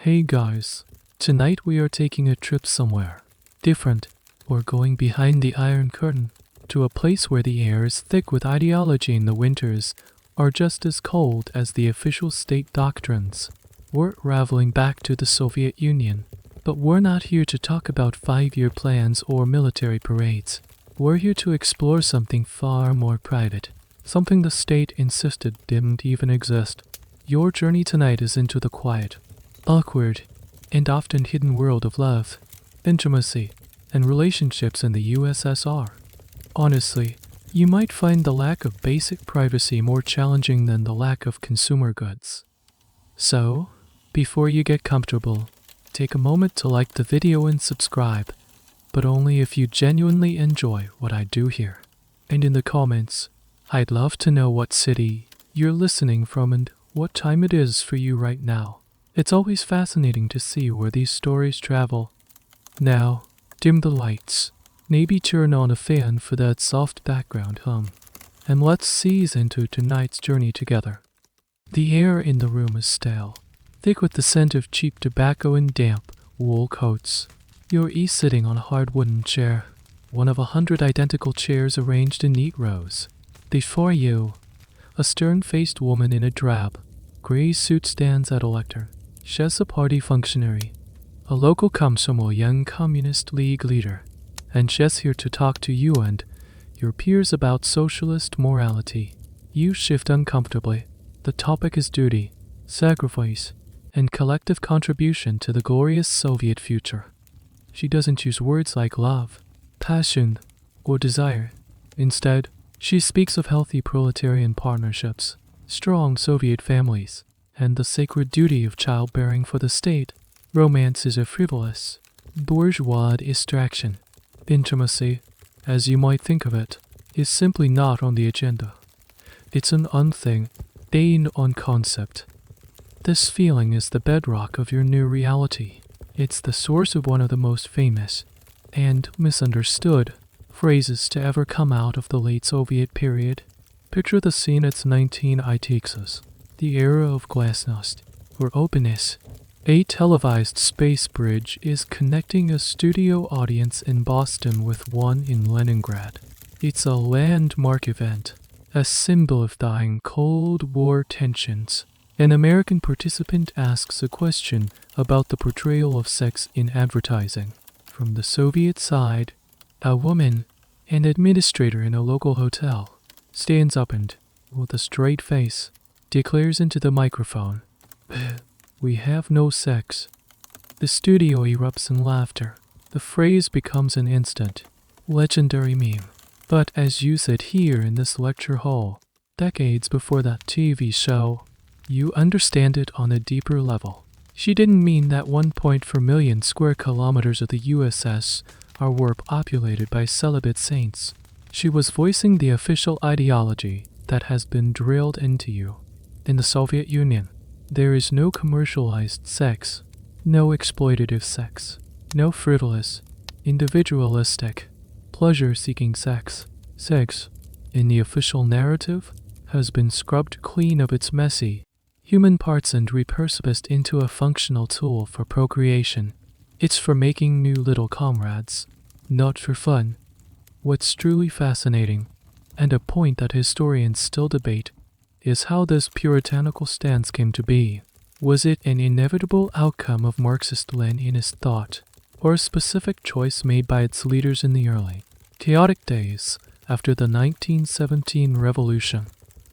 Hey guys, tonight we are taking a trip somewhere different. We're going behind the Iron Curtain to a place where the air is thick with ideology and the winters are just as cold as the official state doctrines. We're traveling back to the Soviet Union, but we're not here to talk about 5-year plans or military parades. We're here to explore something far more private, something the state insisted didn't even exist. Your journey tonight is into the quiet, awkward, and often hidden world of love, intimacy, and relationships in the USSR. Honestly, you might find the lack of basic privacy more challenging than the lack of consumer goods. So, before you get comfortable, take a moment to like the video and subscribe, but only if you genuinely enjoy what I do here. And in the comments, I'd love to know what city you're listening from and what time it is for you right now. It's always fascinating to see where these stories travel. Now, dim the lights, maybe turn on a fan for that soft background hum, and let's seize into tonight's journey together. The air in the room is stale, thick with the scent of cheap tobacco and damp wool coats. You're sitting on a hard wooden chair, one of 100 identical chairs arranged in neat rows. Before you, a stern-faced woman in a drab, gray suit stands at a lectern. She's a party functionary, a local Komsomol Young Communist League leader, and she's here to talk to you and your peers about socialist morality. You shift uncomfortably. The topic is duty, sacrifice, and collective contribution to the glorious Soviet future. She doesn't use words like love, passion, or desire. Instead, she speaks of healthy proletarian partnerships, strong Soviet families, and the sacred duty of childbearing for the state. Romance is a frivolous, bourgeois distraction. Intimacy, as you might think of it, is simply not on the agenda. It's an unthing, an concept. This feeling is the bedrock of your new reality. It's the source of one of the most famous and misunderstood phrases to ever come out of the late Soviet period. Picture the scene at 1980s, the era of glasnost, or openness. A televised space bridge is connecting a studio audience in Boston with one in Leningrad. It's a landmark event, a symbol of dying Cold War tensions. An American participant asks a question about the portrayal of sex in advertising. From the Soviet side, a woman, an administrator in a local hotel, stands up and, with a straight face, declares into the microphone, "We have no sex." The studio erupts in laughter. The phrase becomes an instant, legendary meme. But as you sit here in this lecture hall, decades before that TV show, you understand it on a deeper level. She didn't mean that 1.4 million square kilometers of the USSR were populated by celibate saints. She was voicing the official ideology that has been drilled into you. In the Soviet Union, there is no commercialized sex, no exploitative sex, no frivolous, individualistic, pleasure-seeking sex. Sex, in the official narrative, has been scrubbed clean of its messy human parts and repurposed into a functional tool for procreation. It's for making new little comrades, not for fun. What's truly fascinating, and a point that historians still debate, is how this puritanical stance came to be. Was it an inevitable outcome of Marxist-Leninist thought, or a specific choice made by its leaders in the early, chaotic days after the 1917 revolution?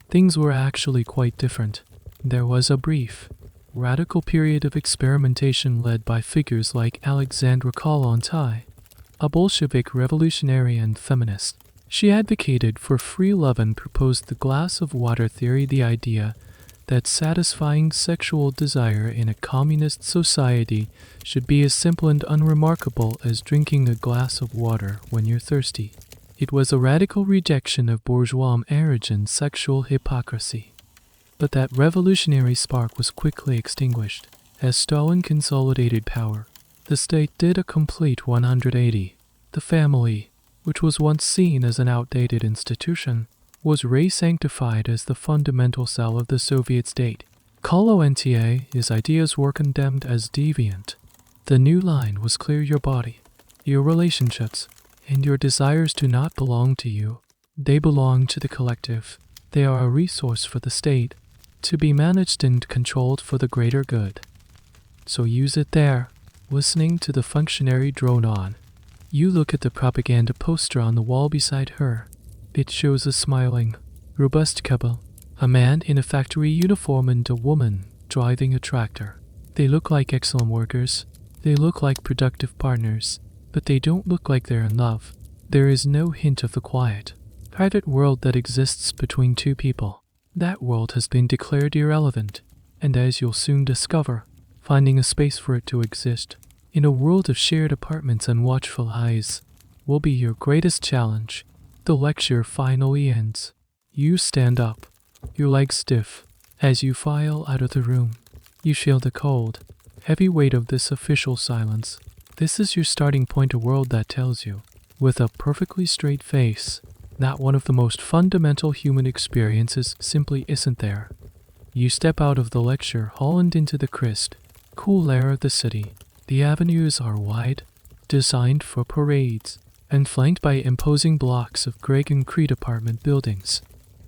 Things were actually quite different. There was a brief, radical period of experimentation led by figures like Alexandra Kollontai, a Bolshevik revolutionary and feminist. She advocated for free love and proposed the glass of water theory, the idea that satisfying sexual desire in a communist society should be as simple and unremarkable as drinking a glass of water when you're thirsty. It was a radical rejection of bourgeois marriage and sexual hypocrisy. But that revolutionary spark was quickly extinguished. As Stalin consolidated power, the state did a complete 180. The family, which was once seen as an outdated institution, was re-sanctified as the fundamental cell of the Soviet state. Kommunalka, his ideas were condemned as deviant. The new line was clear: your body, your relationships, and your desires do not belong to you. They belong to the collective. They are a resource for the state, to be managed and controlled for the greater good. So use it there. Listening to the functionary drone on. You look at the propaganda poster on the wall beside her. It shows a smiling, robust couple, a man in a factory uniform and a woman driving a tractor. They look like excellent workers. They look like productive partners, but they don't look like they're in love. There is no hint of the quiet, private world that exists between two people. That world has been declared irrelevant, and as you'll soon discover, finding a space for it to exist, in a world of shared apartments and watchful eyes, will be your greatest challenge. The lecture finally ends. You stand up, your legs stiff. As you file out of the room, you feel the cold, heavy weight of this official silence. This is your starting point, a world that tells you, with a perfectly straight face, that one of the most fundamental human experiences simply isn't there. You step out of the lecture hall and into the crisp, cool air of the city. The avenues are wide, designed for parades, and flanked by imposing blocks of gray concrete apartment buildings.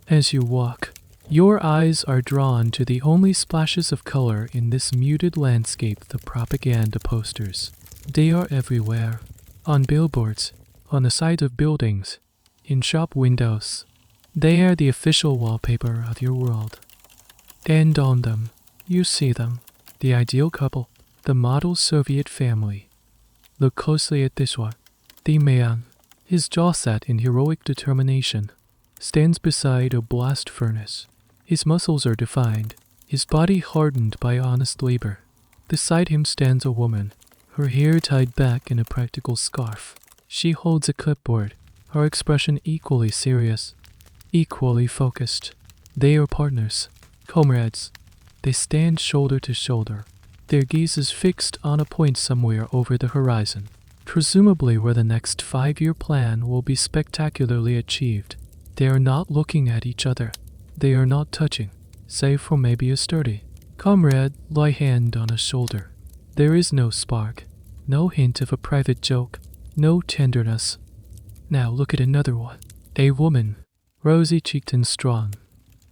As you walk, your eyes are drawn to the only splashes of color in this muted landscape: the propaganda posters. They are everywhere, on billboards, on the sides of buildings, in shop windows. They are the official wallpaper of your world. And on them, you see them, the ideal couple, the model Soviet family. Look closely at this one. The man, his jaw set in heroic determination, stands beside a blast furnace. His muscles are defined, his body hardened by honest labor. Beside him stands a woman, her hair tied back in a practical scarf. She holds a clipboard, her expression equally serious, equally focused. They are partners, comrades. They stand shoulder to shoulder, their gazes fixed on a point somewhere over the horizon, presumably where the next 5-year plan will be spectacularly achieved. They are not looking at each other. They are not touching, save for maybe a sturdy comrade lie hand on a shoulder. There is no spark, no hint of a private joke, no tenderness. Now look at another one. A woman, rosy-cheeked and strong,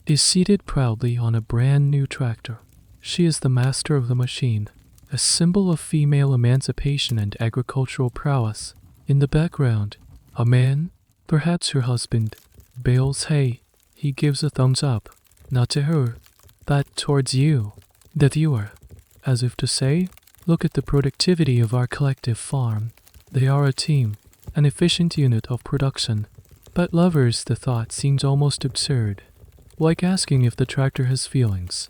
is seated proudly on a brand new tractor. She is the master of the machine, a symbol of female emancipation and agricultural prowess. In the background, a man, perhaps her husband, bales hay. He gives a thumbs up, not to her, but towards you, the viewer, as if to say, look at the productivity of our collective farm. They are a team, an efficient unit of production. But lovers, the thought seems almost absurd, like asking if the tractor has feelings.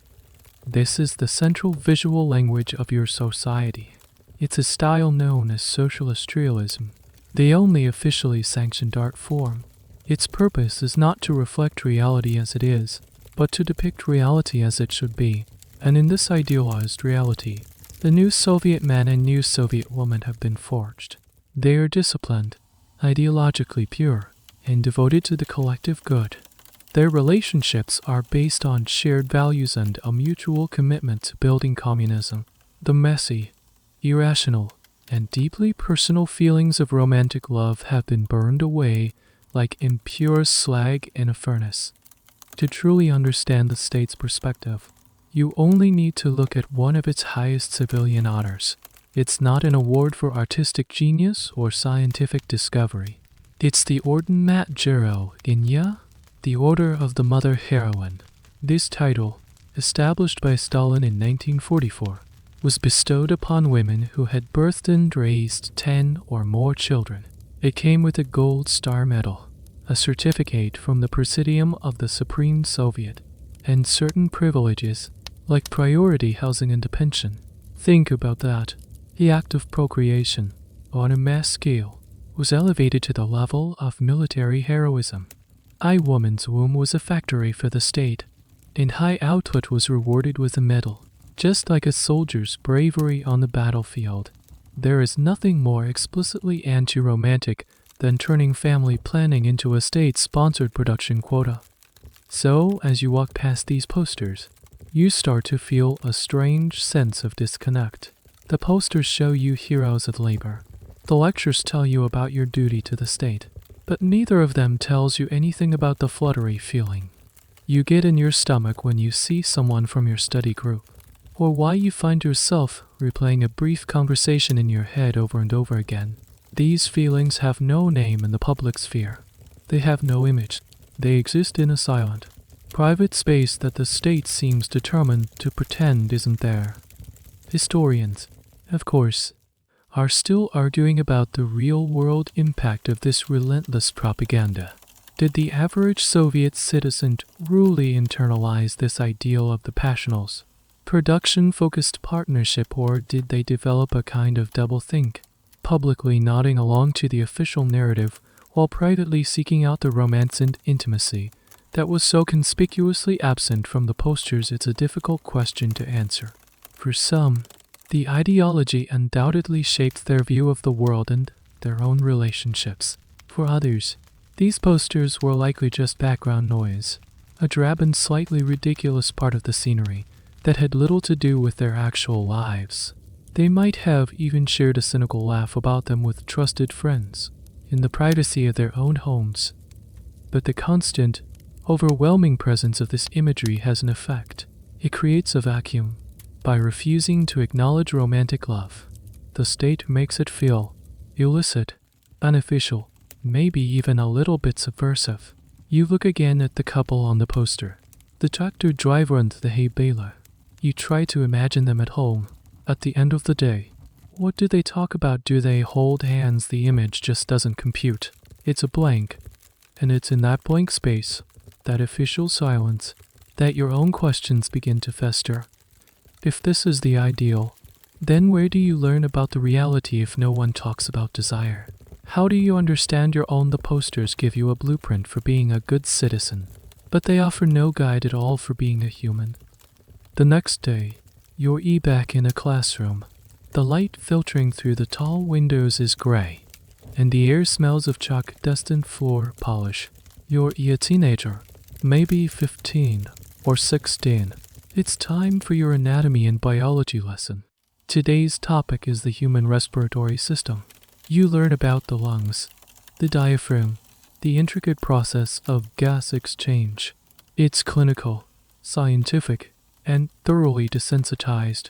This is the central visual language of your society. It's a style known as socialist realism, the only officially sanctioned art form. Its purpose is not to reflect reality as it is, but to depict reality as it should be. And in this idealized reality, the new Soviet man and new Soviet woman have been forged. They are disciplined, ideologically pure, and devoted to the collective good. Their relationships are based on shared values and a mutual commitment to building communism. The messy, irrational, and deeply personal feelings of romantic love have been burned away like impure slag in a furnace. To truly understand the state's perspective, you only need to look at one of its highest civilian honors. It's not an award for artistic genius or scientific discovery. It's the Orden Matjero Inya, the Order of the Mother Heroine. This title, established by Stalin in 1944, was bestowed upon women who had birthed and raised 10 or more children. It came with a gold star medal, a certificate from the Presidium of the Supreme Soviet, and certain privileges, like priority housing and a pension. Think about that. The act of procreation, on a mass scale, was elevated to the level of military heroism. A woman's womb was a factory for the state, and high output was rewarded with a medal. Just like a soldier's bravery on the battlefield, there is nothing more explicitly anti-romantic than turning family planning into a state-sponsored production quota. So, as you walk past these posters, you start to feel a strange sense of disconnect. The posters show you heroes of labor. The lectures tell you about your duty to the state, but neither of them tells you anything about the fluttery feeling you get in your stomach when you see someone from your study group, or why you find yourself replaying a brief conversation in your head over and over again. These feelings have no name in the public sphere. They have no image. They exist in a silent, private space that the state seems determined to pretend isn't there. Historians, of course, are still arguing about the real-world impact of this relentless propaganda. Did the average Soviet citizen truly internalize this ideal of the passionals, production-focused partnership, or did they develop a kind of doublethink, publicly nodding along to the official narrative while privately seeking out the romance and intimacy that was so conspicuously absent from the posters? It's a difficult question to answer. For some, the ideology undoubtedly shaped their view of the world and their own relationships. For others, these posters were likely just background noise, a drab and slightly ridiculous part of the scenery that had little to do with their actual lives. They might have even shared a cynical laugh about them with trusted friends in the privacy of their own homes. But the constant, overwhelming presence of this imagery has an effect. It creates a vacuum. By refusing to acknowledge romantic love, the state makes it feel illicit, unofficial, maybe even a little bit subversive. You look again at the couple on the poster, the tractor driver and the hay baler. You try to imagine them at home. At the end of the day, what do they talk about? Do they hold hands? The image just doesn't compute. It's a blank. And it's in that blank space, that official silence, that your own questions begin to fester. If this is the ideal, then where do you learn about the reality if no one talks about desire? How do you understand your own? The posters give you a blueprint for being a good citizen, but they offer no guide at all for being a human. The next day, you're back in a classroom. The light filtering through the tall windows is gray, and the air smells of chalk dust and floor polish. You're a teenager, maybe 15 or 16. It's time for your anatomy and biology lesson. Today's topic is the human respiratory system. You learn about the lungs, the diaphragm, the intricate process of gas exchange. It's clinical, scientific, and thoroughly desensitized.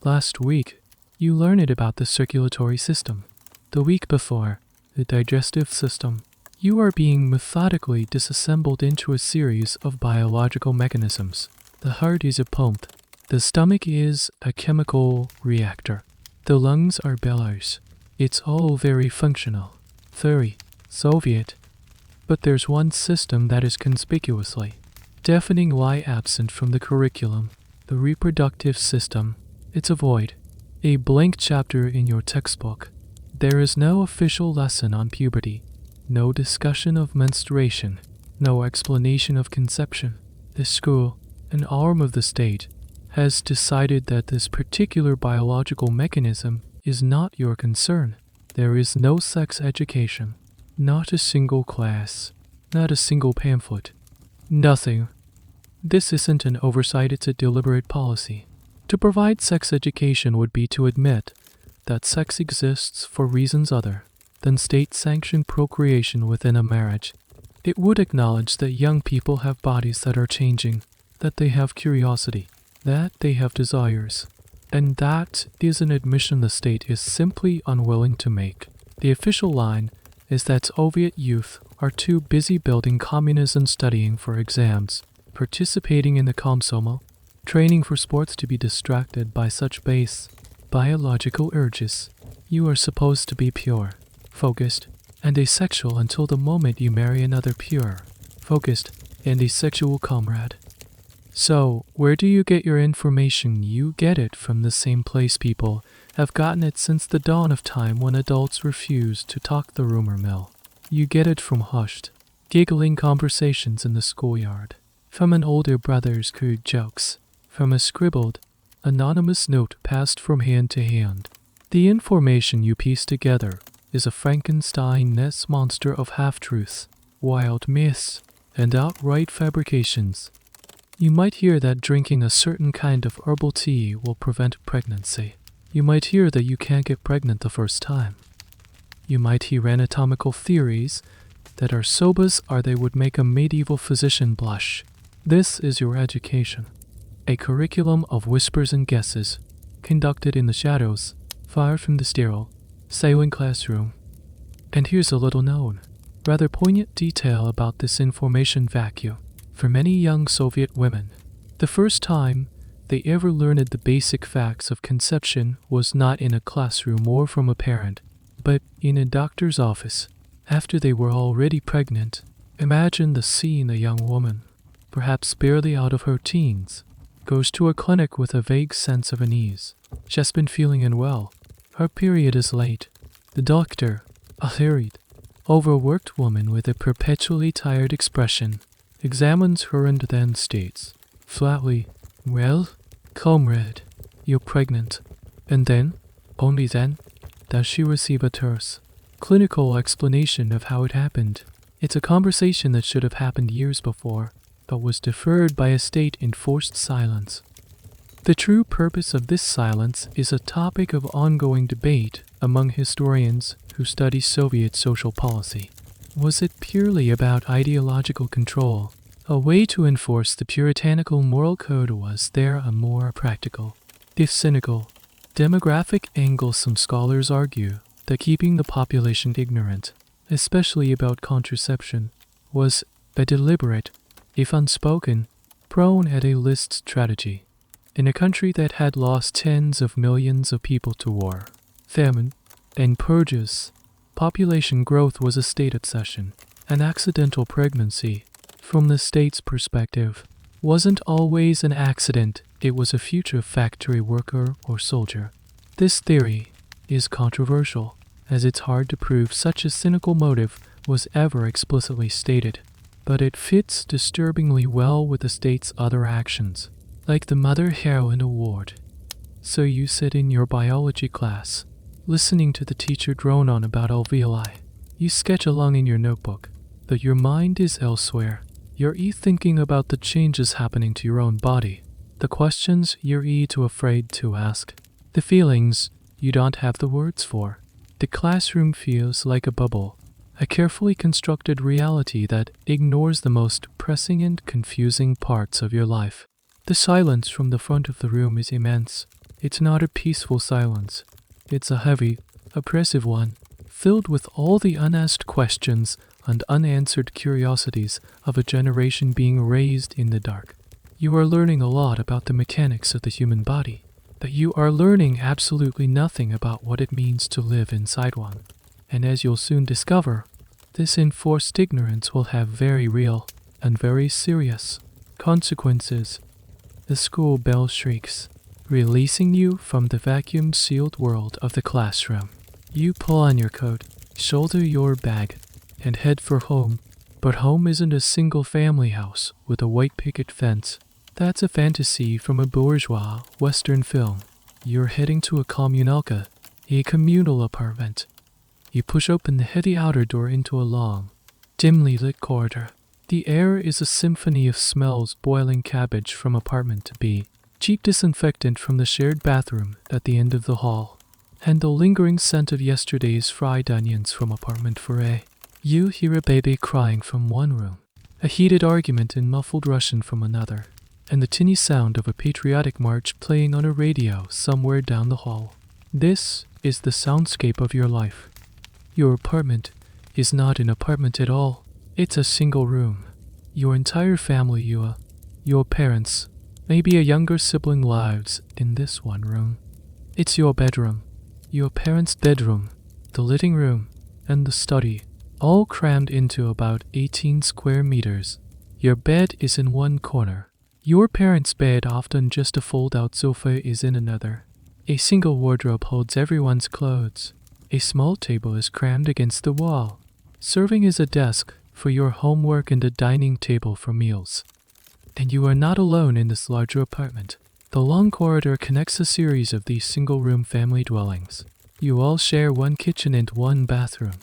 Last week, you learned about the circulatory system. The week before, the digestive system. You are being methodically disassembled into a series of biological mechanisms. The heart is a pump. The stomach is a chemical reactor. The lungs are bellows. It's all very functional, very Soviet. But there's one system that is conspicuously, deafeningly absent from the curriculum, the reproductive system. It's a void, a blank chapter in your textbook. There is no official lesson on puberty, no discussion of menstruation, no explanation of conception. The school, an arm of the state, has decided that this particular biological mechanism is not your concern. There is no sex education, not a single class, not a single pamphlet, nothing. This isn't an oversight, it's a deliberate policy. To provide sex education would be to admit that sex exists for reasons other than state-sanctioned procreation within a marriage. It would acknowledge that young people have bodies that are changing, that they have curiosity, that they have desires, and that is an admission the state is simply unwilling to make. The official line is that Soviet youth are too busy building communism, studying for exams, participating in the Komsomol, training for sports to be distracted by such base biological urges. You are supposed to be pure, focused, and asexual until the moment you marry another pure, focused, and asexual comrade. So, where do you get your information? You get it from the same place people have gotten it since the dawn of time, when adults refused to talk the rumor mill. You get it from hushed, giggling conversations in the schoolyard, from an older brother's crude jokes, from a scribbled, anonymous note passed from hand to hand. The information you piece together is a Frankenstein-esque monster of half-truths, wild myths, and outright fabrications. You might hear that drinking a certain kind of herbal tea will prevent pregnancy. You might hear that you can't get pregnant the first time. You might hear anatomical theories that are so bizarre they would make a medieval physician blush. This is your education. A curriculum of whispers and guesses, conducted in the shadows, far from the sterile, silent classroom. And here's a little known, rather poignant detail about this information vacuum. For many young Soviet women, the first time they ever learned the basic facts of conception was not in a classroom or from a parent, but in a doctor's office. After they were already pregnant, imagine the scene: a young woman, perhaps barely out of her teens, goes to a clinic with a vague sense of unease. She has been feeling unwell. Her period is late. The doctor, a harried, overworked woman with a perpetually tired expression, examines her and then states, flatly, "Well, comrade, you're pregnant." And then, only then, does she receive a terse, clinical explanation of how it happened. It's a conversation that should have happened years before, but was deferred by a state-enforced silence. The true purpose of this silence is a topic of ongoing debate among historians who study Soviet social policy. Was it purely about ideological control, a way to enforce the puritanical moral code, or was there a more practical, if cynical, demographic angle? Some scholars argue that keeping the population ignorant, especially about contraception, was a deliberate, if unspoken, prone at a list strategy. In a country that had lost tens of millions of people to war, famine, and purges, population growth was a state obsession. An accidental pregnancy, from the state's perspective, wasn't always an accident. It was a future factory worker or soldier. This theory is controversial, as it's hard to prove such a cynical motive was ever explicitly stated, but it fits disturbingly well with the state's other actions, like the Mother Heroine Award. So you sit in your biology class, listening to the teacher drone on about alveoli. You sketch along in your notebook, but your mind is elsewhere. You're thinking about the changes happening to your own body, the questions you're too afraid to ask, the feelings you don't have the words for. The classroom feels like a bubble, a carefully constructed reality that ignores the most pressing and confusing parts of your life. The silence from the front of the room is immense. It's not a peaceful silence. It's a heavy, oppressive one, filled with all the unasked questions and unanswered curiosities of a generation being raised in the dark. You are learning a lot about the mechanics of the human body, but you are learning absolutely nothing about what it means to live inside one. And as you'll soon discover, this enforced ignorance will have very real and very serious consequences. The school bell shrieks, releasing you from the vacuum-sealed world of the classroom. You pull on your coat, shoulder your bag, and head for home. But home isn't a single-family house with a white picket fence. That's a fantasy from a bourgeois Western film. You're heading to a kommunalka, a communal apartment. You push open the heavy outer door into a long, dimly lit corridor. The air is a symphony of smells: boiling cabbage from apartment to B, cheap disinfectant from the shared bathroom at the end of the hall, and the lingering scent of yesterday's fried onions from apartment 4A. You hear a baby crying from one room, a heated argument in muffled Russian from another, and the tinny sound of a patriotic march playing on a radio somewhere down the hall. This is the soundscape of your life. Your apartment is not an apartment at all. It's a single room. Your entire family, your parents, maybe a younger sibling lives in this one room. It's your bedroom, your parents' bedroom, the living room, and the study, all crammed into about 18 square meters. Your bed is in one corner. Your parents' bed, often just a fold-out sofa, is in another. A single wardrobe holds everyone's clothes. A small table is crammed against the wall, serving as a desk for your homework and a dining table for meals. And you are not alone in this larger apartment. The long corridor connects a series of these single-room family dwellings. You all share one kitchen and one bathroom.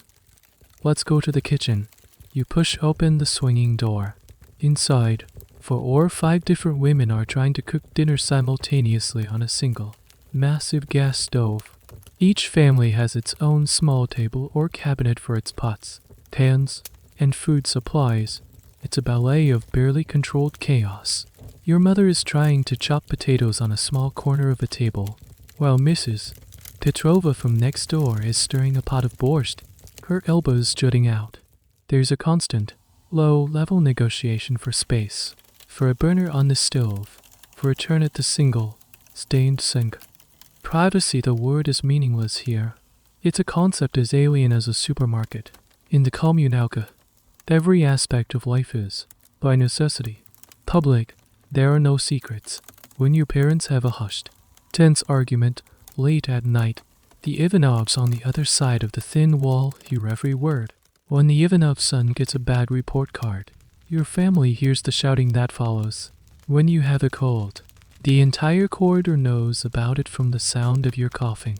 Let's go to the kitchen. You push open the swinging door. Inside, 4 or 5 different women are trying to cook dinner simultaneously on a single, massive gas stove. Each family has its own small table or cabinet for its pots, pans, and food supplies. It's a ballet of barely controlled chaos. Your mother is trying to chop potatoes on a small corner of a table, while Mrs. Petrova from next door is stirring a pot of borscht, her elbows jutting out. There's a constant, low-level negotiation for space, for a burner on the stove, for a turn at the single, stained sink. Privacy, the word is meaningless here. It's a concept as alien as a supermarket. In the Kommunalka, every aspect of life is, by necessity, public. There are no secrets. When your parents have a hushed, tense argument late at night, the Ivanovs on the other side of the thin wall hear every word. When the Ivanov son gets a bad report card, your family hears the shouting that follows. When you have a cold, the entire corridor knows about it from the sound of your coughing.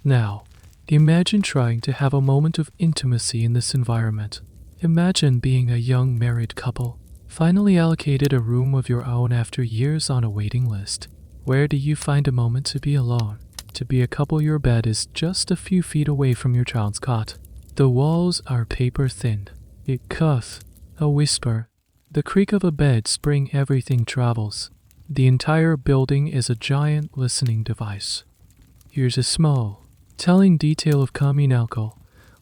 Now, imagine trying to have a moment of intimacy in this environment. Imagine being a young married couple, finally allocated a room of your own after years on a waiting list. Where do you find a moment to be alone? To be a couple, your bed is just a few feet away from your child's cot. The walls are paper-thinned. A cuff, a whisper, the creak of a bed spring, everything travels. The entire building is a giant listening device. Here's a small, telling detail of Kommunalka.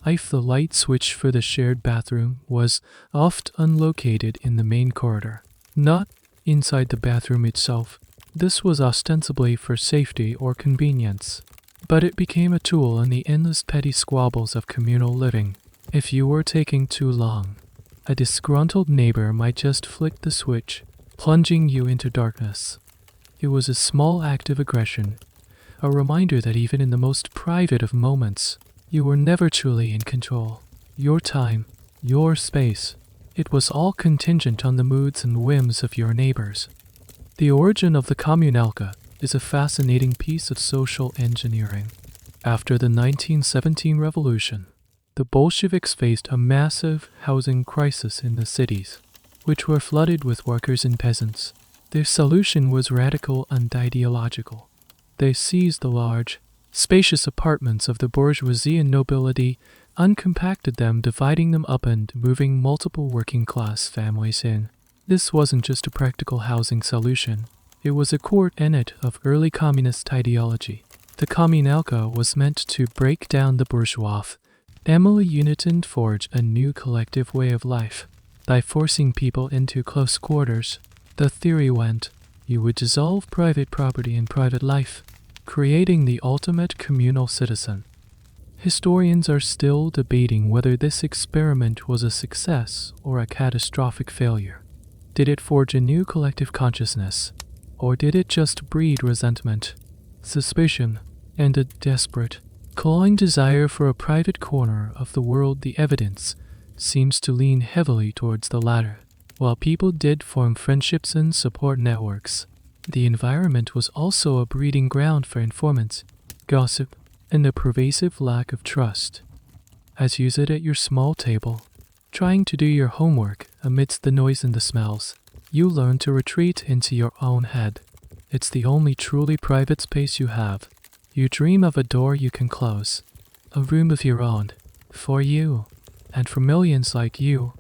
If the light switch for the shared bathroom was oft unlocated in the main corridor, not inside the bathroom itself. This was ostensibly for safety or convenience, but it became a tool in the endless petty squabbles of communal living. If you were taking too long, a disgruntled neighbor might just flick the switch, plunging you into darkness. It was a small act of aggression, a reminder that even in the most private of moments, you were never truly in control. Your time, your space, it was all contingent on the moods and whims of your neighbors. The origin of the Kommunalka is a fascinating piece of social engineering. After the 1917 revolution, the Bolsheviks faced a massive housing crisis in the cities, which were flooded with workers and peasants. Their solution was radical and ideological. They seized the large, spacious apartments of the bourgeoisie and nobility, uncompacted them, dividing them up and moving multiple working-class families in. This wasn't just a practical housing solution. It was a core tenet of early communist ideology. The Kommunalka was meant to break down the bourgeois, family unit and forge a new collective way of life. By forcing people into close quarters, the theory went, you would dissolve private property and private life, creating the ultimate communal citizen. Historians are still debating whether this experiment was a success or a catastrophic failure. Did it forge a new collective consciousness, or did it just breed resentment, suspicion, and a desperate, clawing desire for a private corner of the world? The evidence seems to lean heavily towards the latter. While people did form friendships and support networks, the environment was also a breeding ground for informants, gossip, and a pervasive lack of trust. As you sit at your small table, trying to do your homework amidst the noise and the smells, you learn to retreat into your own head. It's the only truly private space you have. You dream of a door you can close, a room of your own, for you, and for millions like you.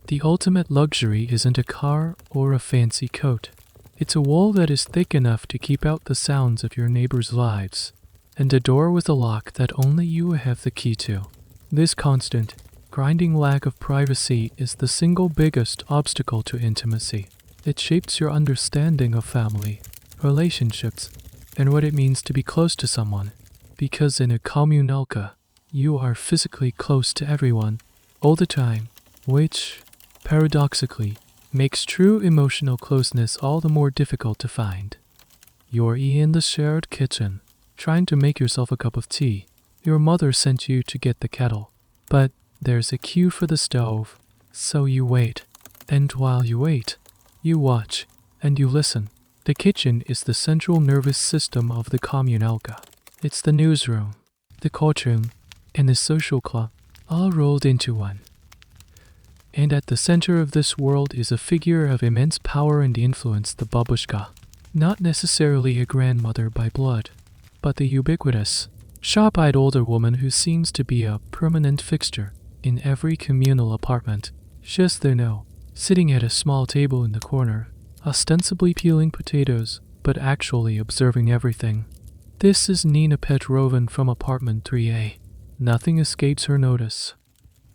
The ultimate luxury isn't a car or a fancy coat. It's a wall that is thick enough to keep out the sounds of your neighbors' lives, and a door with a lock that only you have the key to. This constant, grinding lack of privacy is the single biggest obstacle to intimacy. It shapes your understanding of family, relationships, and what it means to be close to someone. Because in a Kommunalka, you are physically close to everyone, all the time, which, paradoxically, makes true emotional closeness all the more difficult to find. You're in the shared kitchen, trying to make yourself a cup of tea. Your mother sent you to get the kettle, but there's a queue for the stove, so you wait. And while you wait, you watch and you listen. The kitchen is the central nervous system of the Kommunalka. It's the newsroom, the courtroom, and the social club, all rolled into one. And at the center of this world is a figure of immense power and influence, the babushka. Not necessarily a grandmother by blood, but the ubiquitous, sharp-eyed older woman who seems to be a permanent fixture in every communal apartment. She's there now, sitting at a small table in the corner, ostensibly peeling potatoes, but actually observing everything. This is Nina Petrovna from apartment 3A. Nothing escapes her notice.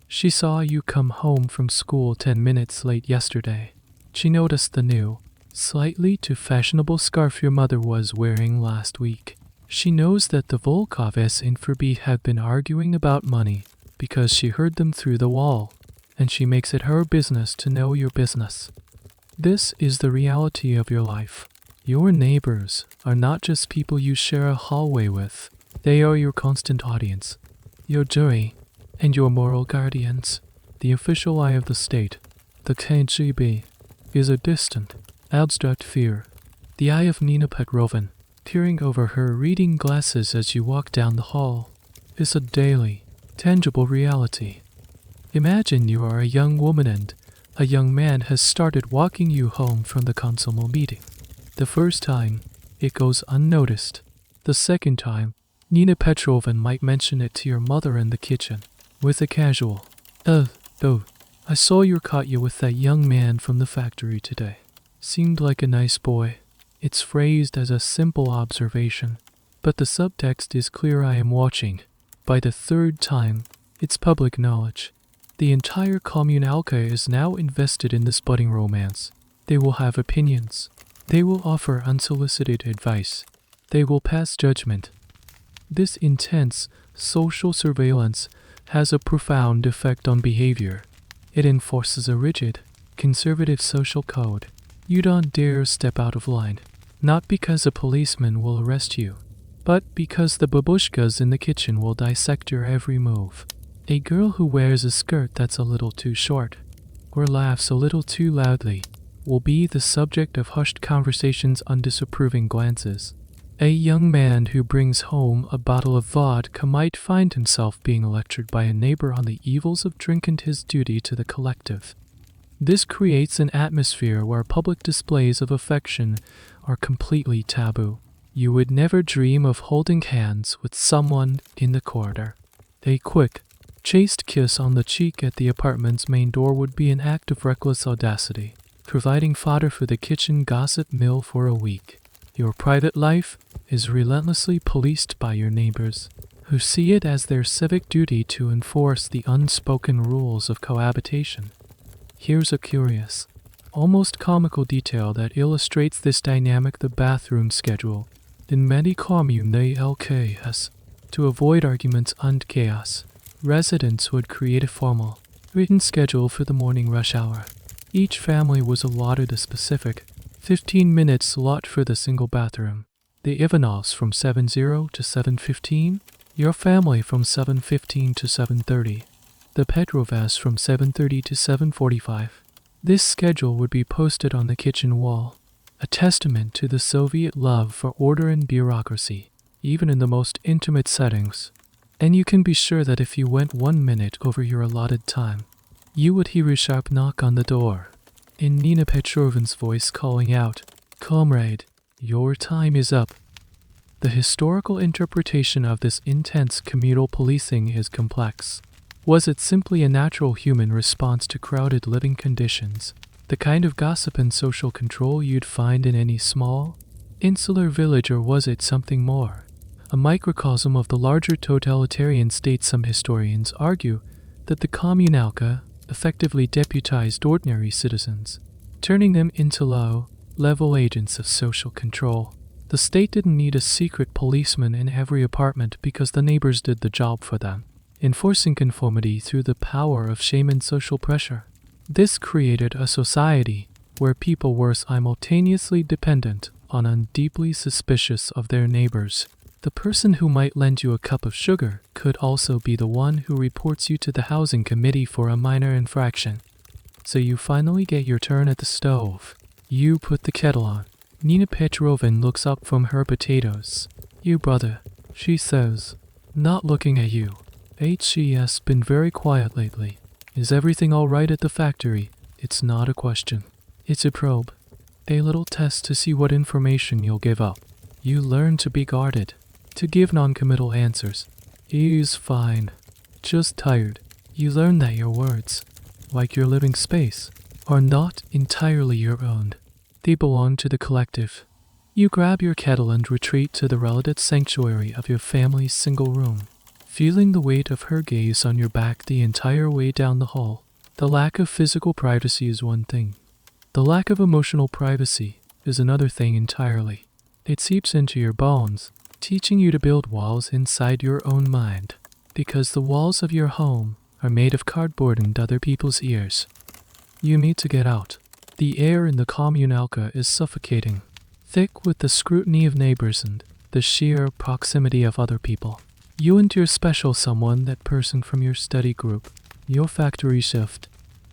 She saw you come home from school 10 minutes late yesterday. She noticed the new, slightly too fashionable scarf your mother was wearing last week. She knows that the Volkovs in Furby have been arguing about money because she heard them through the wall, and she makes it her business to know your business. This is the reality of your life. Your neighbors are not just people you share a hallway with. They are your constant audience, your jury, and your moral guardians. The official eye of the state, the KGB, is a distant, abstract fear. The eye of Nina Petrovna, peering over her reading glasses as you walk down the hall, is a daily, tangible reality. Imagine you are a young woman and a young man has started walking you home from the Komsomol meeting. The first time, it goes unnoticed. The second time, Nina Petrovna might mention it to your mother in the kitchen, with a casual, "Oh, I saw you caught you with that young man from the factory today. Seemed like a nice boy." It's phrased as a simple observation, but the subtext is clear. I am watching. By the third time, it's public knowledge. The entire Kommunalka is now invested in this budding romance. They will have opinions. They will offer unsolicited advice. They will pass judgment. This intense social surveillance has a profound effect on behavior. It enforces a rigid, conservative social code. You don't dare step out of line, not because a policeman will arrest you, but because the babushkas in the kitchen will dissect your every move. A girl who wears a skirt that's a little too short, or laughs a little too loudly, will be the subject of hushed conversations and disapproving glances. A young man who brings home a bottle of vodka might find himself being lectured by a neighbor on the evils of drink and his duty to the collective. This creates an atmosphere where public displays of affection are completely taboo. You would never dream of holding hands with someone in the corridor. A quick, chaste kiss on the cheek at the apartment's main door would be an act of reckless audacity, providing fodder for the kitchen gossip mill for a week. Your private life is relentlessly policed by your neighbors, who see it as their civic duty to enforce the unspoken rules of cohabitation. Here's a curious, almost comical detail that illustrates this dynamic: the bathroom schedule. In many kommunalkas, to avoid arguments and chaos, residents would create a formal, written schedule for the morning rush hour. Each family was allotted a specific 15-minute slot for the single bathroom. The Ivanovs from 7:00 to 7:15, your family from 7:15 to 7:30, the Petrovas from 7:30 to 7:45. This schedule would be posted on the kitchen wall, a testament to the Soviet love for order and bureaucracy, even in the most intimate settings. And you can be sure that if you went 1 minute over your allotted time, you would hear a sharp knock on the door, in Nina Petrovna's voice calling out, "Comrade, your time is up." The historical interpretation of this intense communal policing is complex. Was it simply a natural human response to crowded living conditions, the kind of gossip and social control you'd find in any small, insular village, or was it something more, a microcosm of the larger totalitarian state? Some historians argue that the Kommunalka effectively deputized ordinary citizens, turning them into low-level agents of social control. The state didn't need a secret policeman in every apartment because the neighbors did the job for them, enforcing conformity through the power of shame and social pressure. This created a society where people were simultaneously dependent on and deeply suspicious of their neighbors. The person who might lend you a cup of sugar could also be the one who reports you to the housing committee for a minor infraction. So you finally get your turn at the stove. You put the kettle on. Nina Petrovna looks up from her potatoes. "You brother," she says, not looking at you. "She's been very quiet lately. Is everything alright at the factory? It's not a question. It's a probe. A little test to see what information you'll give up. You learn to be guarded, to give non-committal answers. Is fine. Just tired. You learn that your words, like your living space, are not entirely your own. They belong to the collective. You grab your kettle and retreat to the relative sanctuary of your family's single room, feeling the weight of her gaze on your back the entire way down the hall. The lack of physical privacy is one thing. The lack of emotional privacy is another thing entirely. It seeps into your bones, teaching you to build walls inside your own mind, because the walls of your home are made of cardboard and other people's ears. You need to get out. The air in the Kommunalka is suffocating, thick with the scrutiny of neighbors and the sheer proximity of other people. You and your special someone, that person from your study group, your factory shift,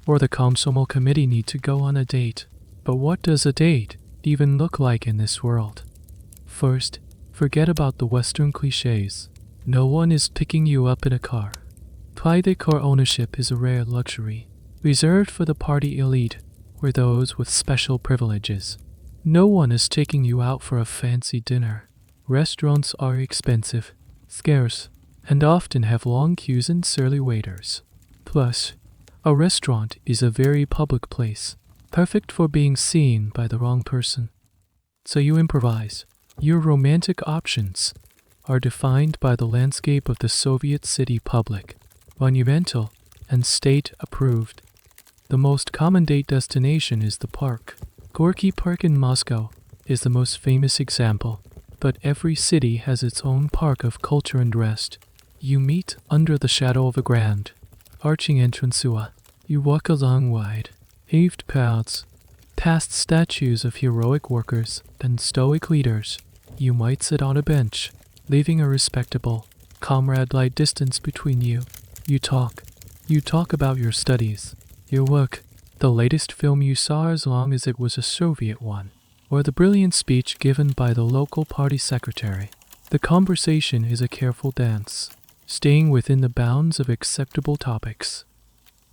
or the Komsomol committee need to go on a date. But what does a date even look like in this world? First, forget about the Western cliches. No one is picking you up in a car. Private car ownership is a rare luxury, reserved for the party elite or those with special privileges. No one is taking you out for a fancy dinner. Restaurants are expensive, scarce, and often have long queues and surly waiters. Plus, a restaurant is a very public place, perfect for being seen by the wrong person. So you improvise. Your romantic options are defined by the landscape of the Soviet city public, monumental and state-approved. The most common date destination is the park. Gorky Park in Moscow is the most famous example, but every city has its own park of culture and rest. You meet under the shadow of a grand, arching entranceway. You walk along wide, paved paths, past statues of heroic workers and stoic leaders. You might sit on a bench, leaving a respectable, comrade-like distance between you. You talk. You talk about your studies, your work, the latest film you saw as long as it was a Soviet one, or the brilliant speech given by the local party secretary. The conversation is a careful dance, staying within the bounds of acceptable topics.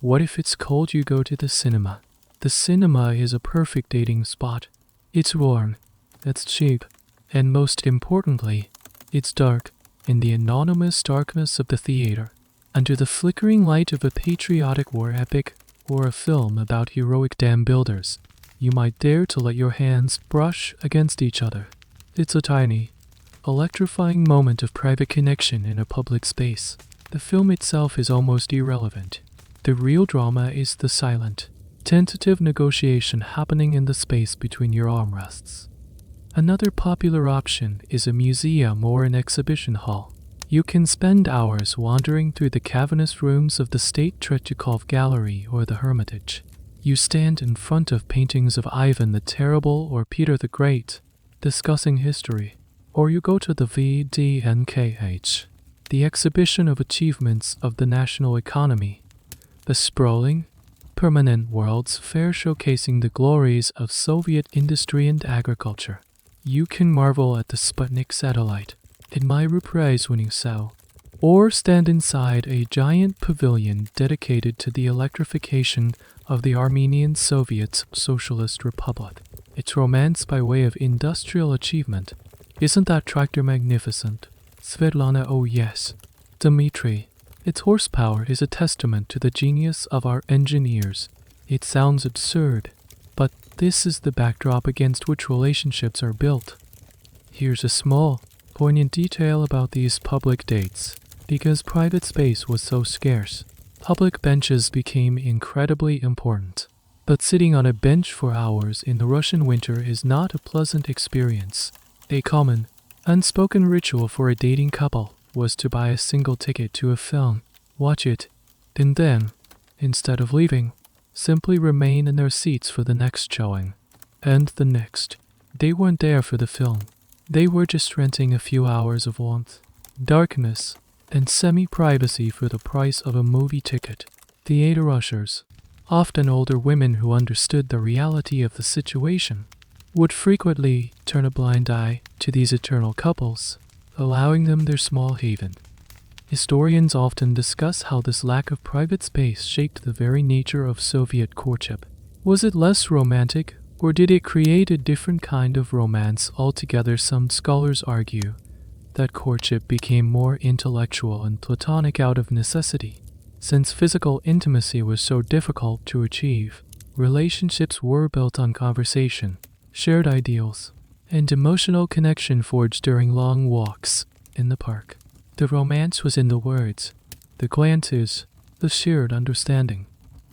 What if it's cold? You go to the cinema. The cinema is a perfect dating spot. It's warm, it's cheap, and most importantly, it's dark. In the anonymous darkness of the theater, under the flickering light of a patriotic war epic or a film about heroic dam builders, you might dare to let your hands brush against each other. It's a tiny, electrifying moment of private connection in a public space. The film itself is almost irrelevant. The real drama is the silent, tentative negotiation happening in the space between your armrests. Another popular option is a museum or an exhibition hall. You can spend hours wandering through the cavernous rooms of the State Tretyakov Gallery or the Hermitage. You stand in front of paintings of Ivan the Terrible or Peter the Great, discussing history. Or you go to the VDNKH, the exhibition of achievements of the national economy, the sprawling, permanent World's Fair showcasing the glories of Soviet industry and agriculture. You can marvel at the Sputnik satellite, admire prize-winning cell, or stand inside a giant pavilion dedicated to the electrification of the Armenian Soviet's Socialist Republic. Its romance by way of industrial achievement. Isn't that tractor magnificent? Svetlana, oh yes. Dmitri, its horsepower is a testament to the genius of our engineers. It sounds absurd, but this is the backdrop against which relationships are built. Here's a small, poignant detail about these public dates. Because private space was so scarce, public benches became incredibly important. But sitting on a bench for hours in the Russian winter is not a pleasant experience. A common, unspoken ritual for a dating couple was to buy a single ticket to a film, watch it, and then, instead of leaving, simply remain in their seats for the next showing, and the next. They weren't there for the film. They were just renting a few hours of warmth, darkness, and semi-privacy for the price of a movie ticket. Theater ushers, often older women who understood the reality of the situation, would frequently turn a blind eye to these eternal couples, allowing them their small haven. Historians often discuss how this lack of private space shaped the very nature of Soviet courtship. Was it less romantic, or did it create a different kind of romance altogether? Some scholars argue that courtship became more intellectual and platonic out of necessity. Since physical intimacy was so difficult to achieve, relationships were built on conversation, shared ideals, and emotional connection forged during long walks in the park. The romance was in the words, the glances, the shared understanding.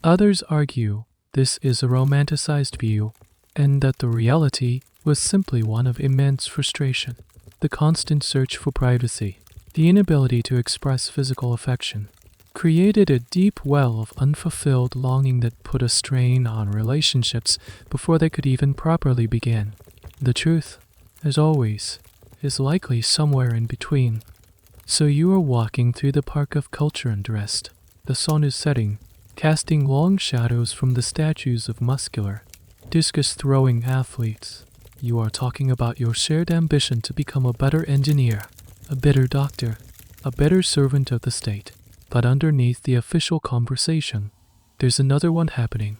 Others argue this is a romanticized view, and that the reality was simply one of immense frustration. The constant search for privacy, the inability to express physical affection, created a deep well of unfulfilled longing that put a strain on relationships before they could even properly begin. The truth, as always, is likely somewhere in between. So you are walking through the park of culture and rest. The sun is setting, casting long shadows from the statues of muscular, discus-throwing athletes. You are talking about your shared ambition to become a better engineer, a better doctor, a better servant of the state. But underneath the official conversation, there's another one happening.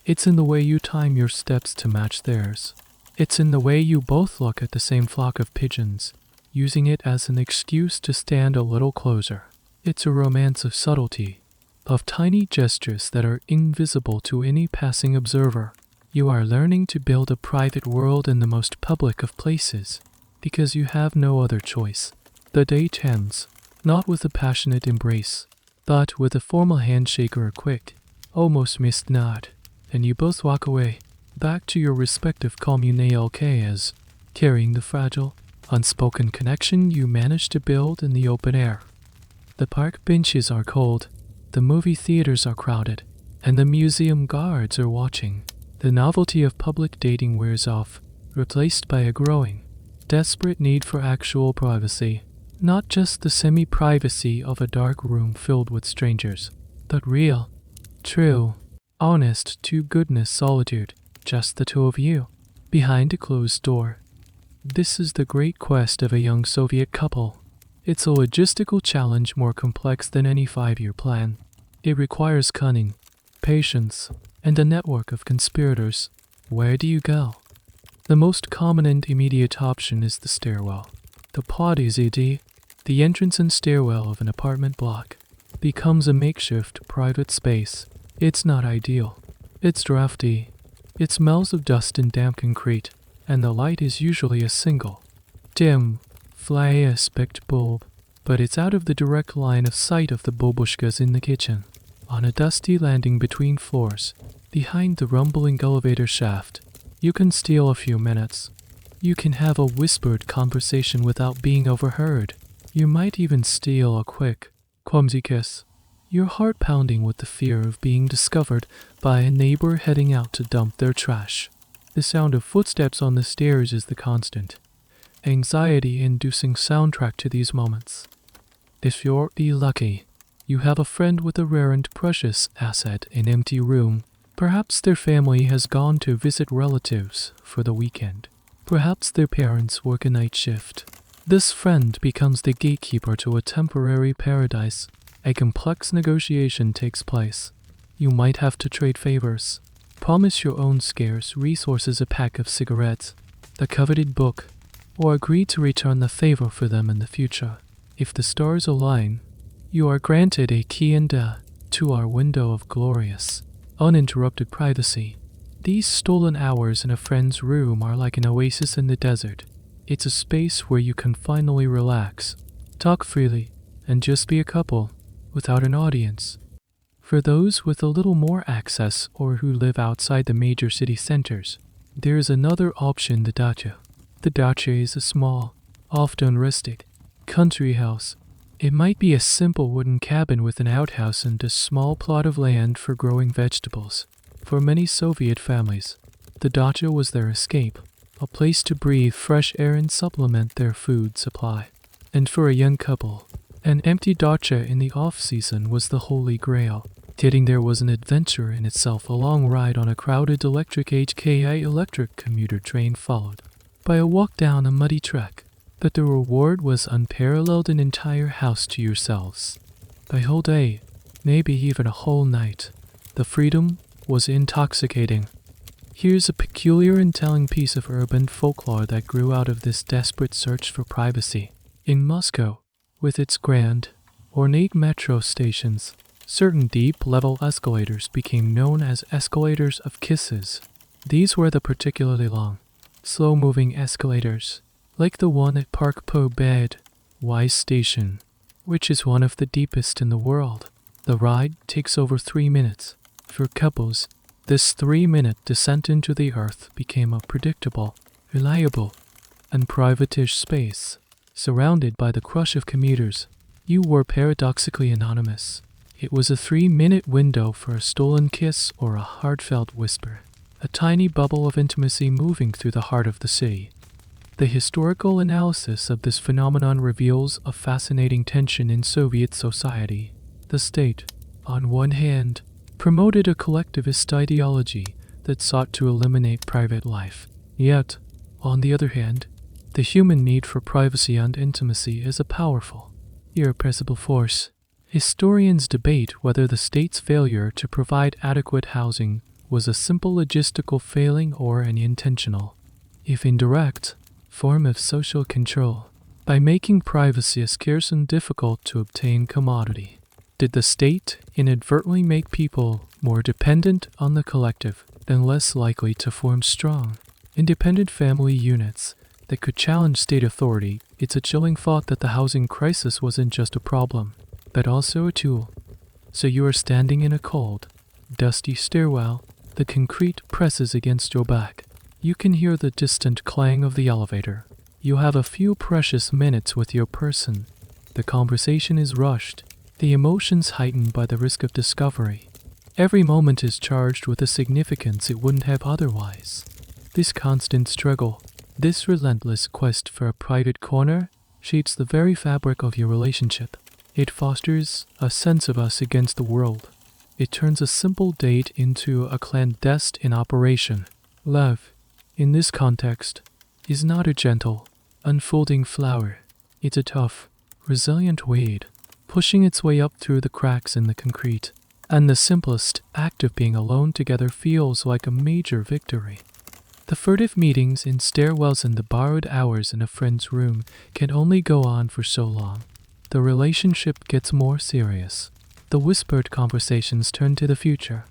It's in the way you time your steps to match theirs. It's in the way you both look at the same flock of pigeons, using it as an excuse to stand a little closer. It's a romance of subtlety, of tiny gestures that are invisible to any passing observer. You are learning to build a private world in the most public of places, because you have no other choice. The date ends, not with a passionate embrace, but with a formal handshake or a quick, almost missed nod, and you both walk away, back to your respective kommunalkas, carrying the fragile, unspoken connection you managed to build in the open air. The park benches are cold, the movie theaters are crowded, and the museum guards are watching. The novelty of public dating wears off, replaced by a growing, desperate need for actual privacy. Not just the semi-privacy of a dark room filled with strangers, but real, true, honest to-goodness solitude, just the two of you, behind a closed door. This is the great quest of a young Soviet couple. It's a logistical challenge more complex than any 5-year plan. It requires cunning, patience, and a network of conspirators. Where do you go? The most common and immediate option is the stairwell. The podizd, the entrance and stairwell of an apartment block, becomes a makeshift private space. It's not ideal. It's drafty. It smells of dust and damp concrete, and the light is usually a single, dim, fly-aspect bulb, but it's out of the direct line of sight of the babushkas in the kitchen. On a dusty landing between floors, behind the rumbling elevator shaft, you can steal a few minutes. You can have a whispered conversation without being overheard. You might even steal a quick, clumsy kiss, your heart pounding with the fear of being discovered by a neighbor heading out to dump their trash. The sound of footsteps on the stairs is the constant, anxiety-inducing soundtrack to these moments. If you're lucky, you have a friend with a rare and precious asset, an empty room. Perhaps their family has gone to visit relatives for the weekend. Perhaps their parents work a night shift. This friend becomes the gatekeeper to a temporary paradise. A complex negotiation takes place. You might have to trade favors, promise your own scarce resources a pack of cigarettes, the coveted book, or agree to return the favor for them in the future. If the stars align, you are granted a key to our window of glorious, uninterrupted privacy. These stolen hours in a friend's room are like an oasis in the desert. It's a space where you can finally relax, talk freely, and just be a couple, without an audience. For those with a little more access or who live outside the major city centers, there is another option, the dacha. The dacha is a small, often rustic, country house. It might be a simple wooden cabin with an outhouse and a small plot of land for growing vegetables. For many Soviet families, the dacha was their escape, a place to breathe fresh air and supplement their food supply. And for a young couple, an empty dacha in the off-season was the holy grail. Getting there was an adventure in itself. A long ride on a crowded electric HKI electric commuter train followed by a walk down a muddy trek. but the reward was unparalleled, an entire house to yourselves. A whole day, maybe even a whole night. The freedom was intoxicating. Here's a peculiar and telling piece of urban folklore that grew out of this desperate search for privacy. In Moscow, with its grand, ornate metro stations, certain deep-level escalators became known as escalators of kisses. These were the particularly long, slow-moving escalators, like the one at Park Po-Bed Y Station, which is one of the deepest in the world. The ride takes over 3 minutes. For couples, this 3-minute descent into the earth became a predictable, reliable, and private-ish space. Surrounded by the crush of commuters, you were paradoxically anonymous. It was a 3-minute window for a stolen kiss or a heartfelt whisper, a tiny bubble of intimacy moving through the heart of the city. The historical analysis of this phenomenon reveals a fascinating tension in Soviet society. The state, on one hand, promoted a collectivist ideology that sought to eliminate private life. Yet, on the other hand, the human need for privacy and intimacy is a powerful, irrepressible force. Historians debate whether the state's failure to provide adequate housing was a simple logistical failing or an intentional, if indirect, form of social control. By making privacy a scarce and difficult to obtain commodity, did the state inadvertently make people more dependent on the collective and less likely to form strong, independent family units that could challenge state authority? It's a chilling thought that the housing crisis wasn't just a problem, but also a tool. So you are standing in a cold, dusty stairwell, the concrete presses against your back. You can hear the distant clang of the elevator. You have a few precious minutes with your person. The conversation is rushed, the emotions heightened by the risk of discovery. Every moment is charged with a significance it wouldn't have otherwise. This constant struggle, this relentless quest for a private corner, shapes the very fabric of your relationship. It fosters a sense of us against the world. It turns a simple date into a clandestine operation. Love, in this context, is not a gentle, unfolding flower. It's a tough, resilient weed, pushing its way up through the cracks in the concrete. And the simplest act of being alone together feels like a major victory. The furtive meetings in stairwells and the borrowed hours in a friend's room can only go on for so long. The relationship gets more serious. The whispered conversations turn to the future.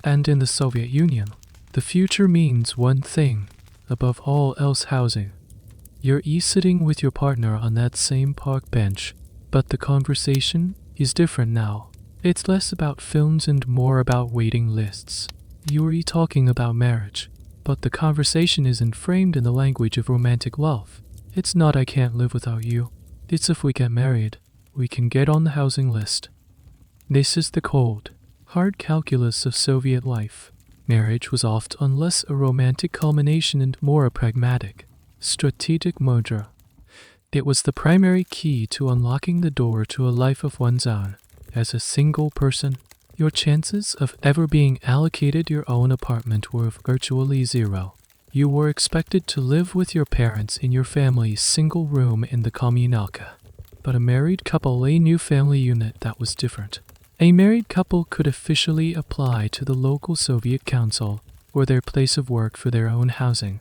And in the Soviet Union, the future means one thing, above all else: housing. You're sitting with your partner on that same park bench, but the conversation is different now. It's less about films and more about waiting lists. You're talking about marriage, but the conversation isn't framed in the language of romantic love. It's not "I can't live without you." It's "if we get married, we can get on the housing list." This is the cold, hard calculus of Soviet life. Marriage was often less a romantic culmination and more a pragmatic, strategic mudra. It was the primary key to unlocking the door to a life of one's own. As a single person, your chances of ever being allocated your own apartment were virtually zero. You were expected to live with your parents in your family's single room in the Kommunalka. But a married couple, a new family unit, that was different. A married couple could officially apply to the local Soviet council or their place of work for their own housing.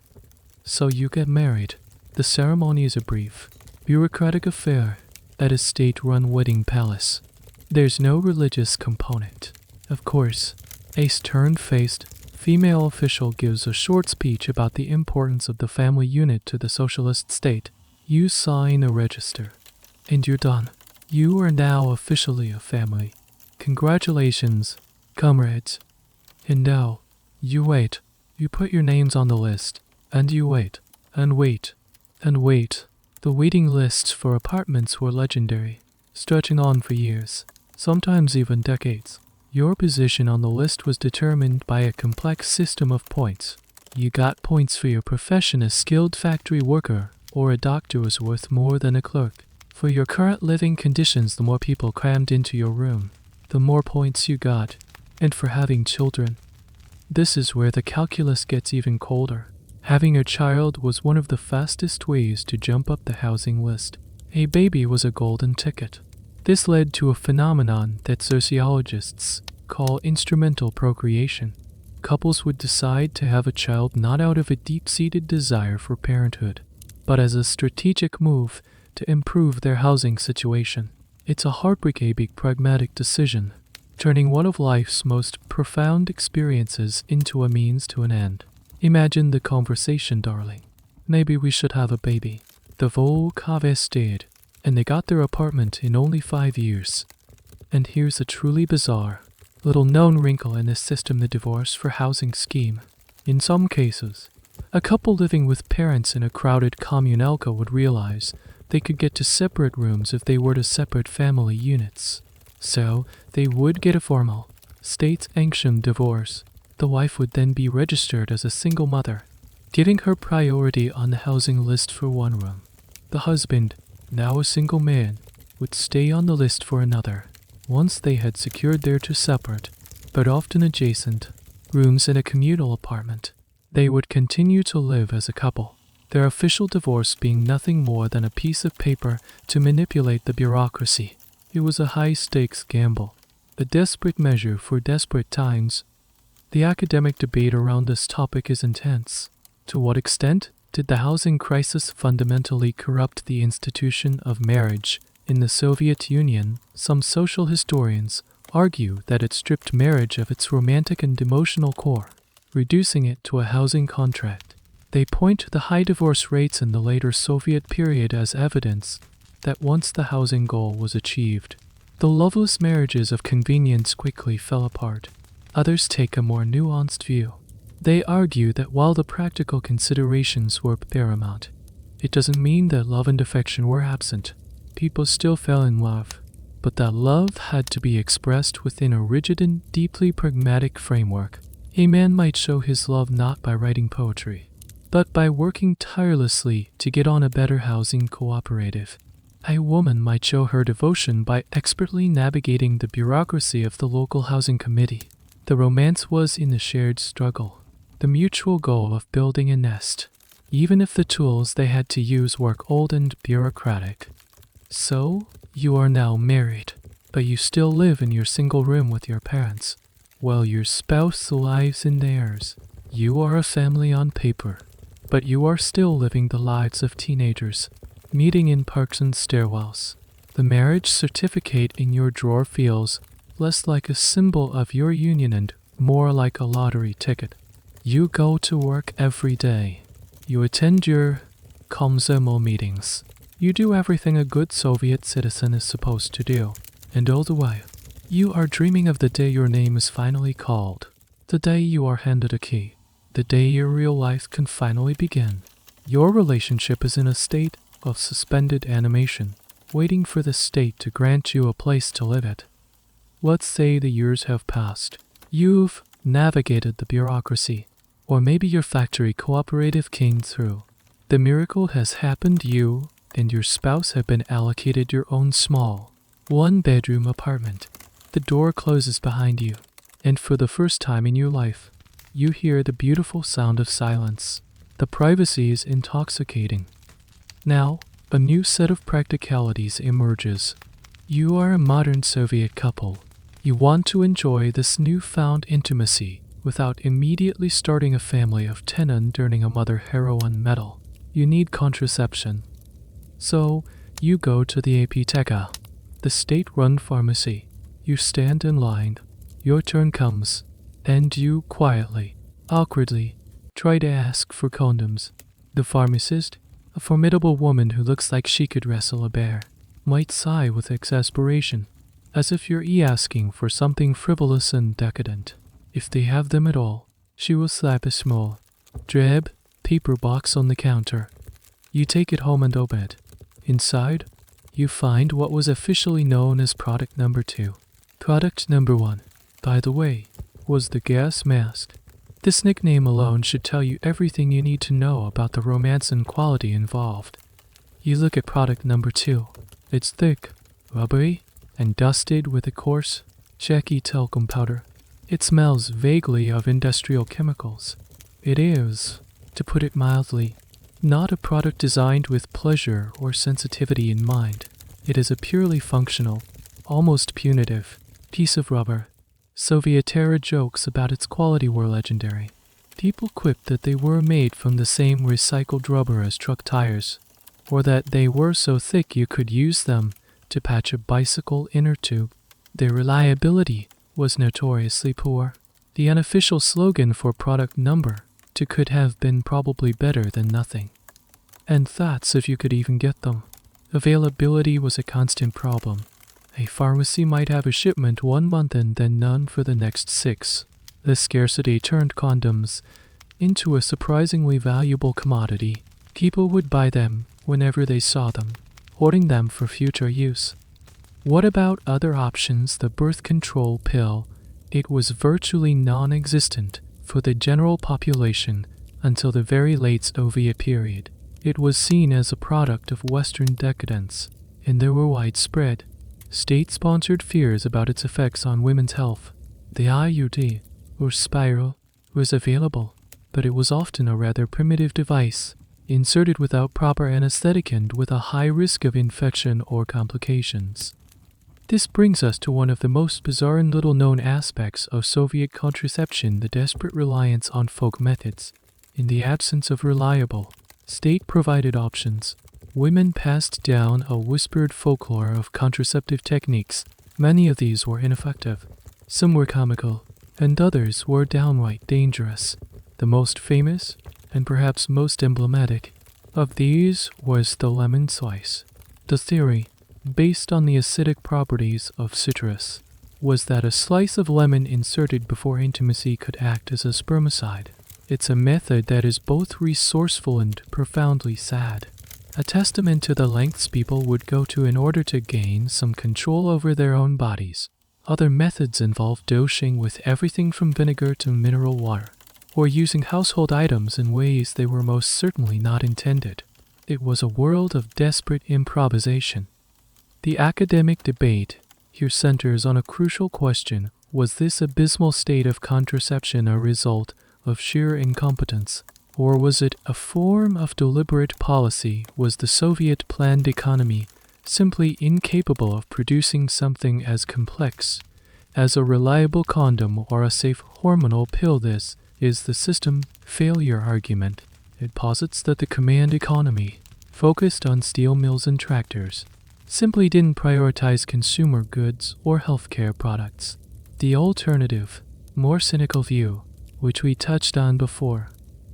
So you get married. The ceremony is a brief, bureaucratic affair at a state-run wedding palace. There's no religious component. Of course, a stern-faced female official gives a short speech about the importance of the family unit to the socialist state. You sign a register, and you're done. You are now officially a family. Congratulations, comrades. And now, you wait. You put your names on the list, and you wait, and wait, and wait. The waiting lists for apartments were legendary, stretching on for years, sometimes even decades. Your position on the list was determined by a complex system of points. You got points for your profession as skilled factory worker, or a doctor was worth more than a clerk. For your current living conditions, the more people crammed into your room, the more points you got. And for having children, this is where the calculus gets even colder. Having a child was one of the fastest ways to jump up the housing list. A baby was a golden ticket. This led to a phenomenon that sociologists call instrumental procreation. Couples would decide to have a child not out of a deep-seated desire for parenthood, but as a strategic move to improve their housing situation. It's a heartbreaking pragmatic decision, turning one of life's most profound experiences into a means to an end. Imagine the conversation, darling. Maybe we should have a baby. The Volk harvested, and they got their apartment in only 5 years. And here's a truly bizarre, little-known wrinkle in the system: the divorce for housing scheme. In some cases, a couple living with parents in a crowded kommunalka would realize they could get to separate rooms if they were to separate family units. So, they would get a formal, state-sanctioned divorce. The wife would then be registered as a single mother, giving her priority on the housing list for one room. The husband, now a single man, would stay on the list for another. Once they had secured their two separate, but often adjacent, rooms in a communal apartment, they would continue to live as a couple, their official divorce being nothing more than a piece of paper to manipulate the bureaucracy. It was a high-stakes gamble, a desperate measure for desperate times. The academic debate around this topic is intense. To what extent did the housing crisis fundamentally corrupt the institution of marriage? In the Soviet Union, some social historians argue that it stripped marriage of its romantic and emotional core, reducing it to a housing contract. They point to the high divorce rates in the later Soviet period as evidence that once the housing goal was achieved, the loveless marriages of convenience quickly fell apart. Others take a more nuanced view. They argue that while the practical considerations were paramount, it doesn't mean that love and affection were absent. People still fell in love, but that love had to be expressed within a rigid and deeply pragmatic framework. A man might show his love not by writing poetry, but by working tirelessly to get on a better housing cooperative. A woman might show her devotion by expertly navigating the bureaucracy of the local housing committee. The romance was in the shared struggle, the mutual goal of building a nest, even if the tools they had to use were old and bureaucratic. So, you are now married, but you still live in your single room with your parents, while your spouse lives in theirs. You are a family on paper, but you are still living the lives of teenagers, meeting in parks and stairwells. The marriage certificate in your drawer feels less like a symbol of your union and more like a lottery ticket. You go to work every day. You attend your komsomol meetings. You do everything a good Soviet citizen is supposed to do. And all the while, you are dreaming of the day your name is finally called. The day you are handed a key. The day your real life can finally begin. Your relationship is in a state of suspended animation, waiting for the state to grant you a place to live at. Let's say the years have passed. You've navigated the bureaucracy, or maybe your factory cooperative came through. The miracle has happened. You and your spouse have been allocated your own small, one-bedroom apartment. The door closes behind you, and for the first time in your life, you hear the beautiful sound of silence. The privacy is intoxicating. Now, a new set of practicalities emerges. You are a modern Soviet couple. You want to enjoy this newfound intimacy without immediately starting a family of 10 and earning a mother heroin medal. You need contraception. So, you go to the apteka, the state-run pharmacy. You stand in line. Your turn comes, and you quietly, awkwardly, try to ask for condoms. The pharmacist, a formidable woman who looks like she could wrestle a bear, might sigh with exasperation, as if you're asking for something frivolous and decadent. If they have them at all, she will slap a small, drab paper box on the counter. You take it home and open it. Inside, you find what was officially known as product number 2. Product number 1, by the way, was the gas mask. This nickname alone should tell you everything you need to know about the romance and quality involved. You look at product number 2. It's thick, rubbery, and dusted with a coarse, shaky talcum powder. It smells vaguely of industrial chemicals. It is, to put it mildly, not a product designed with pleasure or sensitivity in mind. It is a purely functional, almost punitive, piece of rubber. Soviet-era jokes about its quality were legendary. People quipped that they were made from the same recycled rubber as truck tires, or that they were so thick you could use them to patch a bicycle inner tube. Their reliability was notoriously poor. The unofficial slogan for product number 2 could have been probably better than nothing. And that's if you could even get them. Availability was a constant problem. A pharmacy might have a shipment 1 month and then none for the next 6. The scarcity turned condoms into a surprisingly valuable commodity. People would buy them whenever they saw them, hoarding them for future use. What about other options? The birth control pill. It was virtually non-existent for the general population until the very late Soviet period. It was seen as a product of Western decadence, and there were widespread, state-sponsored fears about its effects on women's health. The IUD, or spiral, was available, but it was often a rather primitive device, inserted without proper anesthetic and with a high risk of infection or complications. This brings us to one of the most bizarre and little-known aspects of Soviet contraception: the desperate reliance on folk methods. In the absence of reliable, state-provided options, women passed down a whispered folklore of contraceptive techniques. Many of these were ineffective. Some were comical, and others were downright dangerous. The most famous, and perhaps most emblematic, of these was the lemon slice. The theory, based on the acidic properties of citrus, was that a slice of lemon inserted before intimacy could act as a spermicide. It's a method that is both resourceful and profoundly sad. A testament to the lengths people would go to in order to gain some control over their own bodies. Other methods involve dosing with everything from vinegar to mineral water, or using household items in ways they were most certainly not intended. It was a world of desperate improvisation. The academic debate here centers on a crucial question: was this abysmal state of contraception a result of sheer incompetence, or was it a form of deliberate policy? Was the Soviet planned economy simply incapable of producing something as complex as a reliable condom or a safe hormonal pill? This is the system failure argument. It posits that the command economy, focused on steel mills and tractors, simply didn't prioritize consumer goods or healthcare products. The alternative, more cynical view, which we touched on before,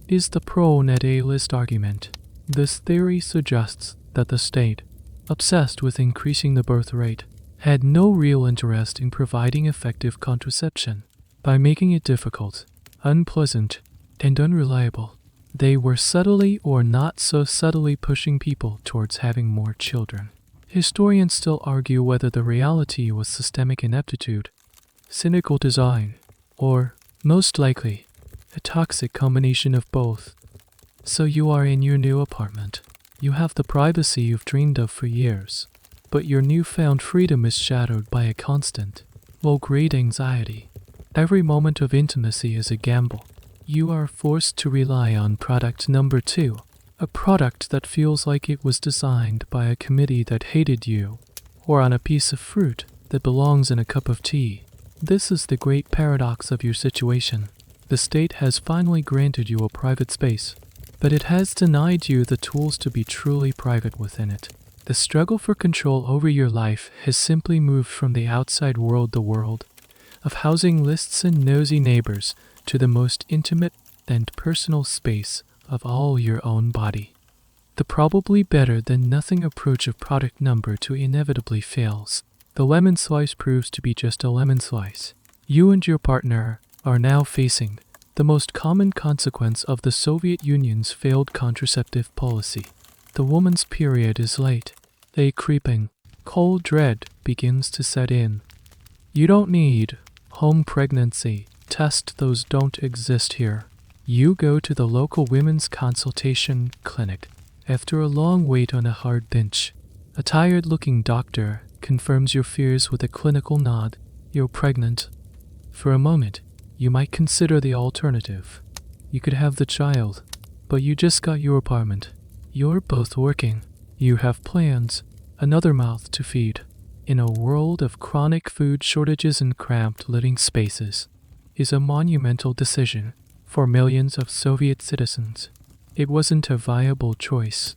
is the pro-net A-list argument. This theory suggests that the state, obsessed with increasing the birth rate, had no real interest in providing effective contraception. By making it difficult, unpleasant, and unreliable, they were subtly or not so subtly pushing people towards having more children. Historians still argue whether the reality was systemic ineptitude, cynical design, or, most likely, a toxic combination of both. So you are in your new apartment. You have the privacy you've dreamed of for years, but your newfound freedom is shadowed by a constant, low-grade anxiety. Every moment of intimacy is a gamble. You are forced to rely on product number 2, a product that feels like it was designed by a committee that hated you, or on a piece of fruit that belongs in a cup of tea. This is the great paradox of your situation. The state has finally granted you a private space, but it has denied you the tools to be truly private within it. The struggle for control over your life has simply moved from the outside world, the world of housing lists and nosy neighbors, to the most intimate and personal space of all your own body. The probably better than nothing approach of product number 2 inevitably fails. The lemon slice proves to be just a lemon slice. You and your partner are now facing the most common consequence of the Soviet Union's failed contraceptive policy. The woman's period is late. A creeping, cold dread begins to set in. You don't need home pregnancy test, those don't exist here. You go to the local women's consultation clinic. After a long wait on a hard bench, a tired-looking doctor confirms your fears with a clinical nod. You're pregnant. For a moment, you might consider the alternative. You could have the child, But you just got your apartment. You're both working. You have plans, another mouth to feed. In a world of chronic food shortages and cramped living spaces, is a monumental decision for millions of Soviet citizens. It wasn't a viable choice.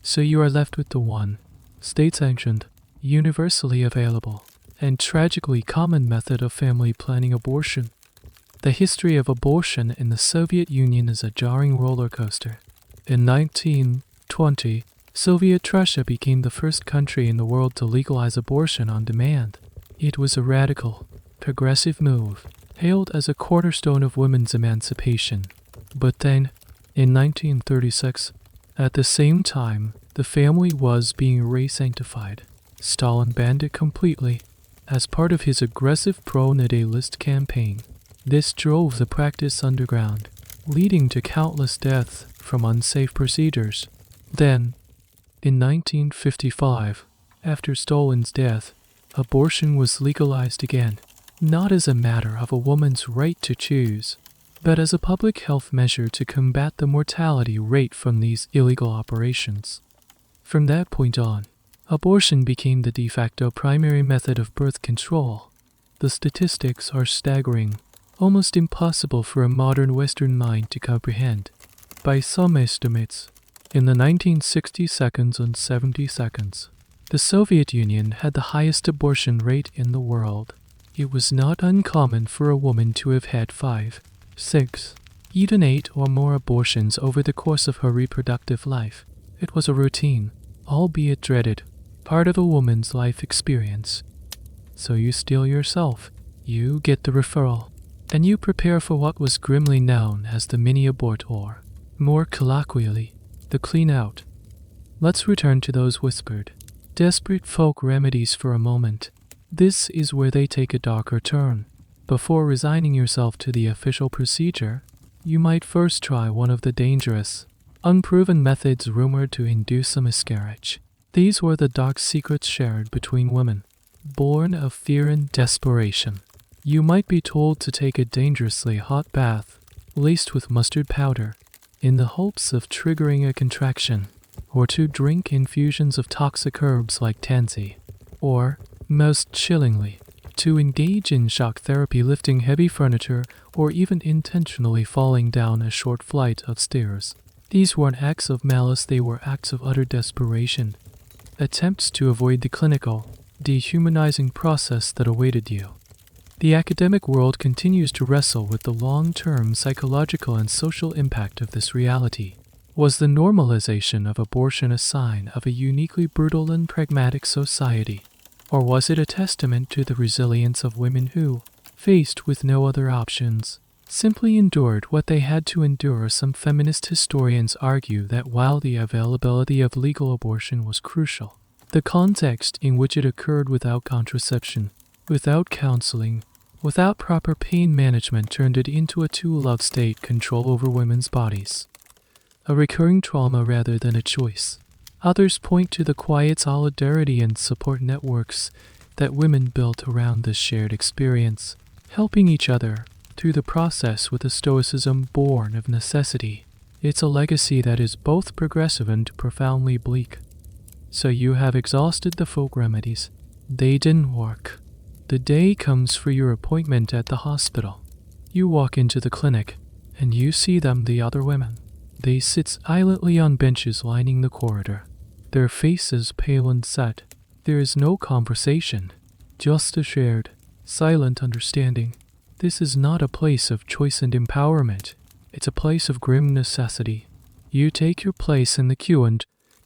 So you are left with the one, state-sanctioned, universally available, and tragically common method of family planning: abortion. The history of abortion in the Soviet Union is a jarring roller coaster. In 1920, Soviet Russia became the first country in the world to legalize abortion on demand. It was a radical, progressive move, hailed as a cornerstone of women's emancipation. But then, in 1936, at the same time, the family was being re-sanctified. Stalin banned it completely, as part of his aggressive pro-natalist campaign. This drove the practice underground, leading to countless deaths from unsafe procedures. Then, in 1955, after Stalin's death, abortion was legalized again, not as a matter of a woman's right to choose, but as a public health measure to combat the mortality rate from these illegal operations. From that point on, abortion became the de facto primary method of birth control. The statistics are staggering, almost impossible for a modern Western mind to comprehend. By some estimates, in the 1960s and 70s, the Soviet Union had the highest abortion rate in the world. It was not uncommon for a woman to have had 5, 6, even 8 or more abortions over the course of her reproductive life. It was a routine, albeit dreaded, part of a woman's life experience. So you steel yourself, you get the referral, and you prepare for what was grimly known as the mini-abort, or, more colloquially, the clean-out. Let's return to those whispered, desperate folk remedies for a moment. This is where they take a darker turn. Before resigning yourself to the official procedure, you might first try one of the dangerous, unproven methods rumored to induce a miscarriage. These were the dark secrets shared between women, born of fear and desperation. You might be told to take a dangerously hot bath, laced with mustard powder, in the hopes of triggering a contraction, or to drink infusions of toxic herbs like tansy, or, most chillingly, to engage in shock therapy lifting heavy furniture or even intentionally falling down a short flight of stairs. These weren't acts of malice, they were acts of utter desperation, attempts to avoid the clinical, dehumanizing process that awaited you. The academic world continues to wrestle with the long-term psychological and social impact of this reality. Was the normalization of abortion a sign of a uniquely brutal and pragmatic society? Or was it a testament to the resilience of women who, faced with no other options, simply endured what they had to endure? Some feminist historians argue that while the availability of legal abortion was crucial, the context in which it occurred without contraception, without counseling, without proper pain management turned it into a tool of state control over women's bodies. A recurring trauma rather than a choice. Others point to the quiet solidarity and support networks that women built around this shared experience, helping each other through the process with a stoicism born of necessity. It's a legacy that is both progressive and profoundly bleak. So you have exhausted the folk remedies. They didn't work. The day comes for your appointment at the hospital. You walk into the clinic, and you see them, the other women. They sit silently on benches lining the corridor, their faces pale and set. There is no conversation, just a shared, silent understanding. This is not a place of choice and empowerment. It's a place of grim necessity. You take your place in the queue and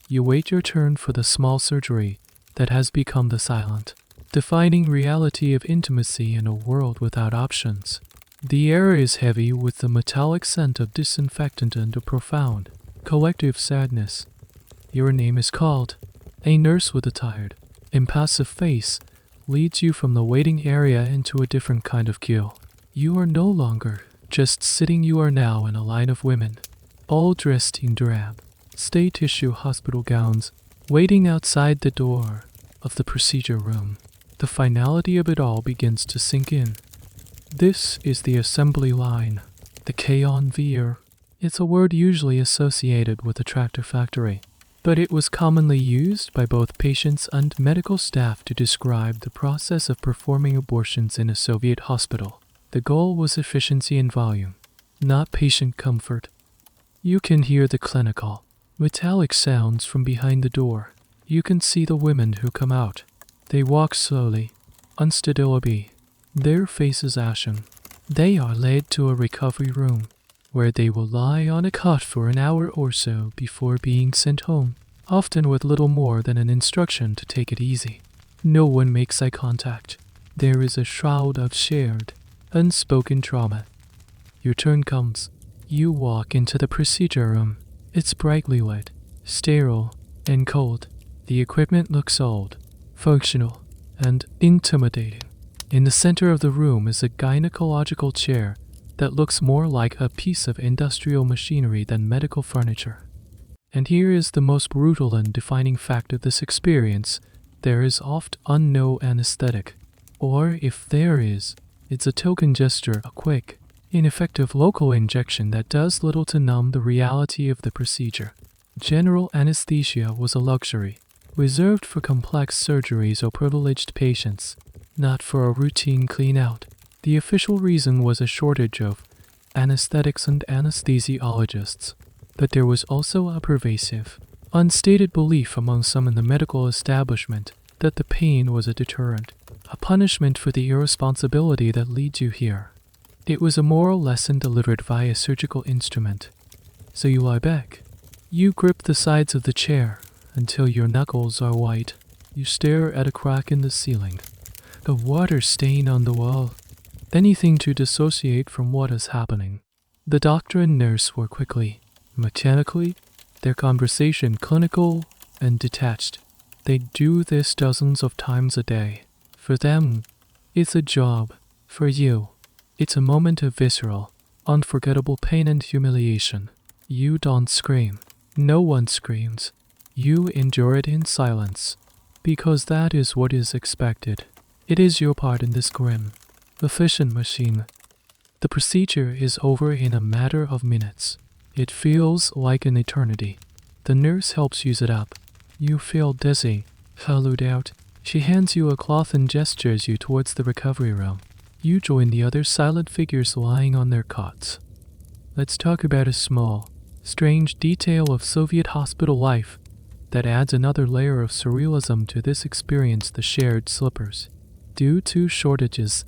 you wait your turn for the small surgery that has become the silent, defining reality of intimacy in a world without options. The air is heavy with the metallic scent of disinfectant and a profound, collective sadness. Your name is called. A nurse with a tired, impassive face leads you from the waiting area into a different kind of queue. You are no longer just sitting, you are now in a line of women, all dressed in drab, state tissue hospital gowns, waiting outside the door of the procedure room. The finality of it all begins to sink in. This is the assembly line, the Konveyor. It's a word usually associated with a tractor factory, but it was commonly used by both patients and medical staff to describe the process of performing abortions in a Soviet hospital. The goal was efficiency and volume, not patient comfort. You can hear the clinical, metallic sounds from behind the door. You can see the women who come out. They walk slowly, unsteadily, their faces ashen. They are led to a recovery room, where they will lie on a cot for an hour or so before being sent home, often with little more than an instruction to take it easy. No one makes eye contact. There is a shroud of shared, unspoken trauma. Your turn comes. You walk into the procedure room. It's brightly lit, sterile, and cold. The equipment looks old, functional, and intimidating. In the center of the room is a gynecological chair that looks more like a piece of industrial machinery than medical furniture. And here is the most brutal and defining fact of this experience. There is often no anesthetic. Or if there is, it's a token gesture, a quick, ineffective local injection that does little to numb the reality of the procedure. General anesthesia was a luxury, reserved for complex surgeries or privileged patients, not for a routine clean-out. The official reason was a shortage of anesthetics and anesthesiologists, but there was also a pervasive, unstated belief among some in the medical establishment that the pain was a deterrent, a punishment for the irresponsibility that leads you here. It was a moral lesson delivered via surgical instrument. So you lie back. You grip the sides of the chair until your knuckles are white. You stare at a crack in the ceiling, a water stain on the wall, anything to dissociate from what is happening. The doctor and nurse were quickly, mechanically, their conversation clinical and detached. They do this dozens of times a day. For them, it's a job. For you, it's a moment of visceral, unforgettable pain and humiliation. You don't scream. No one screams. You endure it in silence, because that is what is expected. It is your part in this grim, efficient machine. The procedure is over in a matter of minutes. It feels like an eternity. The nurse helps use it up. You feel dizzy, hollowed out. She hands you a cloth and gestures you towards the recovery room. You join the other silent figures lying on their cots. Let's talk about a small, strange detail of Soviet hospital life that adds another layer of surrealism to this experience: the shared slippers. Due to shortages,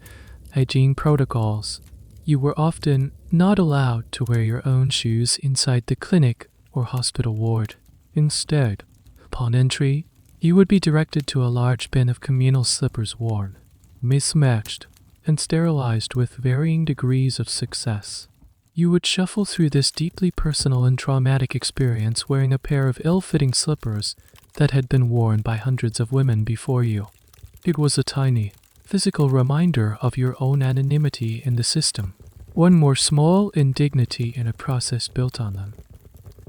hygiene protocols, you were often not allowed to wear your own shoes inside the clinic or hospital ward. Instead, upon entry, you would be directed to a large bin of communal slippers worn, mismatched, and sterilized with varying degrees of success. You would shuffle through this deeply personal and traumatic experience wearing a pair of ill-fitting slippers that had been worn by hundreds of women before you. It was a tiny, physical reminder of your own anonymity in the system, one more small indignity in a process built on them.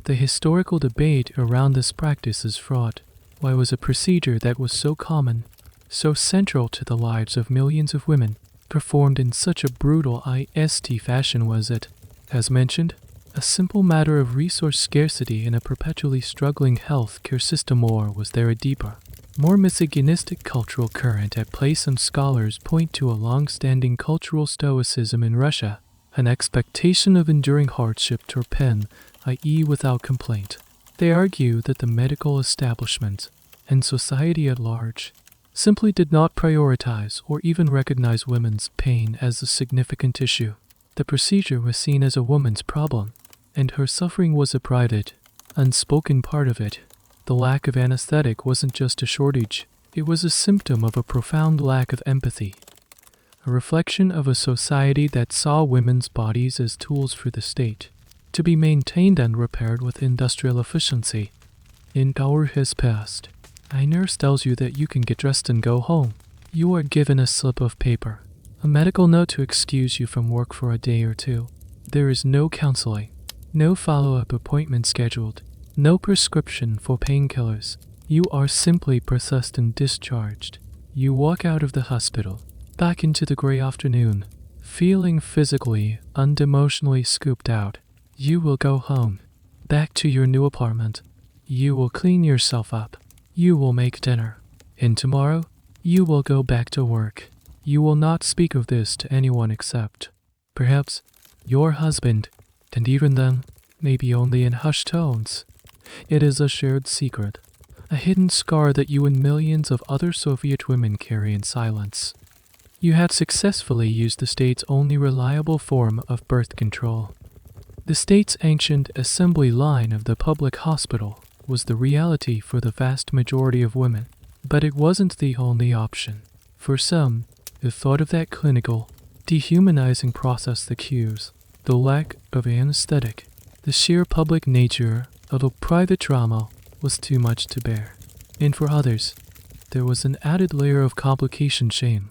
The historical debate around this practice is fraught. Why was a procedure that was so common, so central to the lives of millions of women, performed in such a brutal IST fashion? Was it, as mentioned, a simple matter of resource scarcity in a perpetually struggling healthcare system, or was there a deeper, more misogynistic cultural current at play? Some scholars point to a long-standing cultural stoicism in Russia, an expectation of enduring hardship to pen, i.e. without complaint. They argue that the medical establishment, and society at large, simply did not prioritize or even recognize women's pain as a significant issue. The procedure was seen as a woman's problem, and her suffering was a private, unspoken part of it. The lack of anesthetic wasn't just a shortage, it was a symptom of a profound lack of empathy, a reflection of a society that saw women's bodies as tools for the state, to be maintained and repaired with industrial efficiency. An hour has passed. A nurse tells you that you can get dressed and go home. You are given a slip of paper, a medical note to excuse you from work for a day or two. There is no counseling, no follow-up appointment scheduled, no prescription for painkillers. You are simply processed and discharged. You walk out of the hospital, back into the gray afternoon, feeling physically and emotionally scooped out. You will go home, back to your new apartment. You will clean yourself up. You will make dinner. And tomorrow, you will go back to work. You will not speak of this to anyone except, perhaps, your husband, and even then, maybe only in hushed tones. It is a shared secret, a hidden scar that you and millions of other Soviet women carry in silence. You had successfully used the state's only reliable form of birth control. The state's ancient assembly line of the public hospital was the reality for the vast majority of women, but it wasn't the only option. For some, the thought of that clinical, dehumanizing process, the cues, the lack of anesthetic, the sheer public nature of a private trauma was too much to bear. And for others, there was an added layer of complication shame.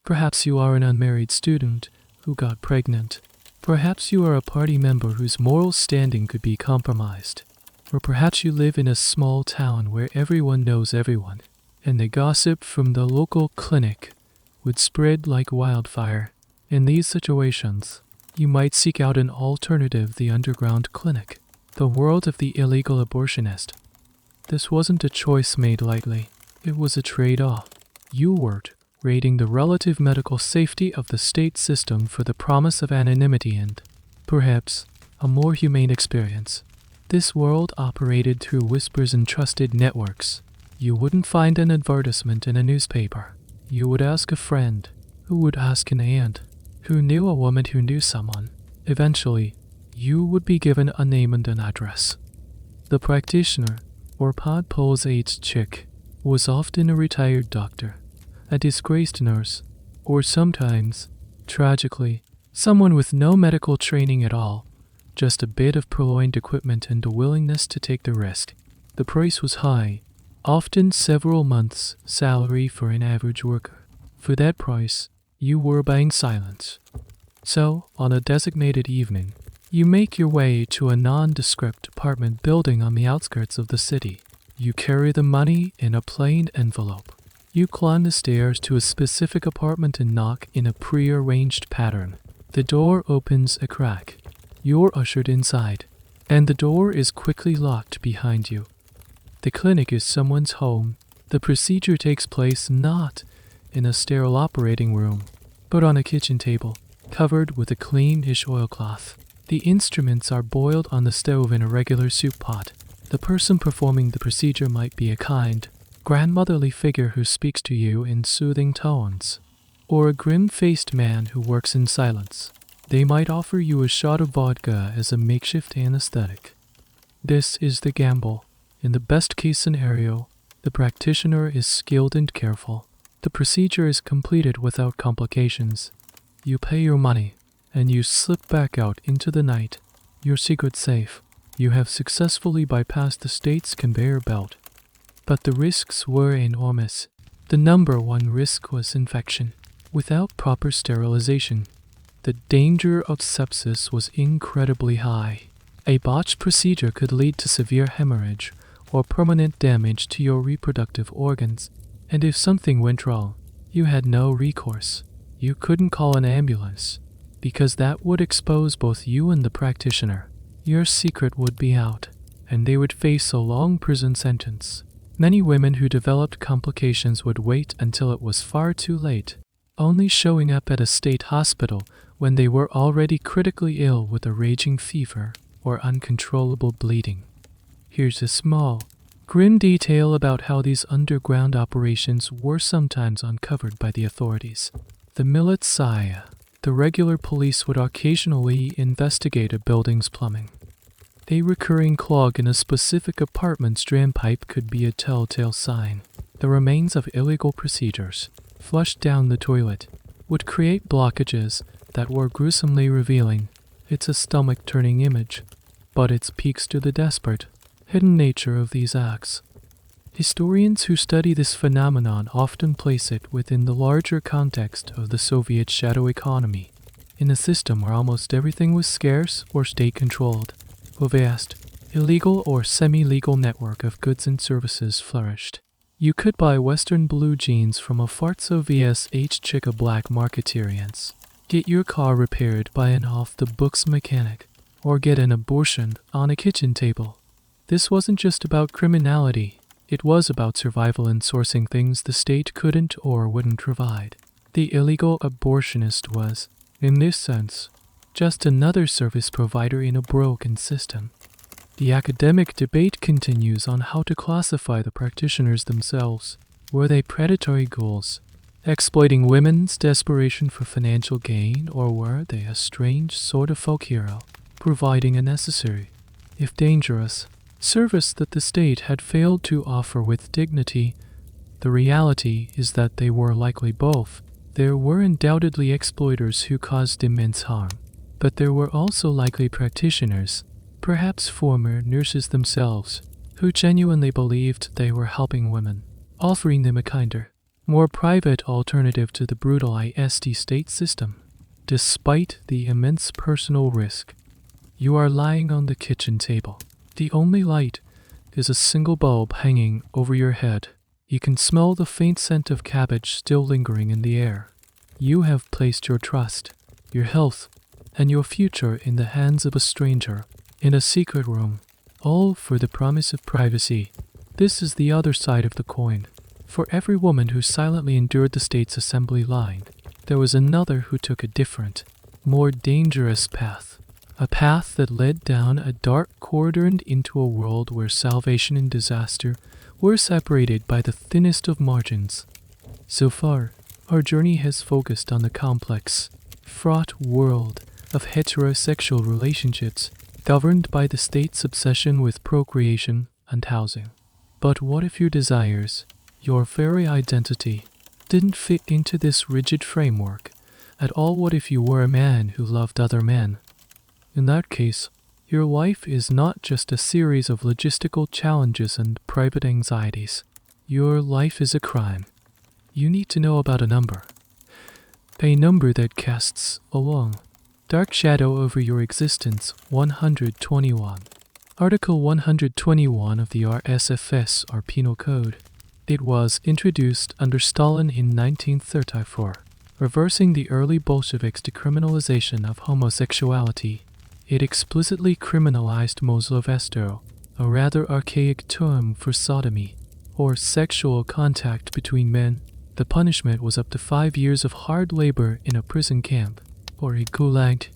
Perhaps you are an unmarried student who got pregnant. Perhaps you are a party member whose moral standing could be compromised. Or perhaps you live in a small town where everyone knows everyone, and the gossip from the local clinic would spread like wildfire. In these situations, you might seek out an alternative, the underground clinic, the world of the illegal abortionist. This wasn't a choice made lightly. It was a trade-off. You weren't rating the relative medical safety of the state system for the promise of anonymity and, perhaps, a more humane experience. This world operated through whispers and trusted networks. You wouldn't find an advertisement in a newspaper. You would ask a friend, who would ask an aunt, who knew a woman who knew someone. Eventually, you would be given a name and an address. The practitioner, or podpole's age chick, was often a retired doctor, a disgraced nurse, or sometimes, tragically, someone with no medical training at all, just a bit of purloined equipment and a willingness to take the risk. The price was high, often several months' salary for an average worker. For that price, you were buying silence. So, on a designated evening, you make your way to a nondescript apartment building on the outskirts of the city. You carry the money in a plain envelope. You climb the stairs to a specific apartment and knock in a pre-arranged pattern. The door opens a crack. You're ushered inside, and the door is quickly locked behind you. The clinic is someone's home. The procedure takes place not in a sterile operating room, but on a kitchen table, covered with a clean-ish oilcloth. The instruments are boiled on the stove in a regular soup pot. The person performing the procedure might be a kind, grandmotherly figure who speaks to you in soothing tones, or a grim-faced man who works in silence. They might offer you a shot of vodka as a makeshift anesthetic. This is the gamble. In the best-case scenario, the practitioner is skilled and careful. The procedure is completed without complications. You pay your money, and you slip back out into the night, your secret safe. You have successfully bypassed the state's conveyor belt. But the risks were enormous. The number one risk was infection. Without proper sterilization, the danger of sepsis was incredibly high. A botched procedure could lead to severe hemorrhage or permanent damage to your reproductive organs, and if something went wrong, you had no recourse. You couldn't call an ambulance, because that would expose both you and the practitioner. Your secret would be out, and they would face a long prison sentence. Many women who developed complications would wait until it was far too late, only showing up at a state hospital when they were already critically ill with a raging fever or uncontrollable bleeding. Here's a small, grim detail about how these underground operations were sometimes uncovered by the authorities. The militia, the regular police, would occasionally investigate a building's plumbing. A recurring clog in a specific apartment's drain pipe could be a telltale sign. The remains of illegal procedures, flushed down the toilet, would create blockages that were gruesomely revealing. It's a stomach-turning image, but it speaks to the desperate, hidden nature of these acts. Historians who study this phenomenon often place it within the larger context of the Soviet shadow economy, in a system where almost everything was scarce or state-controlled. A vast, illegal or semi-legal network of goods and services flourished. You could buy Western blue jeans from a Fartso vs. H-Chicka black marketarians, get your car repaired by an off-the-books mechanic, or get an abortion on a kitchen table. This wasn't just about criminality. It was about survival and sourcing things the state couldn't or wouldn't provide. The illegal abortionist was, in this sense, just another service provider in a broken system. The academic debate continues on how to classify the practitioners themselves. Were they predatory ghouls, exploiting women's desperation for financial gain, or were they a strange sort of folk hero, providing a necessary, if dangerous, service that the state had failed to offer with dignity? The reality is that they were likely both. There were undoubtedly exploiters who caused immense harm, but there were also likely practitioners, perhaps former nurses themselves, who genuinely believed they were helping women, offering them a kinder, more private alternative to the brutal IST state system. Despite the immense personal risk, you are lying on the kitchen table. The only light is a single bulb hanging over your head. You can smell the faint scent of cabbage still lingering in the air. You have placed your trust, your health, and your future in the hands of a stranger, in a secret room, all for the promise of privacy. This is the other side of the coin. For every woman who silently endured the state's assembly line, there was another who took a different, more dangerous path. A path that led down a dark corridor and into a world where salvation and disaster were separated by the thinnest of margins. So far, our journey has focused on the complex, fraught world of heterosexual relationships governed by the state's obsession with procreation and housing. But what if your desires, your very identity, didn't fit into this rigid framework at all? What if you were a man who loved other men? In that case, your life is not just a series of logistical challenges and private anxieties. Your life is a crime. You need to know about a number. A number that casts a long, dark shadow over your existence. 121. Article 121 of the USSR Penal Code. It was introduced under Stalin in 1934, reversing the early Bolsheviks' decriminalization of homosexuality. It explicitly criminalized mozlovesto, a rather archaic term for sodomy, or sexual contact between men. The punishment was up to 5 years of hard labor in a prison camp, or a gulag.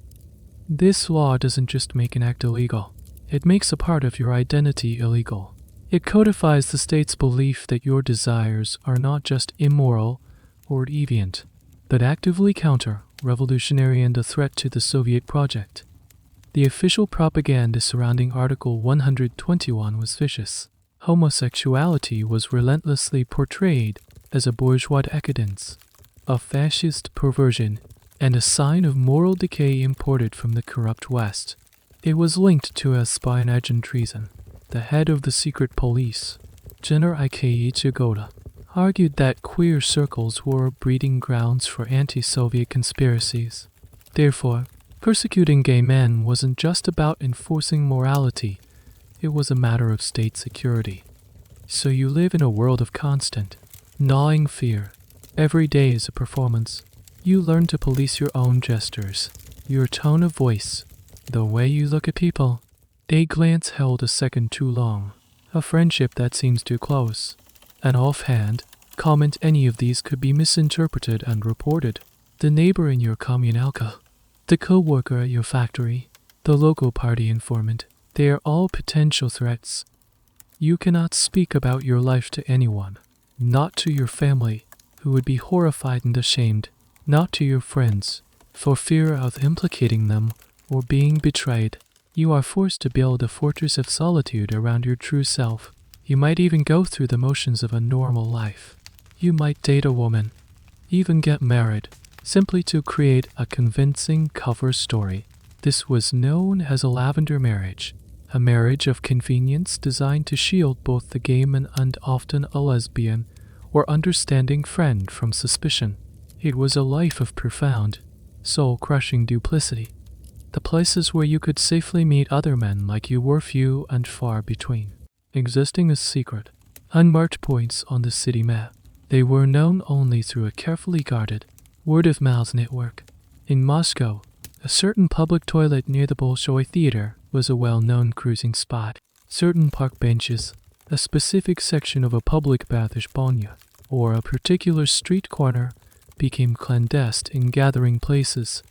This law doesn't just make an act illegal, it makes a part of your identity illegal. It codifies the state's belief that your desires are not just immoral or deviant, but actively counter-revolutionary and a threat to the Soviet project. The official propaganda surrounding Article 121 was vicious. Homosexuality was relentlessly portrayed as a bourgeois decadence, a fascist perversion, and a sign of moral decay imported from the corrupt West. It was linked to espionage and treason. The head of the secret police, General Ichigoda, argued that queer circles were breeding grounds for anti-Soviet conspiracies. Therefore, persecuting gay men wasn't just about enforcing morality, it was a matter of state security. So you live in a world of constant, gnawing fear. Every day is a performance. You learn to police your own gestures, your tone of voice, the way you look at people. A glance held a second too long, a friendship that seems too close, an offhand comment. Any of these could be misinterpreted and reported. The neighbor in your kommunalka, the co-worker at your factory, the local party informant, they are all potential threats. You cannot speak about your life to anyone, not to your family, who would be horrified and ashamed, not to your friends, for fear of implicating them or being betrayed. You are forced to build a fortress of solitude around your true self. You might even go through the motions of a normal life. You might date a woman, even get married, simply to create a convincing cover story. This was known as a lavender marriage, a marriage of convenience designed to shield both the gay man and often a lesbian or understanding friend from suspicion. It was a life of profound, soul-crushing duplicity. The places where you could safely meet other men like you were few and far between, existing as secret, unmarked points on the city map. They were known only through a carefully guarded, word-of-mouth network. In Moscow, A certain public toilet near the Bolshoi Theater was a well-known cruising spot. Certain park benches, a specific section of a public bathhouse banyo, or a particular street corner became clandestine gathering places.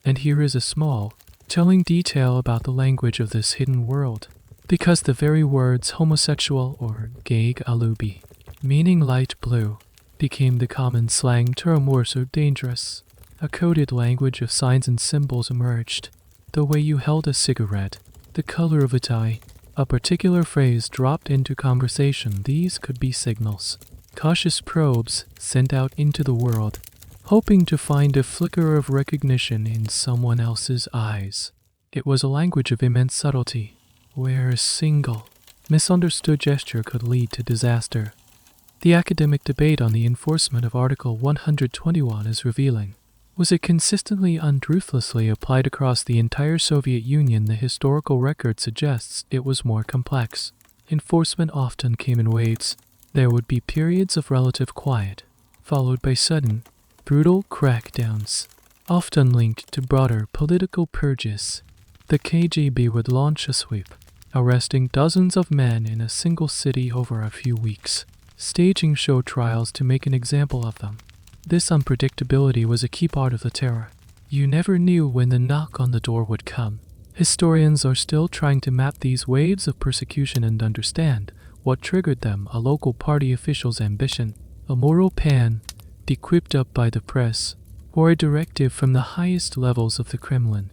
And here is a small, telling detail about the language of this hidden world. Because the very words homosexual or gay alubi, meaning light blue, became the common slang term were so dangerous. A coded language of signs and symbols emerged. The way you held a cigarette, the color of a tie, a particular phrase dropped into conversation, these could be signals. Cautious probes sent out into the world, hoping to find a flicker of recognition in someone else's eyes. It was a language of immense subtlety, where a single, misunderstood gesture could lead to disaster. The academic debate on the enforcement of Article 121 is revealing. Was it consistently and ruthlessly applied across the entire Soviet Union? The historical record suggests it was more complex. Enforcement often came in waves. There would be periods of relative quiet, followed by sudden, brutal crackdowns, often linked to broader political purges. The KGB would launch a sweep, arresting dozens of men in a single city over a few weeks, staging show trials to make an example of them. This unpredictability was a key part of the terror. You never knew when the knock on the door would come. Historians are still trying to map these waves of persecution and understand what triggered them: a local party official's ambition, a moral pan decrypted up by the press, or a directive from the highest levels of the Kremlin.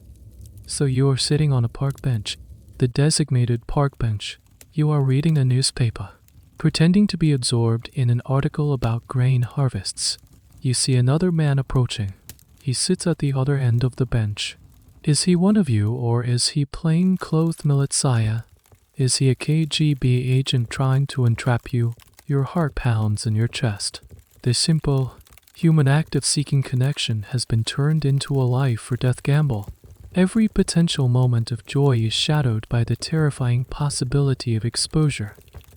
So you are sitting on a park bench, the designated park bench. You are reading a newspaper, pretending to be absorbed in an article about grain harvests. You see another man approaching. He sits at the other end of the bench. Is he one of you, or is he plain-clothed militia? Is he a KGB agent trying to entrap you? Your heart pounds in your chest. This simple, human act of seeking connection has been turned into a life-or-death gamble. Every potential moment of joy is shadowed by the terrifying possibility of exposure,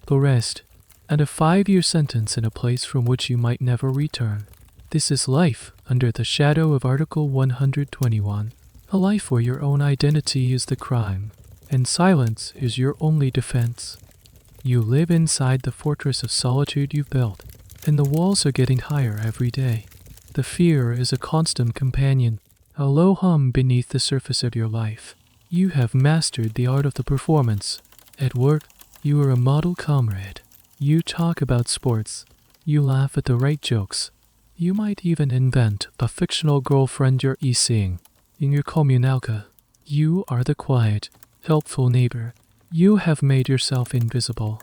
arrest, and a 5-year sentence in a place from which you might never return. This is life under the shadow of Article 121, a life where your own identity is the crime, and silence is your only defense. You live inside the fortress of solitude you've built, and the walls are getting higher every day. The fear is a constant companion, a low hum beneath the surface of your life. You have mastered the art of the performance. At work, you are a model comrade. You talk about sports. You laugh at the right jokes. You might even invent a fictional girlfriend you're seeing. In your kommunalka, you are the quiet, helpful neighbor. You have made yourself invisible.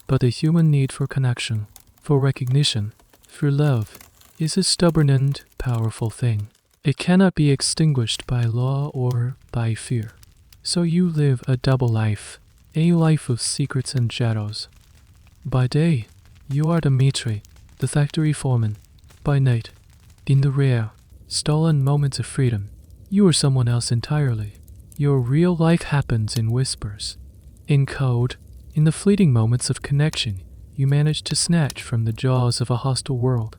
But the human need for connection, for recognition, for love, is a stubborn and powerful thing. It cannot be extinguished by law or by fear. So you live a double life, a life of secrets and shadows. By day, you are Dmitri, the factory foreman. By night, in the rare, stolen moments of freedom, you are someone else entirely. Your real life happens in whispers, in code, in the fleeting moments of connection you manage to snatch from the jaws of a hostile world.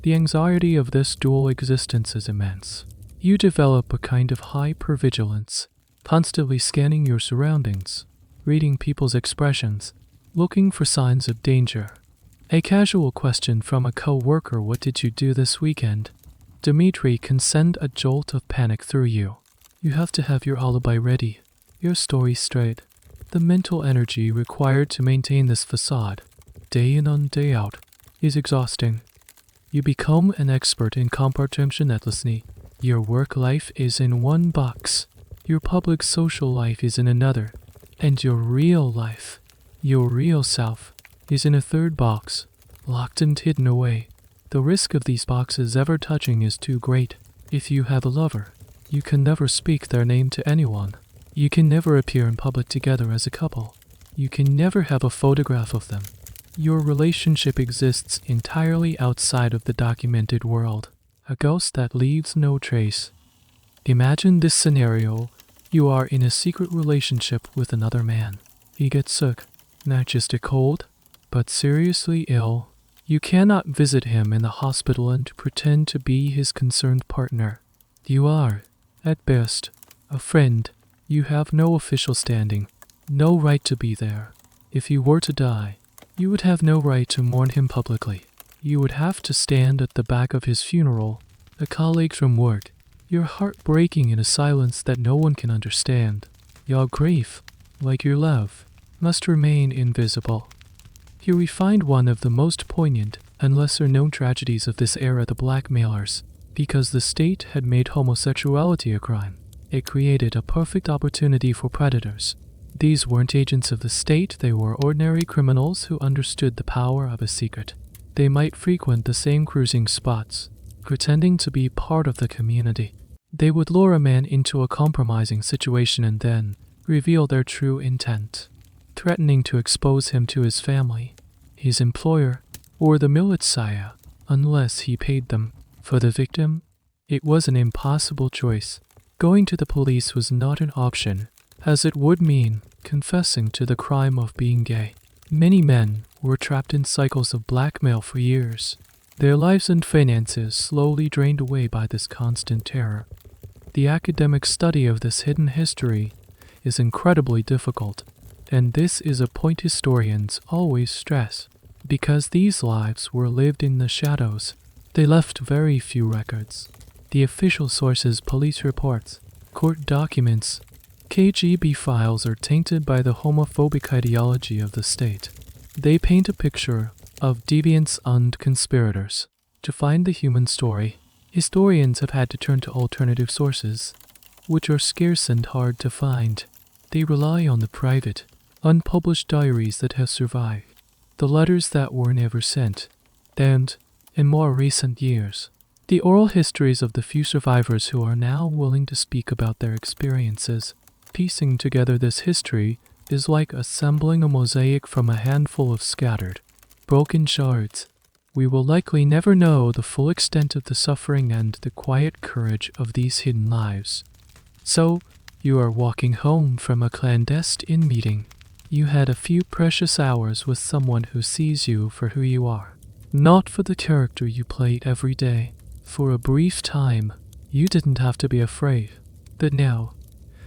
The anxiety of this dual existence is immense. You develop a kind of hypervigilance, constantly scanning your surroundings, reading people's expressions, looking for signs of danger. A casual question from a co-worker, "What did you do this weekend?" Dmitri can send a jolt of panic through you. You have to have your alibi ready, your story straight. The mental energy required to maintain this facade, day in and day out, is exhausting. You become an expert in compartmentalities. Your work life is in one box, your public social life is in another, and your real life, your real self, is in a third box, locked and hidden away. The risk of these boxes ever touching is too great. If you have a lover, you can never speak their name to anyone. You can never appear in public together as a couple. You can never have a photograph of them. Your relationship exists entirely outside of the documented world, a ghost that leaves no trace. Imagine this scenario. You are in a secret relationship with another man. He gets sick, not just a cold, but seriously ill. You cannot visit him in the hospital and pretend to be his concerned partner. You are, At best, a friend. You have no official standing, no right to be there. If you were to die, you would have no right to mourn him publicly. You would have to stand at the back of his funeral, a colleague from work, your heart breaking in a silence that no one can understand. Your grief, like your love, must remain invisible. Here we find one of the most poignant and lesser-known tragedies of this era, the blackmailers. Because the state had made homosexuality a crime, it created a perfect opportunity for predators. These weren't agents of the state, they were ordinary criminals who understood the power of a secret. They might frequent the same cruising spots, pretending to be part of the community. They would lure a man into a compromising situation and then reveal their true intent, threatening to expose him to his family, his employer, or the militia, unless he paid them. For the victim, it was an impossible choice. Going to the police was not an option, as it would mean confessing to the crime of being gay. Many men were trapped in cycles of blackmail for years, their lives and finances slowly drained away by this constant terror. The academic study of this hidden history is incredibly difficult, and this is a point historians always stress. Because these lives were lived in the shadows, they left very few records. The official sources, police reports, court documents, KGB files are tainted by the homophobic ideology of the state. They paint a picture of deviants and conspirators. To find the human story, historians have had to turn to alternative sources, which are scarce and hard to find. They rely on the private, unpublished diaries that have survived, the letters that were never sent, and, in more recent years, the oral histories of the few survivors who are now willing to speak about their experiences. Piecing together this history is like assembling a mosaic from a handful of scattered, broken shards. We will likely never know the full extent of the suffering and the quiet courage of these hidden lives. So, you are walking home from a clandestine meeting. You had a few precious hours with someone who sees you for who you are. Not for the character you played every day. For a brief time, you didn't have to be afraid. But now,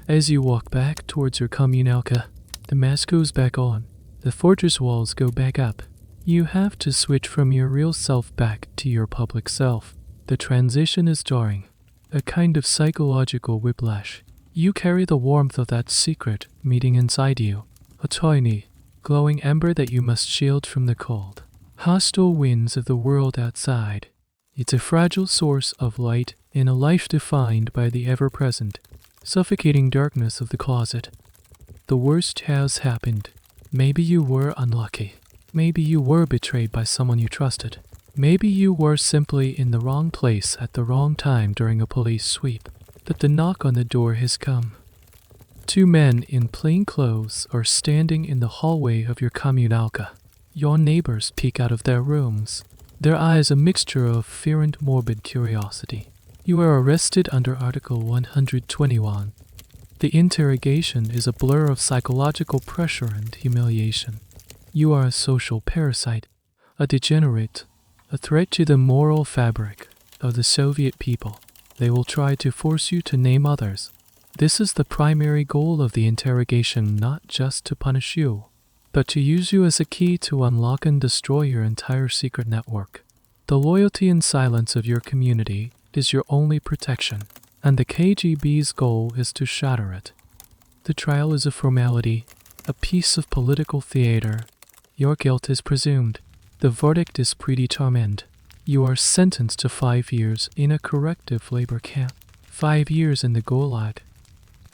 as you walk back towards your kommunalka, the mask goes back on, the fortress walls go back up. You have to switch from your real self back to your public self. The transition is jarring, a kind of psychological whiplash. You carry the warmth of that secret meeting inside you, a tiny, glowing ember that you must shield from the cold, hostile winds of the world outside. It's a fragile source of light in a life defined by the ever-present, suffocating darkness of the closet. The worst has happened. Maybe you were unlucky. Maybe you were betrayed by someone you trusted. Maybe you were simply in the wrong place at the wrong time during a police sweep. But the knock on the door has come. Two men in plain clothes are standing in the hallway of your kommunalka. Your neighbors peek out of their rooms, their eyes a mixture of fear and morbid curiosity. You are arrested under Article 121. The interrogation is a blur of psychological pressure and humiliation. You are a social parasite, a degenerate, a threat to the moral fabric of the Soviet people. They will try to force you to name others. This is the primary goal of the interrogation, not just to punish you, but to use you as a key to unlock and destroy your entire secret network. The loyalty and silence of your community is your only protection, and the KGB's goal is to shatter it. The trial is a formality, a piece of political theater. Your guilt is presumed. The verdict is predetermined. You are sentenced to 5 years in a corrective labor camp, 5 years in the Gulag.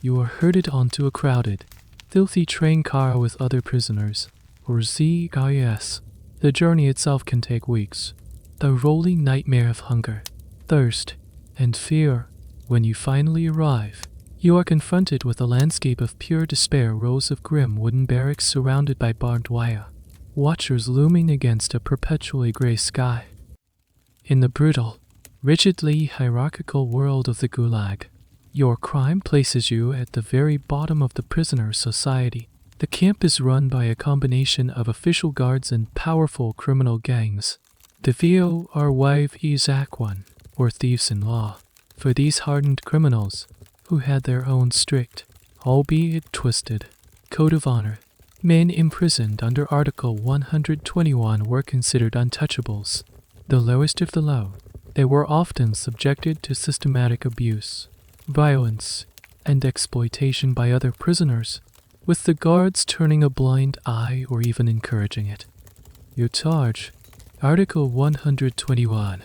You are herded onto a crowded, filthy train car with other prisoners, or ZIS. The journey itself can take weeks. The rolling nightmare of hunger, thirst, and fear. When you finally arrive, you are confronted with a landscape of pure despair, rows of grim wooden barracks surrounded by barbed wire, watchers looming against a perpetually gray sky. In the brutal, rigidly hierarchical world of the Gulag, your crime places you at the very bottom of the prisoner society. The camp is run by a combination of official guards and powerful criminal gangs. The VORYV One, or thieves in law. For these hardened criminals, who had their own strict, albeit twisted, code of honor. Men imprisoned under Article 121 were considered untouchables, the lowest of the low. They were often subjected to systematic abuse, violence, and exploitation by other prisoners, with the guards turning a blind eye or even encouraging it. Your charge, Article 121,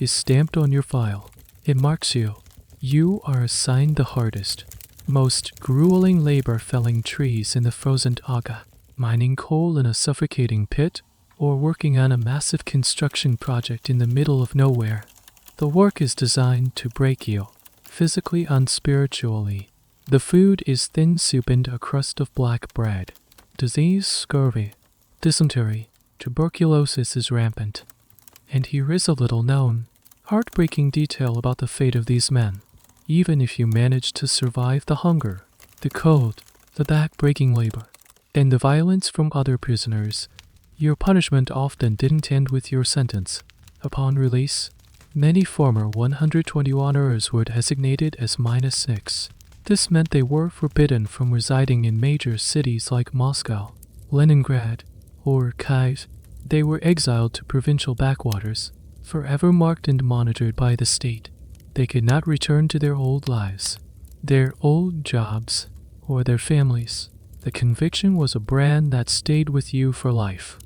is stamped on your file. It marks you. You are assigned the hardest, most grueling labor felling trees in the frozen taiga, mining coal in a suffocating pit, or working on a massive construction project in the middle of nowhere. The work is designed to break you, physically and spiritually. The food is thin soup and a crust of black bread. Disease, scurvy, dysentery, tuberculosis is rampant. And here is a little known, heartbreaking detail about the fate of these men. Even if you manage to survive the hunger, the cold, the back-breaking labor, and the violence from other prisoners, your punishment often didn't end with your sentence. Upon release, many former 121ers were designated as -6. This meant they were forbidden from residing in major cities like Moscow, Leningrad, or Kiev. They were exiled to provincial backwaters, forever marked and monitored by the state. They could not return to their old lives, their old jobs, or their families. The conviction was a brand that stayed with you for life.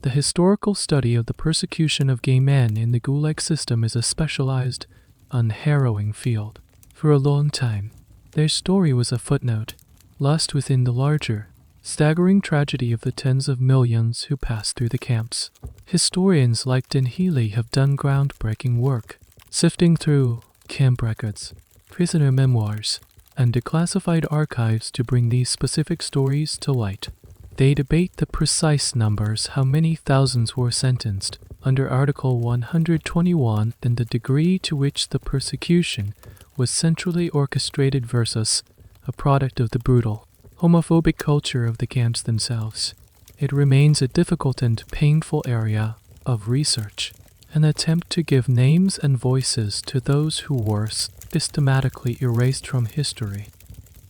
The historical study of the persecution of gay men in the Gulag system is a specialized, unharrowing field. For a long time, their story was a footnote, lost within the larger, staggering tragedy of the tens of millions who passed through the camps. Historians like Den Healy have done groundbreaking work, sifting through camp records, prisoner memoirs, and declassified archives to bring these specific stories to light. They debate the precise numbers, how many thousands were sentenced under Article 121, and the degree to which the persecution was centrally orchestrated versus a product of the brutal, homophobic culture of the camps themselves. It remains a difficult and painful area of research, an attempt to give names and voices to those who were systematically erased from history.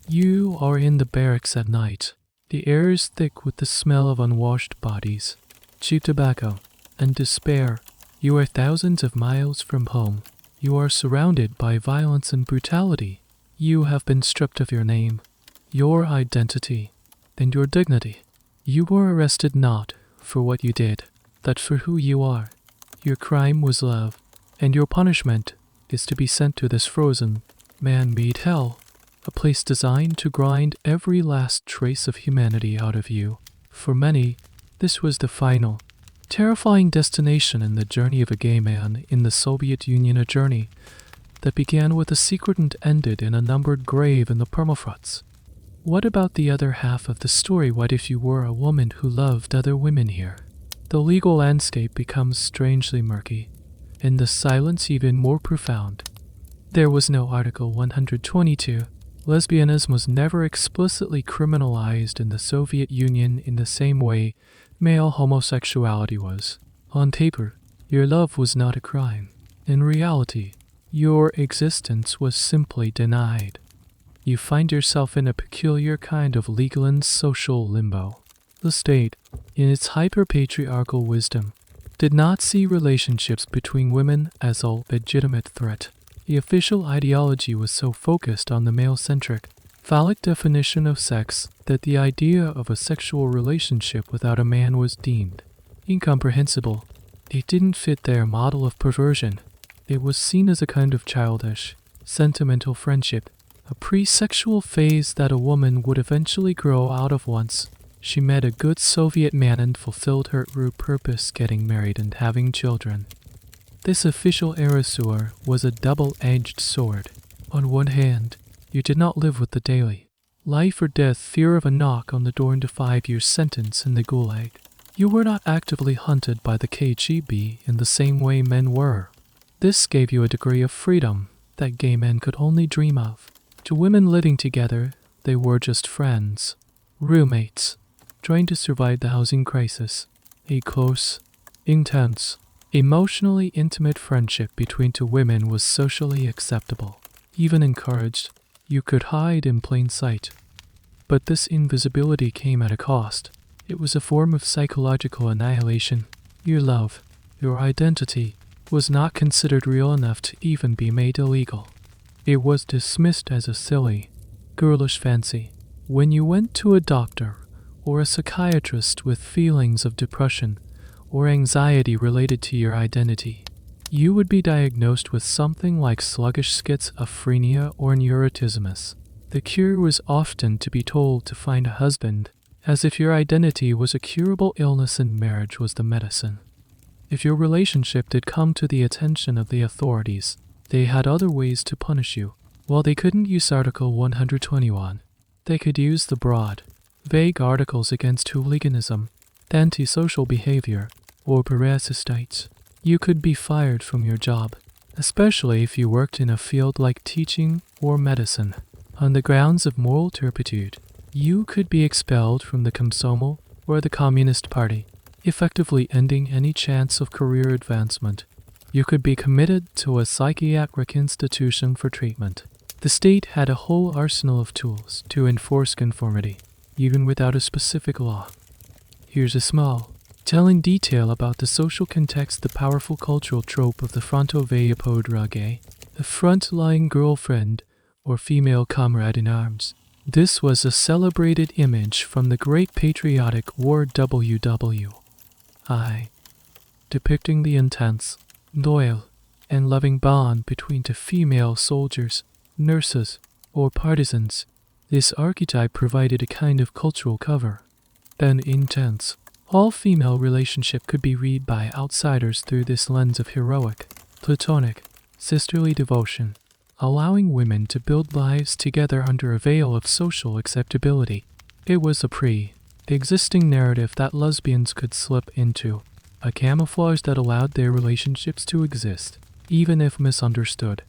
You are in the barracks at night. The air is thick with the smell of unwashed bodies, cheap tobacco, and despair. You are thousands of miles from home. You are surrounded by violence and brutality. You have been stripped of your name, your identity, and your dignity. You were arrested not for what you did, but for who you are. Your crime was love, and your punishment is to be sent to this frozen, man-made hell, a place designed to grind every last trace of humanity out of you. For many, this was the final, terrifying destination in the journey of a gay man in the Soviet Union, a journey that began with a secret and ended in a numbered grave in the permafrost. What about the other half of the story? What if you were a woman who loved other women here? The legal landscape becomes strangely murky, and the silence even more profound. There was no Article 122. Lesbianism was never explicitly criminalized in the Soviet Union in the same way male homosexuality was. On paper, your love was not a crime. In reality, your existence was simply denied. You find yourself in a peculiar kind of legal and social limbo. The state, in its hyper-patriarchal wisdom, did not see relationships between women as a legitimate threat. The official ideology was so focused on the male-centric, phallic definition of sex that the idea of a sexual relationship without a man was deemed incomprehensible. It didn't fit their model of perversion. It was seen as a kind of childish, sentimental friendship, a pre-sexual phase that a woman would eventually grow out of once she met a good Soviet man and fulfilled her true purpose, getting married and having children. This official erasure was a double-edged sword. On one hand, you did not live with the daily, life or death fear of a knock on the door into 5-year sentence in the Gulag. You were not actively hunted by the KGB in the same way men were. This gave you a degree of freedom that gay men could only dream of. To women living together, they were just friends, roommates, trying to survive the housing crisis. A close, intense, emotionally intimate friendship between two women was socially acceptable, even encouraged. You could hide in plain sight. But this invisibility came at a cost. It was a form of psychological annihilation. Your love, your identity, was not considered real enough to even be made illegal. It was dismissed as a silly, girlish fancy. When you went to a doctor or a psychiatrist with feelings of depression or anxiety related to your identity, you would be diagnosed with something like sluggish schizophrenia or neuroticismus. The cure was often to be told to find a husband, as if your identity was a curable illness and marriage was the medicine. If your relationship did come to the attention of the authorities, they had other ways to punish you. While they couldn't use Article 121, they could use the broad, vague articles against hooliganism, antisocial behavior, or parasites. You could be fired from your job, especially if you worked in a field like teaching or medicine. On the grounds of moral turpitude, you could be expelled from the Komsomol or the Communist Party, effectively ending any chance of career advancement. You could be committed to a psychiatric institution for treatment. The state had a whole arsenal of tools to enforce conformity, even without a specific law. Here's a small, telling detail about the social context, the powerful cultural trope of the frontovaya podrage, the front-lying girlfriend or female comrade in arms. This was a celebrated image from the Great Patriotic War WWI, depicting the intense, loyal, and loving bond between two female soldiers, nurses, or partisans. This archetype provided a kind of cultural cover. An intense, all-female relationship could be read by outsiders through this lens of heroic, platonic, sisterly devotion, allowing women to build lives together under a veil of social acceptability. It was a pre-existing narrative that lesbians could slip into, a camouflage that allowed their relationships to exist, even if misunderstood.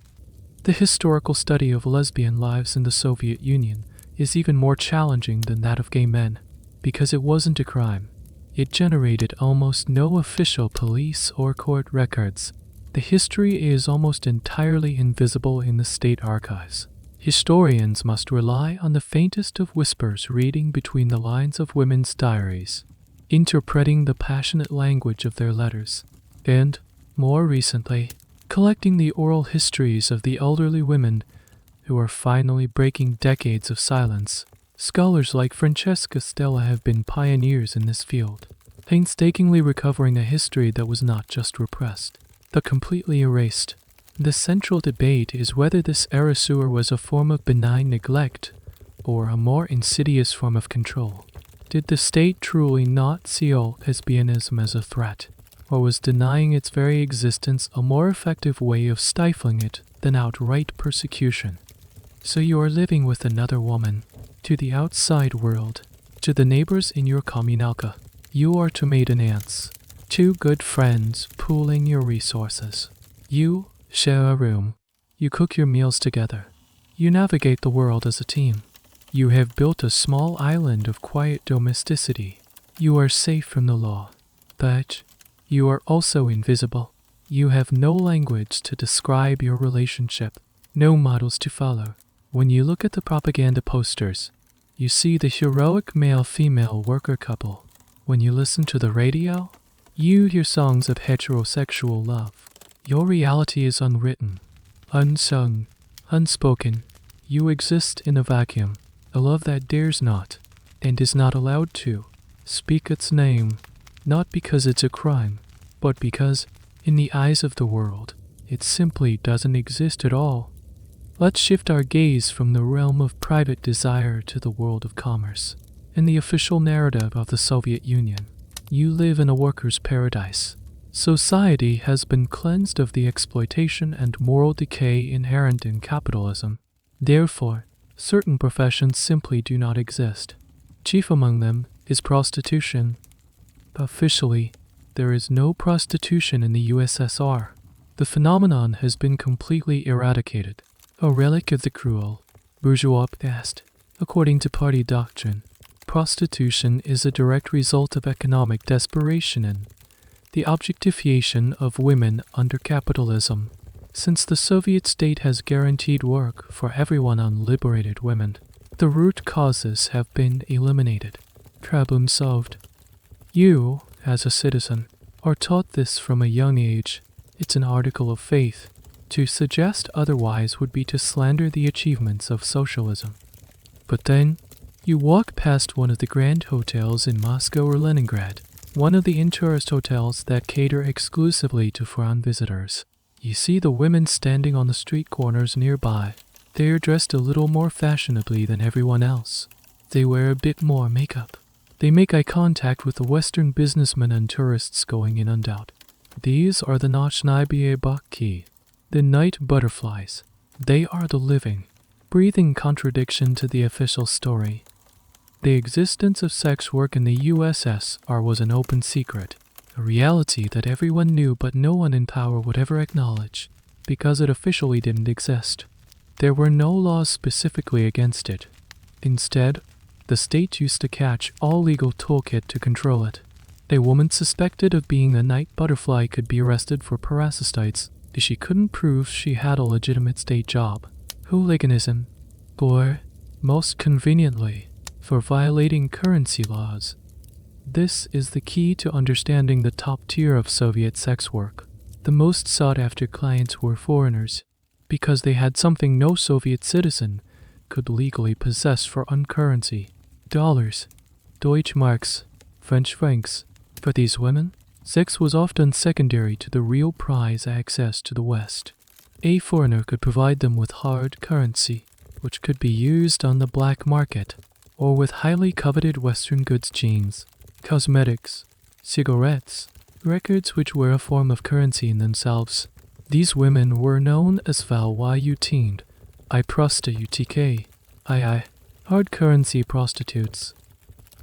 The historical study of lesbian lives in the Soviet Union is even more challenging than that of gay men, because it wasn't a crime. It generated almost no official police or court records. The history is almost entirely invisible in the state archives. Historians must rely on the faintest of whispers, reading between the lines of women's diaries, interpreting the passionate language of their letters, and, more recently, collecting the oral histories of the elderly women who are finally breaking decades of silence. Scholars like Francesca Stella have been pioneers in this field, painstakingly recovering a history that was not just repressed, but completely erased. The central debate is whether this erasure was a form of benign neglect or a more insidious form of control. Did the state truly not see lesbianism as a threat, or was denying its very existence a more effective way of stifling it than outright persecution? So you are living with another woman. To the outside world, to the neighbors in your kommunalka, you are two maiden aunts, two good friends pooling your resources. You share a room. You cook your meals together. You navigate the world as a team. You have built a small island of quiet domesticity. You are safe from the law, but you are also invisible. You have no language to describe your relationship, no models to follow. When you look at the propaganda posters, you see the heroic male-female worker couple. When you listen to the radio, you hear songs of heterosexual love. Your reality is unwritten, unsung, unspoken. You exist in a vacuum, a love that dares not, and is not allowed to, speak its name, not because it's a crime, but because, in the eyes of the world, it simply doesn't exist at all. Let's shift our gaze from the realm of private desire to the world of commerce. In the official narrative of the Soviet Union, you live in a worker's paradise. Society has been cleansed of the exploitation and moral decay inherent in capitalism. Therefore, certain professions simply do not exist. Chief among them is prostitution. Officially, there is no prostitution in the USSR. The phenomenon has been completely eradicated, a relic of the cruel, bourgeois past. According to party doctrine, prostitution is a direct result of economic desperation and the objectification of women under capitalism. Since the Soviet state has guaranteed work for everyone on liberated women, the root causes have been eliminated. Problem solved. You, as a citizen, are taught this from a young age. It's an article of faith. To suggest otherwise would be to slander the achievements of socialism. But then, you walk past one of the grand hotels in Moscow or Leningrad, one of the in-tourist hotels that cater exclusively to foreign visitors. You see the women standing on the street corners nearby. They are dressed a little more fashionably than everyone else. They wear a bit more makeup. They make eye contact with the Western businessmen and tourists going in and out. These are the nochnaya baki, the night butterflies. They are the living, breathing contradiction to the official story. The existence of sex work in the USSR was an open secret, a reality that everyone knew but no one in power would ever acknowledge, because it officially didn't exist. There were no laws specifically against it. Instead, the state used to catch all legal toolkit to control it. A woman suspected of being a night butterfly could be arrested for parasitites if she couldn't prove she had a legitimate state job. Hooliganism, or, most conveniently, for violating currency laws. This is the key to understanding the top tier of Soviet sex work. The most sought-after clients were foreigners, because they had something no Soviet citizen could legally possess for uncurrency: dollars, Deutschmarks, French francs. For these women, sex was often secondary to the real prize: access to the West. A foreigner could provide them with hard currency, which could be used on the black market, or with highly coveted Western goods: jeans, cosmetics, cigarettes, records, which were a form of currency in themselves. These women were known as valyutined, I prostitutk, I, hard currency prostitutes.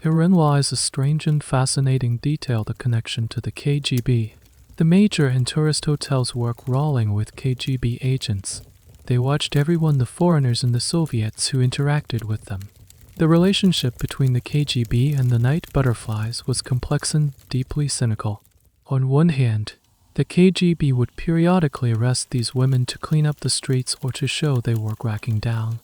Herein lies a strange and fascinating detail: the connection to the KGB. The major and tourist hotels work rolling with KGB agents. They watched everyone, the foreigners and the Soviets who interacted with them. The relationship between the KGB and the night butterflies was complex and deeply cynical. On one hand, the KGB would periodically arrest these women to clean up the streets or to show they were cracking down.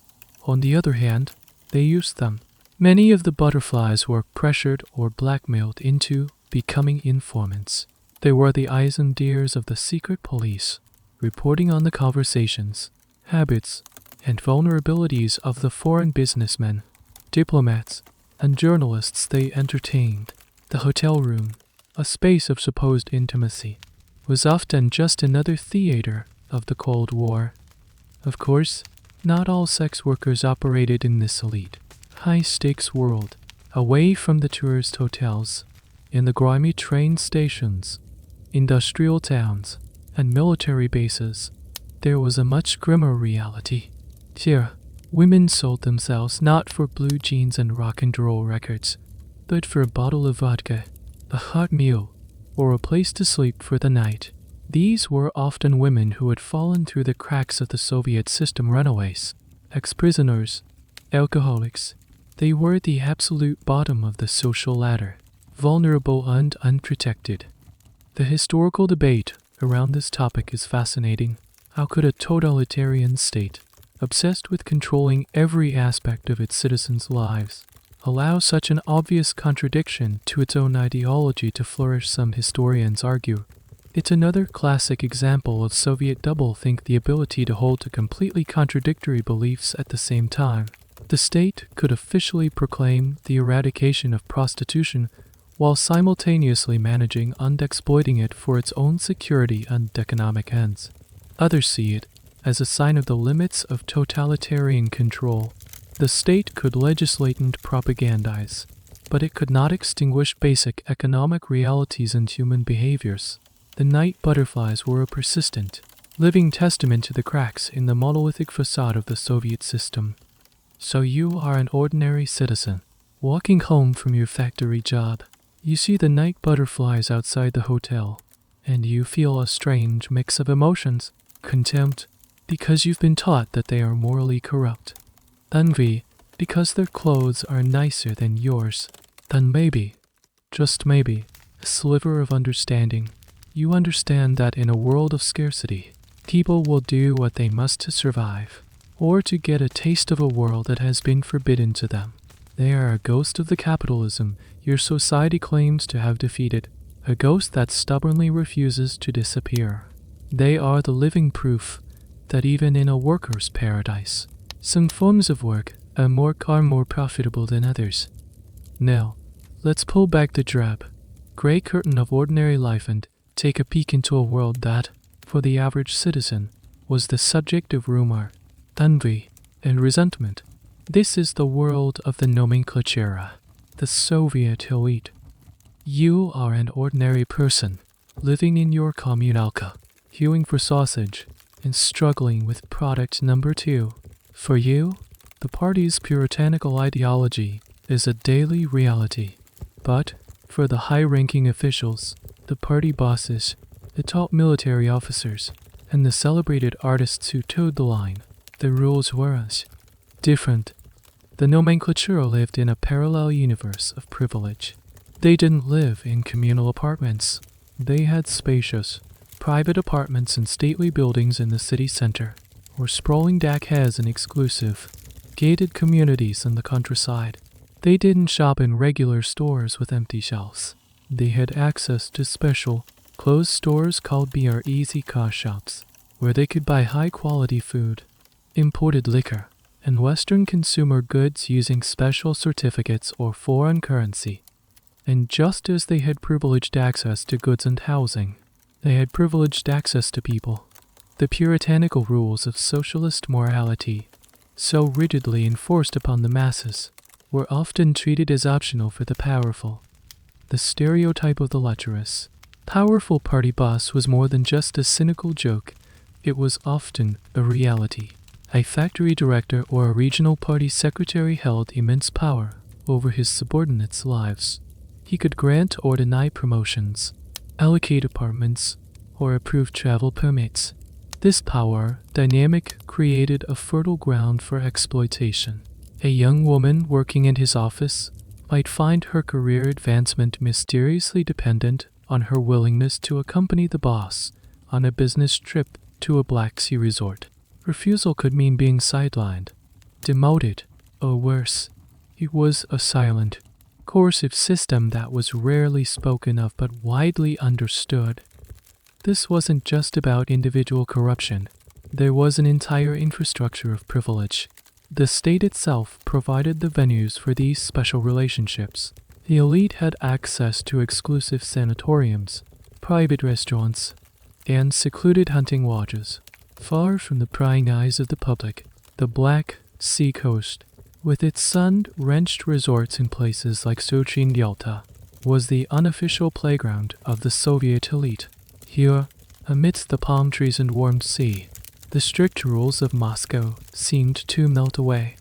On the other hand, they used them. Many of the butterflies were pressured or blackmailed into becoming informants. They were the eyes and ears of the secret police, reporting on the conversations, habits, and vulnerabilities of the foreign businessmen, diplomats, and journalists they entertained. The hotel room, a space of supposed intimacy, was often just another theater of the Cold War. Of course, not all sex workers operated in this elite, high-stakes world. Away from the tourist hotels, in the grimy train stations, industrial towns, and military bases, there was a much grimmer reality. Here, women sold themselves not for blue jeans and rock and roll records, but for a bottle of vodka, a hot meal, or a place to sleep for the night. These were often women who had fallen through the cracks of the Soviet system: runaways, ex-prisoners, alcoholics. They were the absolute bottom of the social ladder, vulnerable and unprotected. The historical debate around this topic is fascinating. How could a totalitarian state, obsessed with controlling every aspect of its citizens' lives, allow such an obvious contradiction to its own ideology to flourish? Some historians argue it's another classic example of Soviet doublethink, the ability to hold to completely contradictory beliefs at the same time. The state could officially proclaim the eradication of prostitution while simultaneously managing and exploiting it for its own security and economic ends. Others see it as a sign of the limits of totalitarian control. The state could legislate and propagandize, but it could not extinguish basic economic realities and human behaviors. The night butterflies were a persistent, living testament to the cracks in the monolithic facade of the Soviet system. So you are an ordinary citizen, walking home from your factory job. You see the night butterflies outside the hotel, and you feel a strange mix of emotions: contempt, because you've been taught that they are morally corrupt; envy, because their clothes are nicer than yours; then maybe, just maybe, a sliver of understanding. You understand that in a world of scarcity, People will do what they must to survive, or to get a taste of a world that has been forbidden to them. They are a ghost of the capitalism your society claims to have defeated, a ghost that stubbornly refuses to disappear. They are the living proof that even in a worker's paradise, some forms of work are more profitable than others. Now, let's pull back the drab, gray curtain of ordinary life and take a peek into a world that, for the average citizen, was the subject of rumor, envy, and resentment. This is the world of the nomenklatura, the Soviet elite. You are an ordinary person, living in your kommunalka, queuing for sausage, and struggling with product number 2. For you, the party's puritanical ideology is a daily reality. But, for the high-ranking officials, the party bosses, the top military officers, and the celebrated artists who towed the line, the rules were different. The nomenclatura lived in a parallel universe of privilege. They didn't live in communal apartments. They had spacious, private apartments in stately buildings in the city center, or sprawling dachas in exclusive, gated communities in the countryside. They didn't shop in regular stores with empty shelves. They had access to special, closed stores called BR Easy Cost shops, where they could buy high-quality food, imported liquor, and Western consumer goods using special certificates or foreign currency. And just as they had privileged access to goods and housing, they had privileged access to people. The puritanical rules of socialist morality, so rigidly enforced upon the masses, were often treated as optional for the powerful. The stereotype of the lecherous, powerful party boss was more than just a cynical joke. It was often a reality. A factory director or a regional party secretary held immense power over his subordinates' lives. He could grant or deny promotions, allocate apartments, or approve travel permits. This power dynamic created a fertile ground for exploitation. A young woman working in his office might find her career advancement mysteriously dependent on her willingness to accompany the boss on a business trip to a Black Sea resort. Refusal could mean being sidelined, demoted, or worse. It was a silent, coercive system that was rarely spoken of but widely understood. This wasn't just about individual corruption. There was an entire infrastructure of privilege. The state itself provided the venues for these special relationships. The elite had access to exclusive sanatoriums, private restaurants, and secluded hunting lodges. Far from the prying eyes of the public, the Black Sea coast, with its sun-drenched resorts in places like Sochi and Yalta, was the unofficial playground of the Soviet elite. Here, amidst the palm trees and warm sea, the strict rules of Moscow seemed to melt away.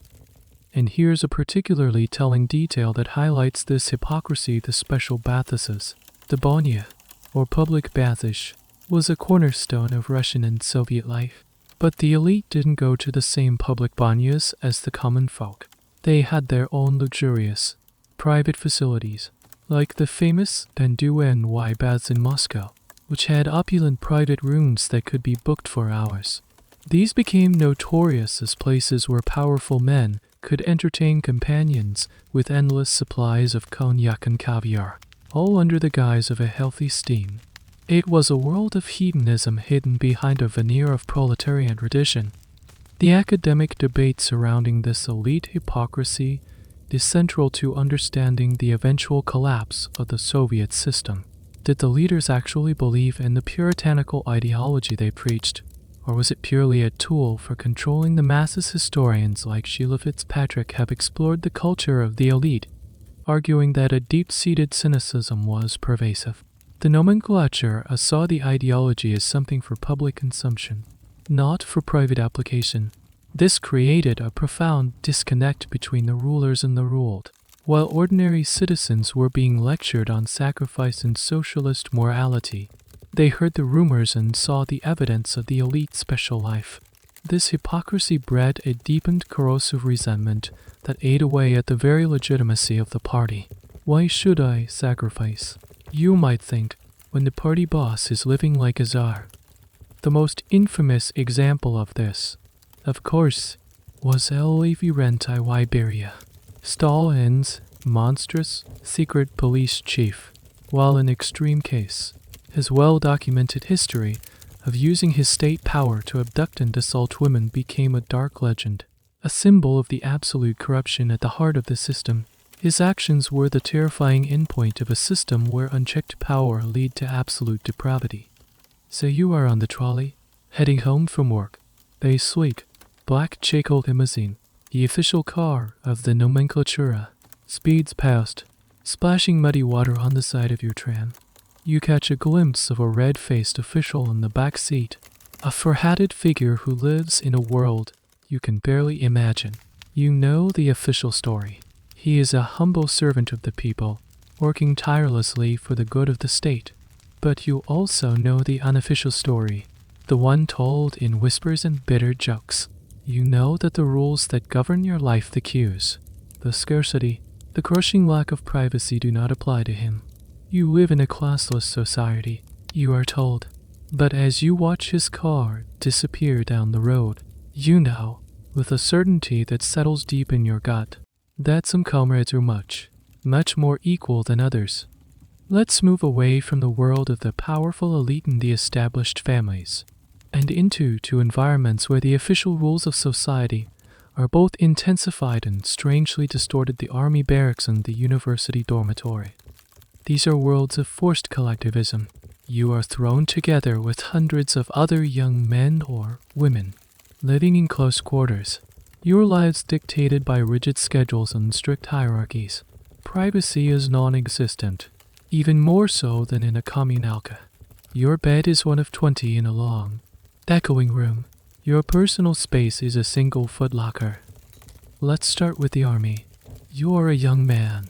And here's a particularly telling detail that highlights this hypocrisy: the special bathhouses. The banya, or public bathish, was a cornerstone of Russian and Soviet life. But the elite didn't go to the same public banyas as the common folk. They had their own luxurious, private facilities, like the famous Danduny baths in Moscow, which had opulent private rooms that could be booked for hours. These became notorious as places where powerful men could entertain companions with endless supplies of cognac and caviar, all under the guise of a healthy steam. It was a world of hedonism hidden behind a veneer of proletarian tradition. The academic debate surrounding this elite hypocrisy is central to understanding the eventual collapse of the Soviet system. Did the leaders actually believe in the puritanical ideology they preached, or was it purely a tool for controlling the masses? Historians like Sheila Fitzpatrick have explored the culture of the elite, arguing that a deep-seated cynicism was pervasive. The nomenclature saw the ideology as something for public consumption, not for private application. This created a profound disconnect between the rulers and the ruled. While ordinary citizens were being lectured on sacrifice and socialist morality, they heard the rumors and saw the evidence of the elite's special life. This hypocrisy bred a deepened corrosive resentment that ate away at the very legitimacy of the party. Why should I sacrifice? You might think, when the party boss is living like a czar. The most infamous example of this, of course, was Levi Renti Iberia, Stalin's monstrous secret police chief, while an extreme case, his well-documented history of using his state power to abduct and assault women became a dark legend, a symbol of the absolute corruption at the heart of the system. His actions were the terrifying endpoint of a system where unchecked power led to absolute depravity. So you are on the trolley, heading home from work. A sleek, black Checo limousine, the official car of the nomenclatura, speeds past, splashing muddy water on the side of your tram. You catch a glimpse of a red-faced official in the back seat, a fur-hatted figure who lives in a world you can barely imagine. You know the official story. He is a humble servant of the people, working tirelessly for the good of the state. But you also know the unofficial story, the one told in whispers and bitter jokes. You know that the rules that govern your life, the queues, the scarcity, the crushing lack of privacy do not apply to him. You live in a classless society, you are told. But as you watch his car disappear down the road, you know, with a certainty that settles deep in your gut, that some comrades are much more equal than others. Let's move away from the world of the powerful elite and the established families, and into environments where the official rules of society are both intensified and strangely distorted: the army barracks and the university dormitory. These are worlds of forced collectivism. You are thrown together with hundreds of other young men or women, living in close quarters. Your lives dictated by rigid schedules and strict hierarchies. Privacy is non-existent, even more so than in a kommunalka. Your bed is one of 20 in a long, echoing room. Your personal space is a single footlocker. Let's start with the army. You are a young man,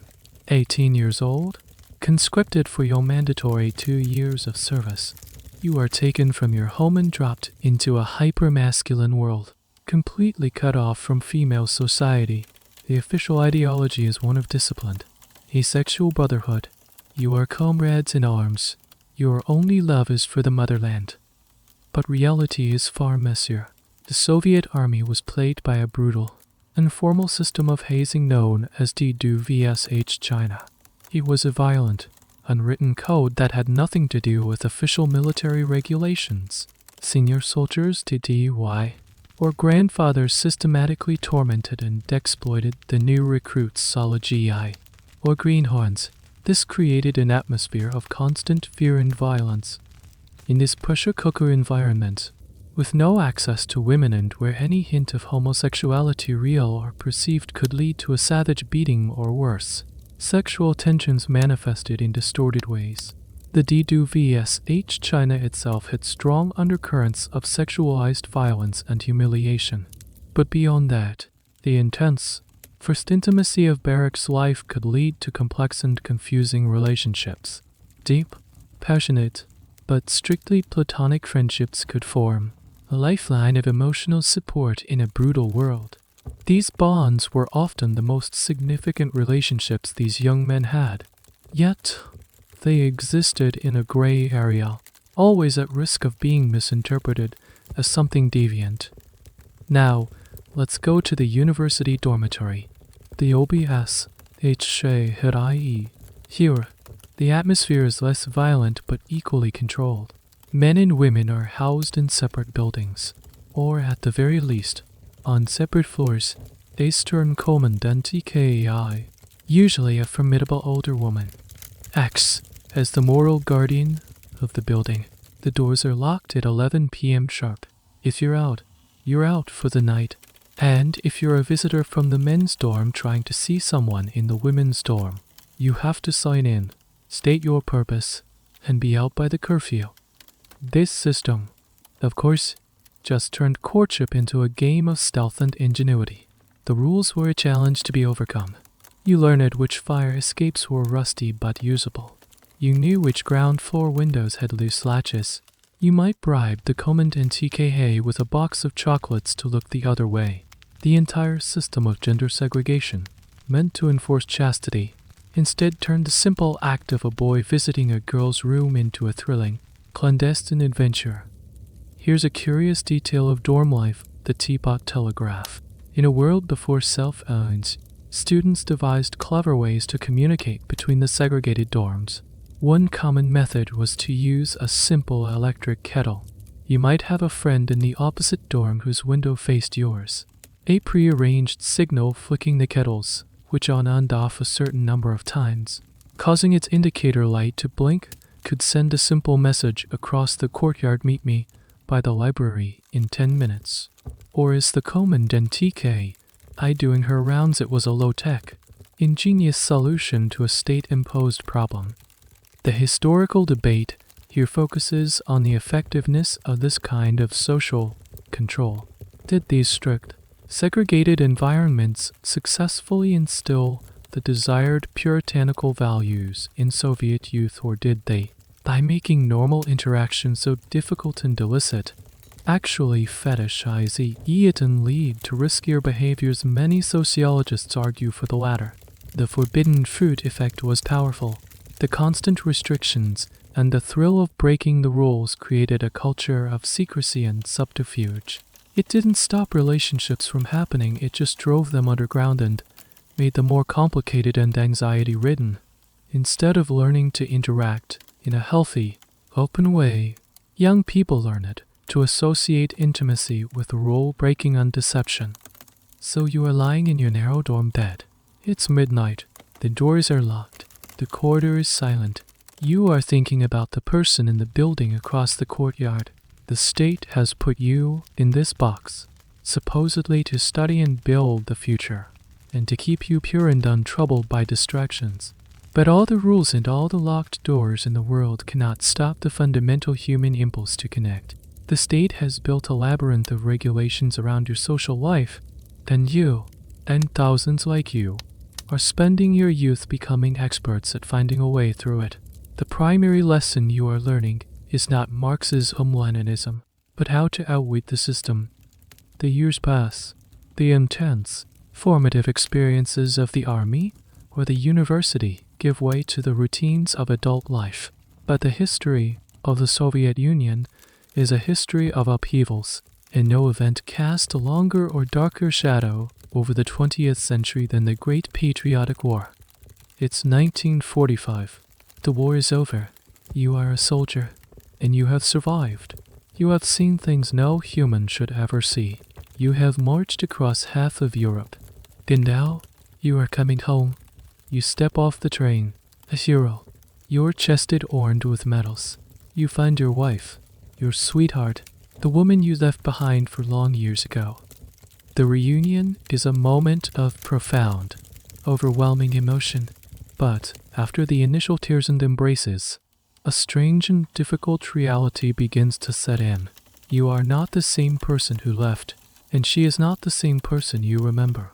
18 years old, conscripted for your mandatory 2 years of service. You are taken from your home and dropped into a hyper-masculine world, completely cut off from female society. The official ideology is one of discipline, a sexual brotherhood. You are comrades in arms. Your only love is for the motherland. But reality is far messier. The Soviet army was plagued by a brutal, informal system of hazing known as the USSR China. It was a violent, unwritten code that had nothing to do with official military regulations. Senior soldiers to DUI, or grandfathers systematically tormented and exploited the new recruits solid GI, or greenhorns. This created an atmosphere of constant fear and violence. In this pressure cooker environment, with no access to women and where any hint of homosexuality, real or perceived, could lead to a savage beating or worse, sexual tensions manifested in distorted ways. The DUVSH China itself had strong undercurrents of sexualized violence and humiliation. But beyond that, the intense, first intimacy of barracks life could lead to complex and confusing relationships. Deep, passionate, but strictly platonic friendships could form a lifeline of emotional support in a brutal world. These bonds were often the most significant relationships these young men had. Yet, they existed in a gray area, always at risk of being misinterpreted as something deviant. Now, let's go to the university dormitory, the OBSHIE. Here, the atmosphere is less violent but equally controlled. Men and women are housed in separate buildings, or at the very least, on separate floors. A stern kommandanti, usually a formidable older woman, acts as the moral guardian of the building. The doors are locked at 11 p.m. sharp. If you're out for the night. And if you're a visitor from the men's dorm trying to see someone in the women's dorm, you have to sign in, state your purpose, and be out by the curfew. This system, of course, just turned courtship into a game of stealth and ingenuity. The rules were a challenge to be overcome. You learned which fire escapes were rusty but usable. You knew which ground floor windows had loose latches. You might bribe the commandant TKA with a box of chocolates to look the other way. The entire system of gender segregation, meant to enforce chastity, instead turned the simple act of a boy visiting a girl's room into a thrilling, clandestine adventure. Here's a curious detail of dorm life: the teapot telegraph. In a world before cell phones, students devised clever ways to communicate between the segregated dorms. One common method was to use a simple electric kettle. You might have a friend in the opposite dorm whose window faced yours. A prearranged signal flicking the kettles, which on and off a certain number of times, causing its indicator light to blink, could send a simple message across the courtyard: "Meet me by the library in 10 minutes. Or as the commandantike doing her rounds, it was a low-tech, ingenious solution to a state-imposed problem. The historical debate here focuses on the effectiveness of this kind of social control. Did these strict, segregated environments successfully instill the desired puritanical values in Soviet youth, or did they, by making normal interaction so difficult and illicit, actually fetishize it and lead to riskier behaviors? Many sociologists argue for the latter. The forbidden fruit effect was powerful. The constant restrictions and the thrill of breaking the rules created a culture of secrecy and subterfuge. It didn't stop relationships from happening, it just drove them underground and made them more complicated and anxiety-ridden. Instead of learning to interact in a healthy, open way, young people learned to associate intimacy with rule-breaking and deception. So you are lying in your narrow dorm bed. It's midnight. The doors are locked. The corridor is silent. You are thinking about the person in the building across the courtyard. The state has put you in this box, supposedly to study and build the future, and to keep you pure and untroubled by distractions. But all the rules and all the locked doors in the world cannot stop the fundamental human impulse to connect. The state has built a labyrinth of regulations around your social life, and you, and thousands like you, are spending your youth becoming experts at finding a way through it. The primary lesson you are learning is not Marxism-Leninism, but how to outwit the system. The years pass. The intense, formative experiences of the army or the university give way to the routines of adult life. But the history of the Soviet Union is a history of upheavals, and no event cast a longer or darker shadow over the 20th century than the Great Patriotic War. It's 1945. The war is over. You are a soldier, and you have survived. You have seen things no human should ever see. You have marched across half of Europe. And now, you are coming home. You step off the train, a hero, your chested orned with medals. You find your wife, your sweetheart, the woman you left behind for long years ago. The reunion is a moment of profound, overwhelming emotion. But after the initial tears and embraces, a strange and difficult reality begins to set in. You are not the same person who left, and she is not the same person you remember.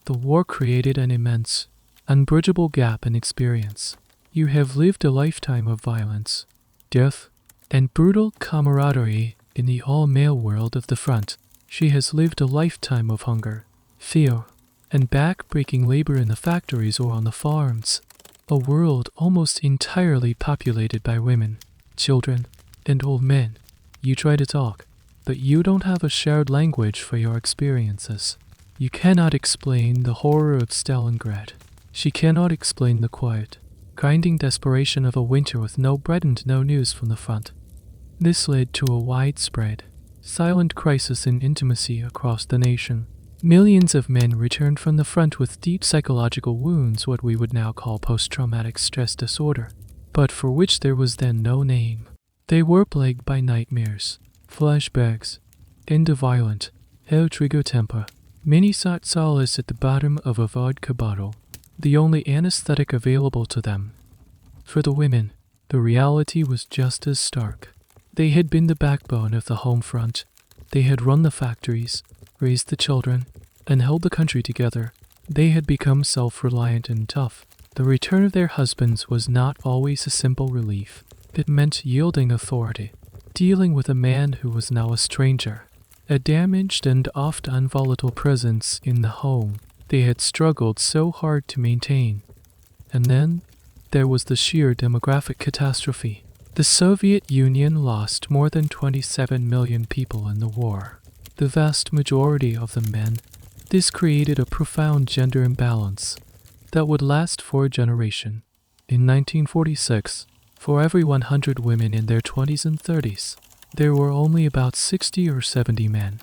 The war created an immense, unbridgeable gap in experience. You have lived a lifetime of violence, death, and brutal camaraderie in the all-male world of the front. She has lived a lifetime of hunger, fear, and back-breaking labor in the factories or on the farms. A world almost entirely populated by women, children, and old men. You try to talk, but you don't have a shared language for your experiences. You cannot explain the horror of Stalingrad. She cannot explain the quiet, grinding desperation of a winter with no bread and no news from the front. This led to a widespread, silent crisis in intimacy across the nation. Millions of men returned from the front with deep psychological wounds, what we would now call post-traumatic stress disorder, but for which there was then no name. They were plagued by nightmares, flashbacks, and a violent, hell-trigger temper. Many sought solace at the bottom of a vodka bottle, the only anesthetic available to them. For the women, the reality was just as stark. They had been the backbone of the home front. They had run the factories, raised the children, and held the country together. They had become self-reliant and tough. The return of their husbands was not always a simple relief. It meant yielding authority, dealing with a man who was now a stranger, a damaged and oft unvolatile presence in the home they had struggled so hard to maintain. And then there was the sheer demographic catastrophe. The Soviet Union lost more than 27 million people in the war, the vast majority of them men. This created a profound gender imbalance that would last for a generation. In 1946, for every 100 women in their 20s and 30s, there were only about 60 or 70 men.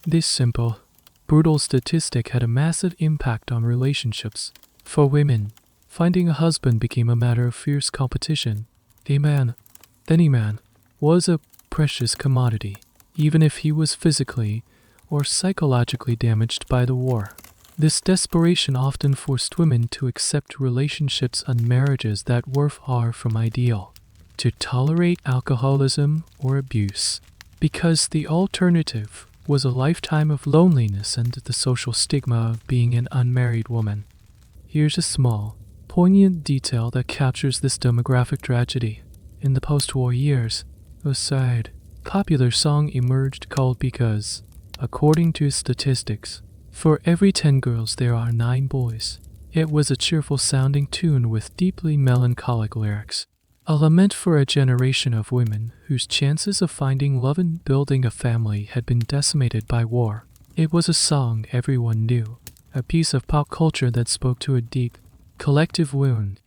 This simple, brutal statistic had a massive impact on relationships. For women, finding a husband became a matter of fierce competition. Any man, was a precious commodity, even if he was physically or psychologically damaged by the war. This desperation often forced women to accept relationships and marriages that were far from ideal, to tolerate alcoholism or abuse, because the alternative was a lifetime of loneliness and the social stigma of being an unmarried woman. Here's a small, poignant detail that captures this demographic tragedy. In the post-war years, a sad, popular song emerged called Because. According to statistics, for every 10 girls there are 9 boys. It was a cheerful-sounding tune with deeply melancholic lyrics, a lament for a generation of women whose chances of finding love and building a family had been decimated by war. It was a song everyone knew, a piece of pop culture that spoke to a deep, collective wound.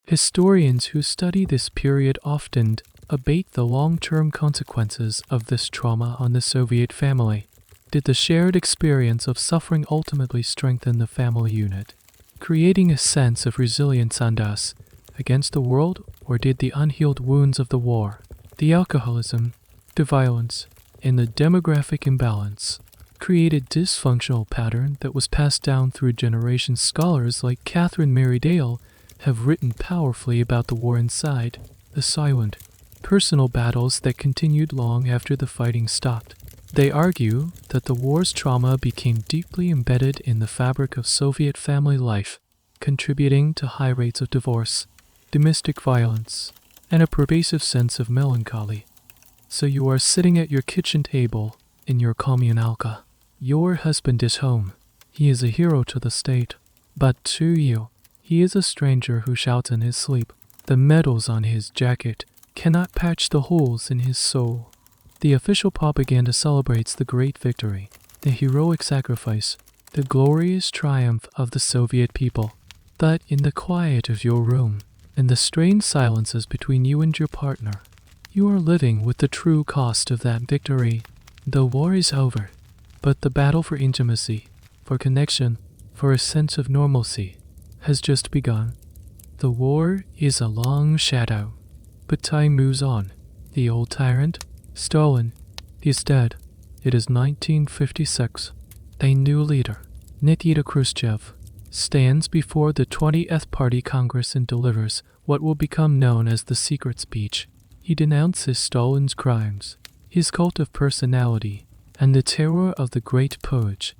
Historians who study this period often debate the long-term consequences of this trauma on the Soviet family. Did the shared experience of suffering ultimately strengthen the family unit, creating a sense of resilience and us against the world, or did the unhealed wounds of the war, the alcoholism, the violence, and the demographic imbalance create a dysfunctional pattern that was passed down through generations? Scholars like Catherine Mary Dale have written powerfully about the war inside, the silent, personal battles that continued long after the fighting stopped. They argue that the war's trauma became deeply embedded in the fabric of Soviet family life, contributing to high rates of divorce, domestic violence, and a pervasive sense of melancholy. So you are sitting at your kitchen table in your kommunalka. Your husband is home. He is a hero to the state. But to you, he is a stranger who shouts in his sleep. The medals on his jacket cannot patch the holes in his soul. The official propaganda celebrates the great victory, the heroic sacrifice, the glorious triumph of the Soviet people. But in the quiet of your room, in the strained silences between you and your partner, you are living with the true cost of that victory. The war is over, but the battle for intimacy, for connection, for a sense of normalcy, has just begun. The war is a long shadow, but time moves on. The old tyrant, Stalin, is dead. It is 1956. A new leader, Nikita Khrushchev, stands before the 20th Party Congress and delivers what will become known as the secret speech. He denounces Stalin's crimes, his cult of personality, and the terror of the great purge.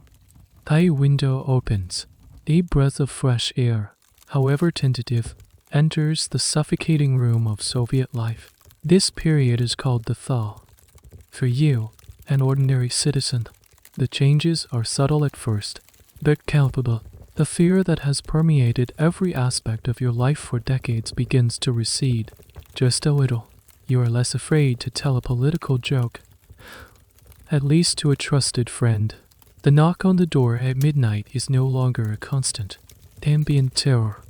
A window opens. A breath of fresh air, however tentative, enters the suffocating room of Soviet life. This period is called the thaw. For you, an ordinary citizen, the changes are subtle at first, but palpable. The fear that has permeated every aspect of your life for decades begins to recede, just a little. You are less afraid to tell a political joke, at least to a trusted friend. The knock on the door at midnight is no longer a constant, ambient terror.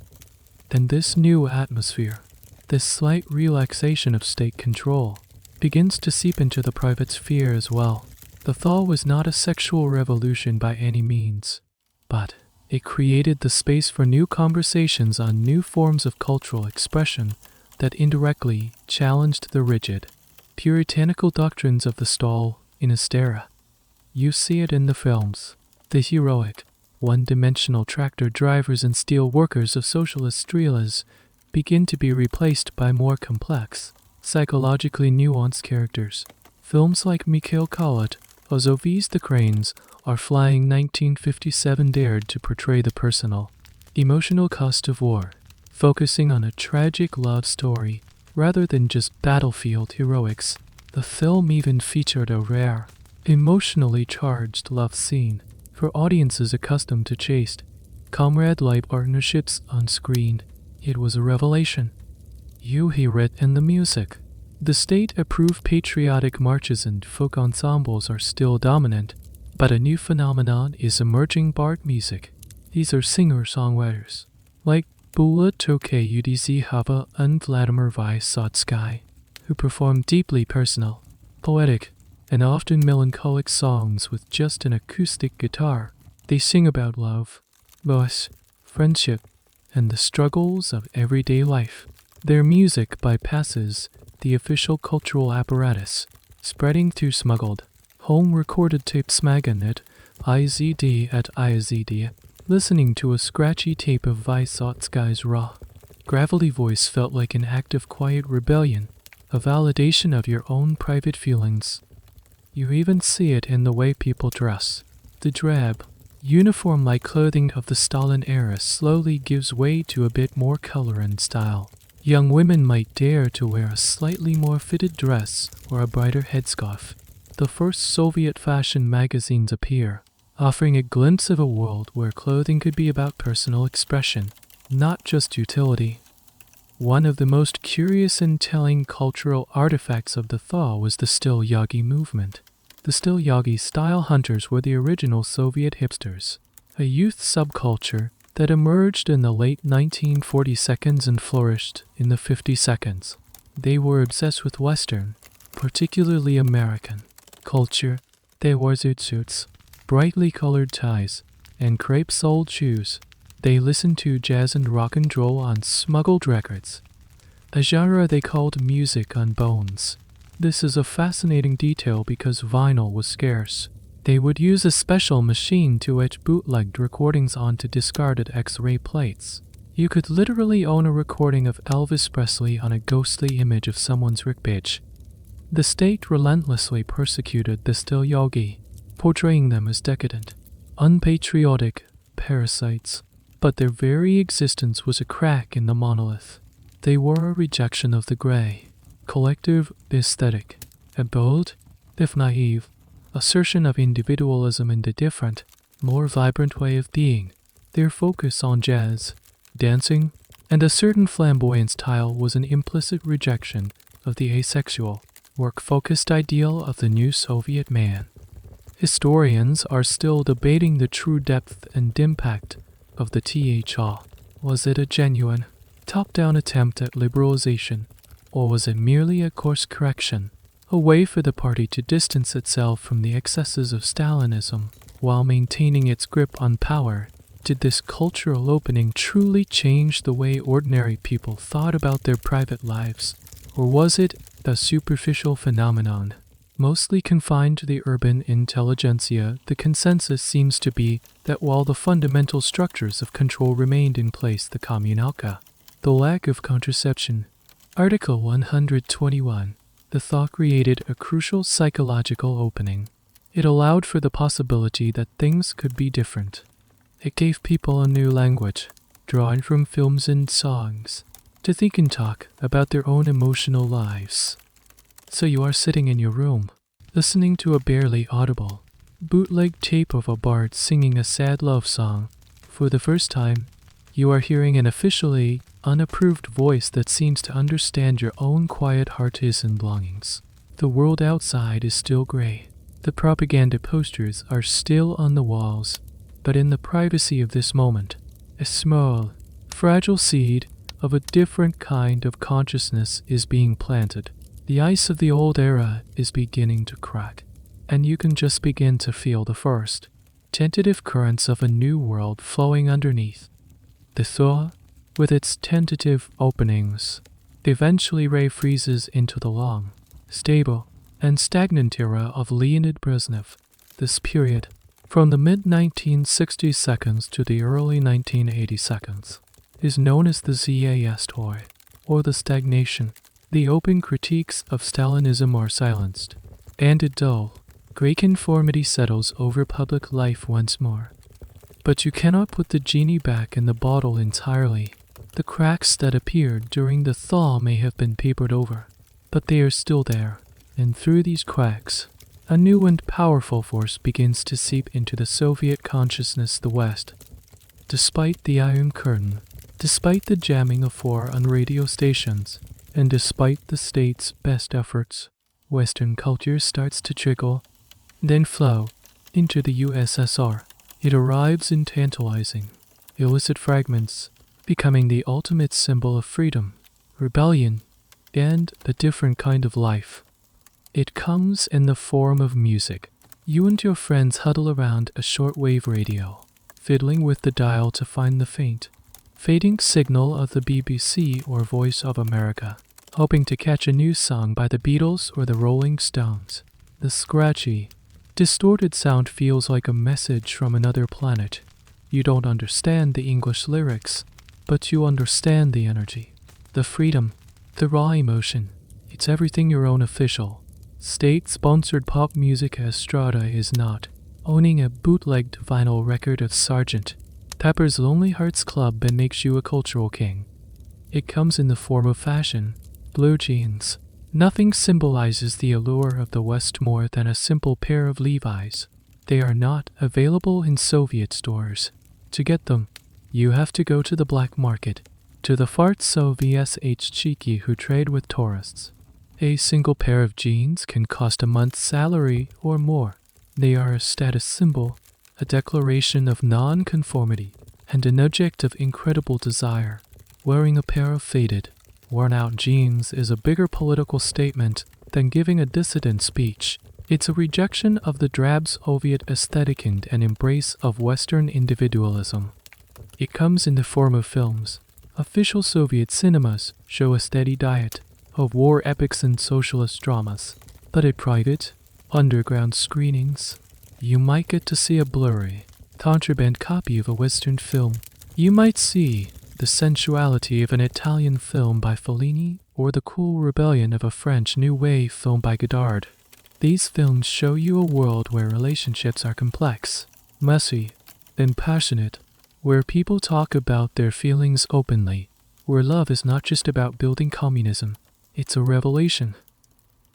Then this new atmosphere, this slight relaxation of state control, begins to seep into the private sphere as well. The thaw was not a sexual revolution by any means, but it created the space for new conversations on new forms of cultural expression that indirectly challenged the rigid, puritanical doctrines of the Stalinist era. You see it in the films. The heroic, one-dimensional tractor drivers and steel workers of socialist strelas begin to be replaced by more complex, psychologically nuanced characters. Films like Mikhail Khalid, Azov's The Cranes, are flying 1957 dared to portray the personal, emotional cost of war, focusing on a tragic love story rather than just battlefield heroics. The film even featured a rare, emotionally charged love scene for audiences accustomed to chaste, comrade-like partnerships on screen. It was a revelation. You hear it in the music, The state-approved patriotic marches and folk ensembles are still dominant, but a new phenomenon is emerging bard music. These are singer-songwriters, like Bula Toke UDZ Hava and Vladimir Vysotsky, who perform deeply personal, poetic, and often melancholic songs with just an acoustic guitar. They sing about love, loss, friendship, and the struggles of everyday life. Their music bypasses the official cultural apparatus, spreading through smuggled, home-recorded tapes magnet IZD at IZD. Listening to a scratchy tape of Vysotsky's raw, gravelly voice felt like an act of quiet rebellion, a validation of your own private feelings. You even see it in the way people dress. The drab, uniform-like clothing of the Stalin era slowly gives way to a bit more color and style. Young women might dare to wear a slightly more fitted dress or a brighter headscarf. The first Soviet fashion magazines appear, offering a glimpse of a world where clothing could be about personal expression, not just utility. One of the most curious and telling cultural artifacts of the thaw was the still yogi movement. The still yogi style hunters were the original Soviet hipsters, a youth subculture that emerged in the late 1940s and flourished in the 50s. They were obsessed with Western, particularly American, culture. They wore zoot suits, brightly colored ties, and crepe-soled shoes. They listened to jazz and rock and roll on smuggled records, a genre they called music on bones. This is a fascinating detail because vinyl was scarce. They would use a special machine to etch bootlegged recordings onto discarded X-ray plates. You could literally own a recording of Elvis Presley on a ghostly image of someone's ribcage. The state relentlessly persecuted the still yogi, portraying them as decadent, unpatriotic parasites, but their very existence was a crack in the monolith. They were a rejection of the gray, collective aesthetic, a bold, if naive, assertion of individualism in the different, more vibrant way of being. Their focus on jazz, dancing, and a certain flamboyant style was an implicit rejection of the asexual, work-focused ideal of the new Soviet man. Historians are still debating the true depth and impact of the THR. Was it a genuine, top-down attempt at liberalization, or was it merely a course correction, a way for the party to distance itself from the excesses of Stalinism while maintaining its grip on power? Did this cultural opening truly change the way ordinary people thought about their private lives, or was it a superficial phenomenon? Mostly confined to the urban intelligentsia, the consensus seems to be that while the fundamental structures of control remained in place, the kommunalka, the lack of contraception, Article 121, the thaw created a crucial psychological opening. It allowed for the possibility that things could be different. It gave people a new language, drawn from films and songs, to think and talk about their own emotional lives. So you are sitting in your room, listening to a barely audible, bootleg tape of a bard singing a sad love song. For the first time, you are hearing an officially unapproved voice that seems to understand your own quiet hearts and longings. The world outside is still gray. The propaganda posters are still on the walls, but in the privacy of this moment, a small, fragile seed of a different kind of consciousness is being planted. The ice of the old era is beginning to crack, and you can just begin to feel the first, tentative currents of a new world flowing underneath. The thaw, with its tentative openings, eventually freezes into the long, stable, and stagnant era of Leonid Brezhnev. This period, from the mid-1960s to the early 1980s, is known as the zastoy, or the stagnation. The open critiques of Stalinism are silenced, and a dull, gray conformity settles over public life once more. But you cannot put the genie back in the bottle entirely. The cracks that appeared during the thaw may have been papered over, but they are still there, and through these cracks, a new and powerful force begins to seep into the Soviet consciousness, the West. Despite the Iron Curtain, despite the jamming of war on radio stations, And despite the state's best efforts, Western culture starts to trickle, then flow, into the USSR. It arrives in tantalizing, illicit fragments, becoming the ultimate symbol of freedom, rebellion, and a different kind of life. It comes in the form of music. You and your friends huddle around a shortwave radio, fiddling with the dial to find the faint, fading signal of the BBC or Voice of America, hoping to catch a new song by the Beatles or the Rolling Stones. The scratchy, distorted sound feels like a message from another planet. You don't understand the English lyrics, but you understand the energy, the freedom, the raw emotion. It's everything your own official, state-sponsored pop music estrada is not. Owning a bootlegged vinyl record of Sgt. Pepper's Lonely Hearts Club Band makes you a cultural king. It comes in the form of fashion, blue jeans. Nothing symbolizes the allure of the West more than a simple pair of Levi's. They are not available in Soviet stores. To get them, you have to go to the black market, to the fartso vsh cheeky who trade with tourists. A single pair of jeans can cost a month's salary or more. They are a status symbol, a declaration of non-conformity, and an object of incredible desire. Wearing a pair of faded, worn-out jeans is a bigger political statement than giving a dissident speech. It's a rejection of the drab Soviet aesthetic and an embrace of Western individualism. It comes in the form of films. Official Soviet cinemas show a steady diet of war epics and socialist dramas, but at private, underground screenings, you might get to see a blurry, contraband copy of a Western film. You might see the sensuality of an Italian film by Fellini or the cool rebellion of a French New Wave film by Godard. These films show you a world where relationships are complex, messy, and passionate, where people talk about their feelings openly, where love is not just about building communism, it's a revelation.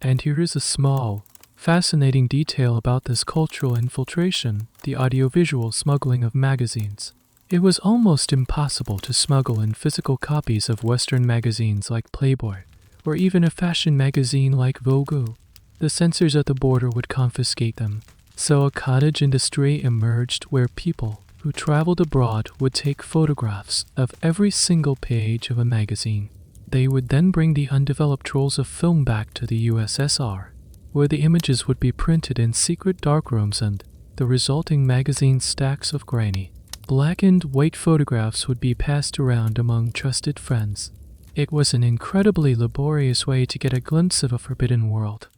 And here is a small, fascinating detail about this cultural infiltration, the audiovisual smuggling of magazines. It was almost impossible to smuggle in physical copies of Western magazines like Playboy, or even a fashion magazine like Vogue. The censors at the border would confiscate them, so a cottage industry emerged where people who traveled abroad would take photographs of every single page of a magazine. They would then bring the undeveloped rolls of film back to the USSR, where the images would be printed in secret darkrooms and the resulting magazine stacks of grainy, black and white photographs would be passed around among trusted friends. It was an incredibly laborious way to get a glimpse of a forbidden world.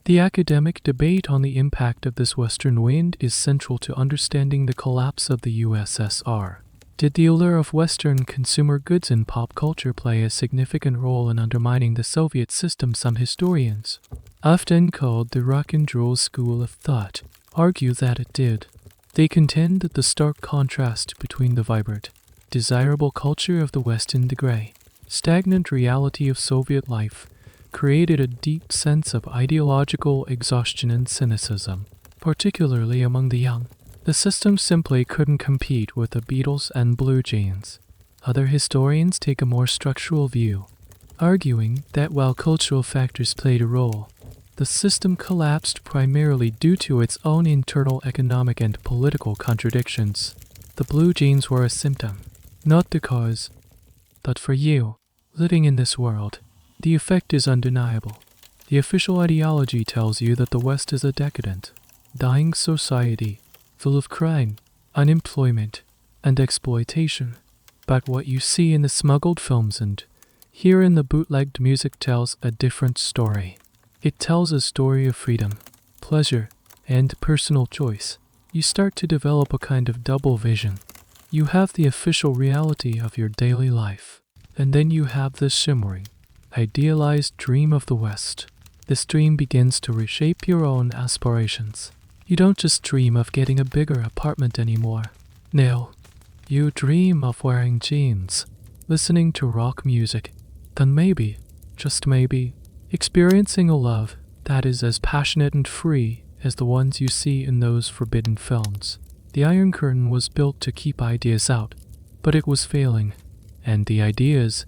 The academic debate on the impact of this Western wind is central to understanding the collapse of the USSR. Did the allure of Western consumer goods in pop culture play a significant role in undermining the Soviet system? Some historians, often called the rock and roll school of thought, argue that it did. They contend that the stark contrast between the vibrant, desirable culture of the West and the gray, stagnant reality of Soviet life created a deep sense of ideological exhaustion and cynicism, particularly among the young. The system simply couldn't compete with the Beatles and blue jeans. Other historians take a more structural view, arguing that while cultural factors played a role, the system collapsed primarily due to its own internal economic and political contradictions. The blue jeans were a symptom, not the cause. But for you, living in this world, the effect is undeniable. The official ideology tells you that the West is a decadent, dying society, full of crime, unemployment, and exploitation. But what you see in the smuggled films and hear in the bootlegged music tells a different story. It tells a story of freedom, pleasure, and personal choice. You start to develop a kind of double vision. You have the official reality of your daily life, and then you have the shimmering, idealized dream of the West. This dream begins to reshape your own aspirations. You don't just dream of getting a bigger apartment anymore. No, you dream of wearing jeans, listening to rock music, then maybe, just maybe, experiencing a love that is as passionate and free as the ones you see in those forbidden films. The Iron Curtain was built to keep ideas out, but it was failing, and the ideas,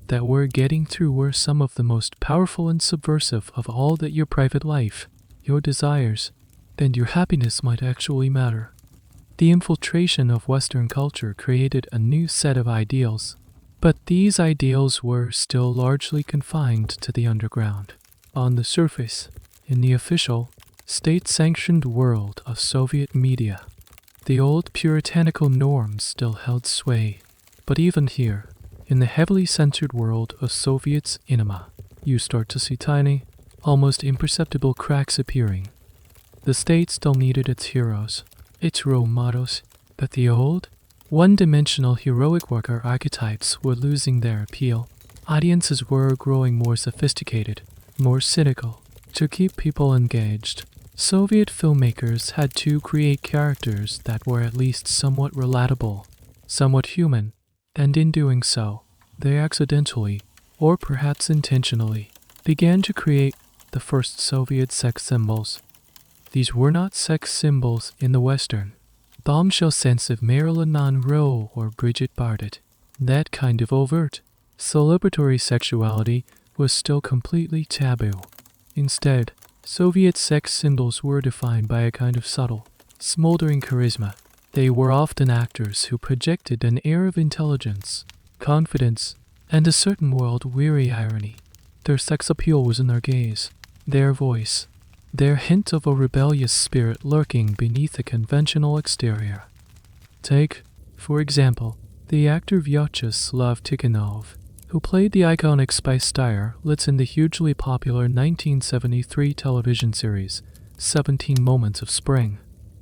that we're getting through were some of the most powerful and subversive of all, that your private life, your desires, and your happiness might actually matter. The infiltration of Western culture created a new set of ideals, but these ideals were still largely confined to the underground. On the surface, in the official, state-sanctioned world of Soviet media, the old puritanical norms still held sway. But even here, in the heavily censored world of Soviet cinema, you start to see tiny, almost imperceptible cracks appearing. The state still needed its heroes, its role models, but the old, one-dimensional heroic worker archetypes were losing their appeal. Audiences were growing more sophisticated, more cynical. To keep people engaged, Soviet filmmakers had to create characters that were at least somewhat relatable, somewhat human, and in doing so, they accidentally, or perhaps intentionally, began to create the first Soviet sex symbols. These were not sex symbols in the Western, bombshell sense of Marilyn Monroe or Brigitte Bardot. That kind of overt, celebratory sexuality was still completely taboo. Instead, Soviet sex symbols were defined by a kind of subtle, smoldering charisma. They were often actors who projected an air of intelligence, confidence, and a certain world-weary irony. Their sex appeal was in their gaze, their voice, their hint of a rebellious spirit lurking beneath a conventional exterior. Take, for example, the actor Vyacheslav Tikhanov, who played the iconic spy Steyerlitz in the hugely popular 1973 television series 17 Moments of Spring.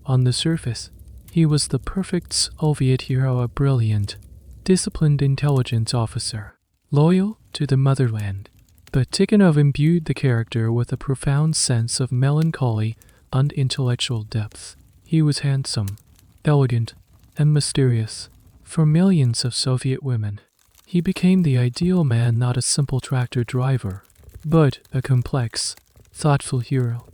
On the surface, he was the perfect Soviet hero, a brilliant, disciplined intelligence officer, loyal to the motherland. But Tikhanov imbued the character with a profound sense of melancholy and intellectual depth. He was handsome, elegant, and mysterious. For millions of Soviet women, he became the ideal man, not a simple tractor driver, but a complex, thoughtful hero.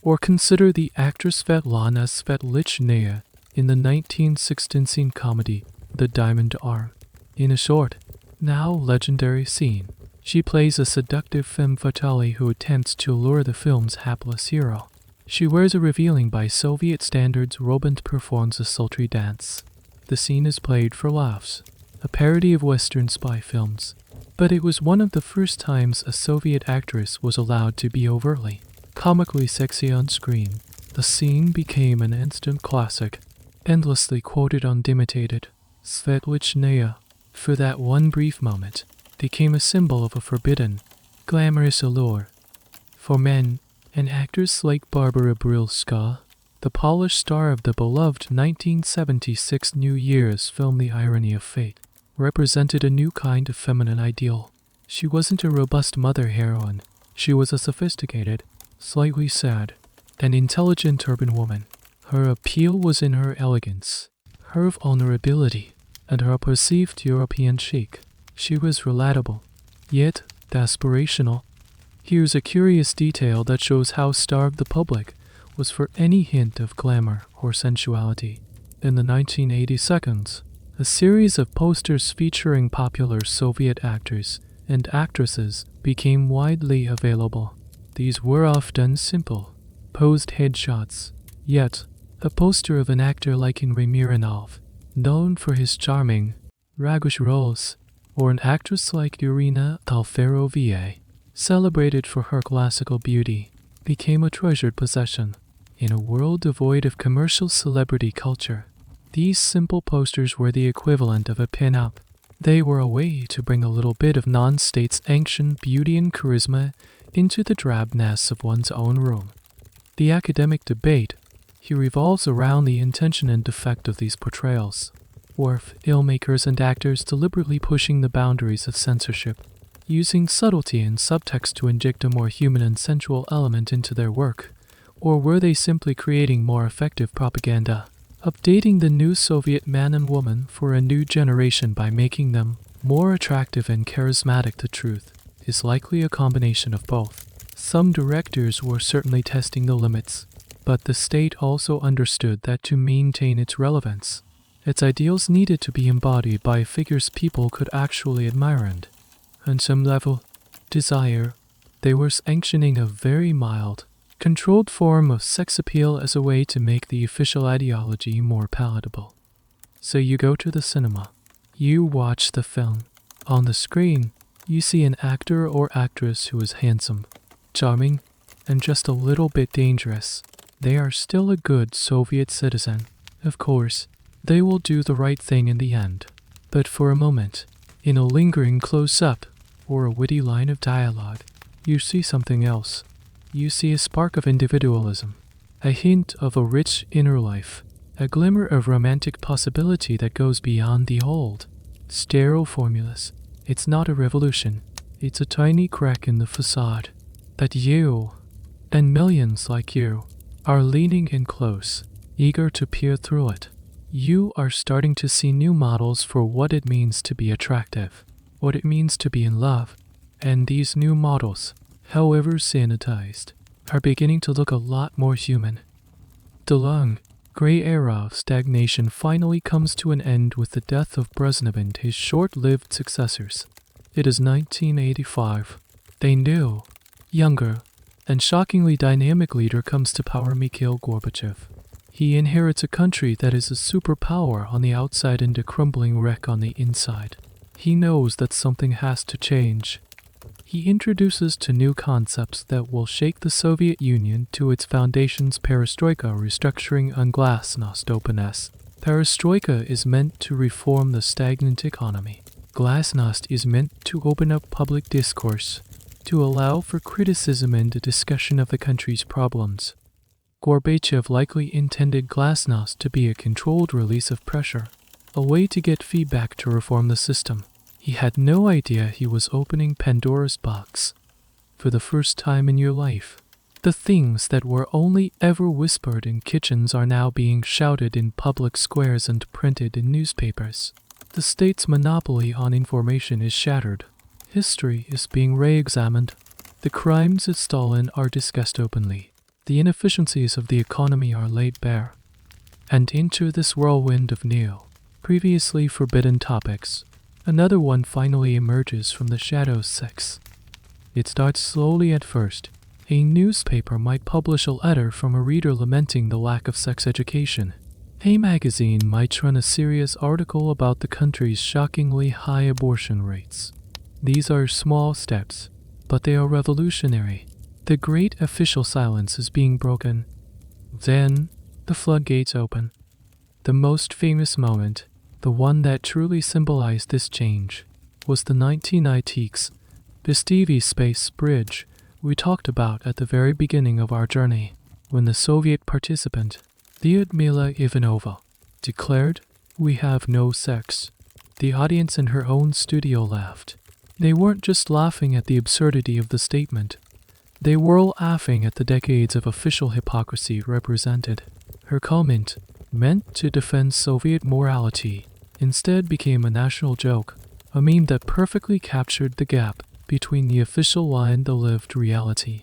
Or consider the actress Svetlana Svetlichnaya in the 1916 comedy The Diamond Arm. In a short, now legendary scene, she plays a seductive femme fatale who attempts to lure the film's hapless hero. She wears a revealing by Soviet standards robe and performs a sultry dance. The scene is played for laughs, a parody of Western spy films, but it was one of the first times a Soviet actress was allowed to be overtly, comically sexy on screen. The scene became an instant classic, endlessly quoted and imitated. Svetlichnaya, for that one brief moment, became a symbol of a forbidden, glamorous allure. For men, an actress like Barbara Brylska, the polished star of the beloved 1976 New Year's film The Irony of Fate, represented a new kind of feminine ideal. She wasn't a robust mother heroine. She was a sophisticated, slightly sad, and intelligent urban woman. Her appeal was in her elegance, her vulnerability, and her perceived European chic. She was relatable, yet aspirational. Here's a curious detail that shows how starved the public was for any hint of glamour or sensuality. In the 1980s, a series of posters featuring popular Soviet actors and actresses became widely available. These were often simple, posed headshots, yet a poster of an actor like Andrei Mironov, known for his charming, ragush roles, or an actress like Irina Alferovia, celebrated for her classical beauty, became a treasured possession. In a world devoid of commercial celebrity culture, these simple posters were the equivalent of a pin-up. They were a way to bring a little bit of non-state-sanctioned beauty and charisma into the drabness of one's own room. The academic debate here revolves around the intention and effect of these portrayals. Were filmmakers and actors deliberately pushing the boundaries of censorship, using subtlety and subtext to inject a more human and sensual element into their work? Or were they simply creating more effective propaganda, updating the new Soviet man and woman for a new generation by making them more attractive and charismatic? The truth is likely a combination of both. Some directors were certainly testing the limits, but the state also understood that to maintain its relevance, its ideals needed to be embodied by figures people could actually admire and On some level, desire, they were sanctioning a very mild, controlled form of sex appeal as a way to make the official ideology more palatable. So you go to the cinema. You watch the film. On the screen, you see an actor or actress who is handsome, charming, and just a little bit dangerous. They are still a good Soviet citizen. Of course, they will do the right thing in the end. But for a moment, in a lingering close-up or a witty line of dialogue, you see something else. You see a spark of individualism, a hint of a rich inner life, a glimmer of romantic possibility that goes beyond the old, sterile formulas. It's not a revolution. It's a tiny crack in the facade that you, and millions like you, are leaning in close, eager to peer through it. You are starting to see new models for what it means to be attractive, what it means to be in love, and these new models, however sanitized, are beginning to look a lot more human. The long, gray era of stagnation finally comes to an end with the death of Brezhnev and his short-lived successors. It is 1985. A new, younger, and shockingly dynamic leader comes to power, Mikhail Gorbachev. He inherits a country that is a superpower on the outside and a crumbling wreck on the inside. He knows that something has to change. He introduces two new concepts that will shake the Soviet Union to its foundations: perestroika, restructuring, and glasnost, openness. Perestroika is meant to reform the stagnant economy. Glasnost is meant to open up public discourse, to allow for criticism and a discussion of the country's problems. Gorbachev likely intended glasnost to be a controlled release of pressure, a way to get feedback to reform the system. He had no idea he was opening Pandora's box. For the first time in your life, the things that were only ever whispered in kitchens are now being shouted in public squares and printed in newspapers. The state's monopoly on information is shattered. History is being re-examined. The crimes of Stalin are discussed openly. The inefficiencies of the economy are laid bare. And into this whirlwind of new, previously forbidden topics, another one finally emerges from the shadows: sex. It starts slowly at first. A newspaper might publish a letter from a reader lamenting the lack of sex education. A magazine might run a serious article about the country's shockingly high abortion rates. These are small steps, but they are revolutionary. The great official silence is being broken. Then, the floodgates open. The most famous moment, the one that truly symbolized this change, was the 1990s Bistivi space bridge we talked about at the very beginning of our journey, when the Soviet participant, Lyudmila Ivanova, declared, "We have no sex." The audience in her own studio laughed. They weren't just laughing at the absurdity of the statement. They were laughing at the decades of official hypocrisy represented. Her comment, meant to defend Soviet morality, instead became a national joke, a meme that perfectly captured the gap between the official lie and the lived reality.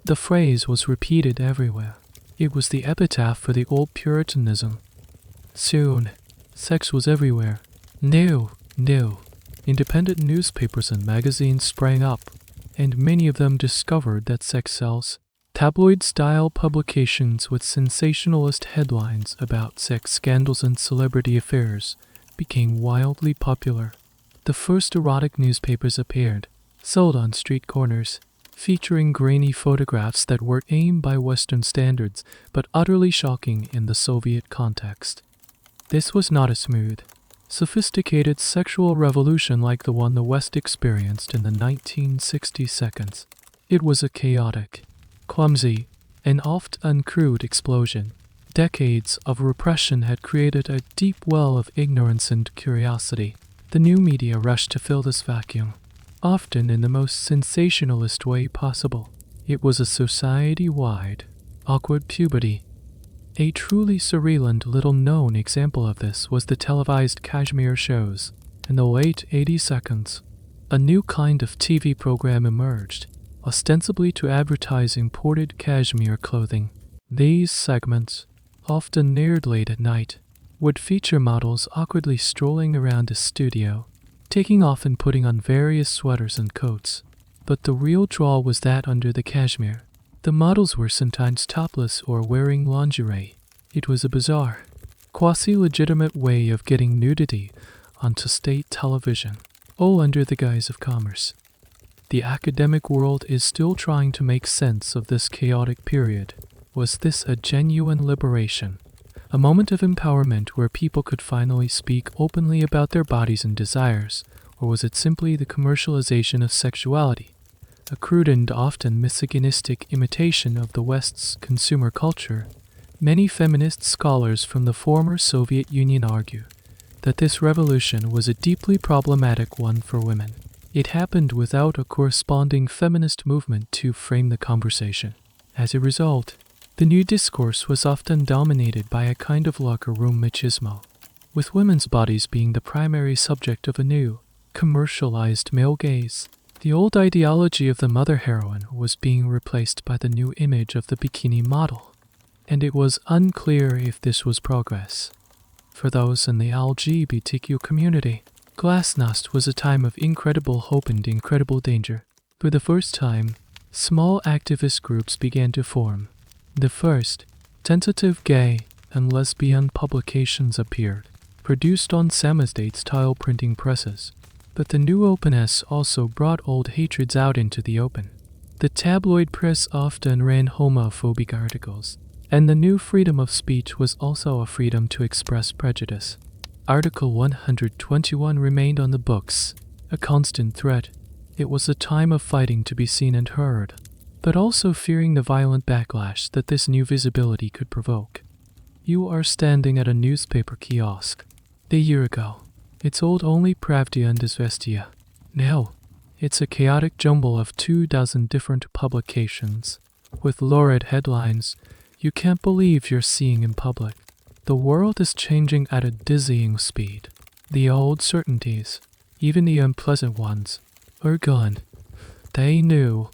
The phrase was repeated everywhere. It was the epitaph for the old Puritanism. Soon, sex was everywhere. New. Independent newspapers and magazines sprang up, and many of them discovered that sex sells. Tabloid-style publications with sensationalist headlines about sex scandals and celebrity affairs became wildly popular. The first erotic newspapers appeared, sold on street corners, featuring grainy photographs that were aimed by Western standards but utterly shocking in the Soviet context. This was not a smooth, sophisticated sexual revolution like the one the West experienced in the 1960s. It was a chaotic, clumsy, and oft uncrewed explosion. Decades of repression had created a deep well of ignorance and curiosity. The new media rushed to fill this vacuum, often in the most sensationalist way possible. It was a society-wide, awkward puberty. A truly surreal and little-known example of this was the televised Kashmir shows. In the late 80s, a new kind of TV program emerged, ostensibly to advertise imported cashmere clothing. These segments, often aired late at night, would feature models awkwardly strolling around a studio, taking off and putting on various sweaters and coats. But the real draw was that under the cashmere, the models were sometimes topless or wearing lingerie. It was a bizarre, quasi-legitimate way of getting nudity onto state television, all under the guise of commerce. The academic world is still trying to make sense of this chaotic period. Was this a genuine liberation? A moment of empowerment where people could finally speak openly about their bodies and desires, or was it simply the commercialization of sexuality, a crude and often misogynistic imitation of the West's consumer culture? Many feminist scholars from the former Soviet Union argue that this revolution was a deeply problematic one for women. It happened without a corresponding feminist movement to frame the conversation. As a result, the new discourse was often dominated by a kind of locker room machismo, with women's bodies being the primary subject of a new, commercialized male gaze. The old ideology of the mother heroine was being replaced by the new image of the bikini model, and it was unclear if this was progress. For those in the LGBTQ community, Glasnost was a time of incredible hope and incredible danger. For the first time, small activist groups began to form. The first, tentative gay and lesbian publications appeared, produced on samizdat-style printing presses. But the new openness also brought old hatreds out into the open. The tabloid press often ran homophobic articles, and the new freedom of speech was also a freedom to express prejudice. Article 121 remained on the books, a constant threat. It was a time of fighting to be seen and heard, but also fearing the violent backlash that this new visibility could provoke. You are standing at a newspaper kiosk. A year ago, it sold only Pravda and Izvestia. Now, it's a chaotic jumble of 24 different publications, with lurid headlines you can't believe you're seeing in public. The world is changing at a dizzying speed. The old certainties, even the unpleasant ones, are gone. The new,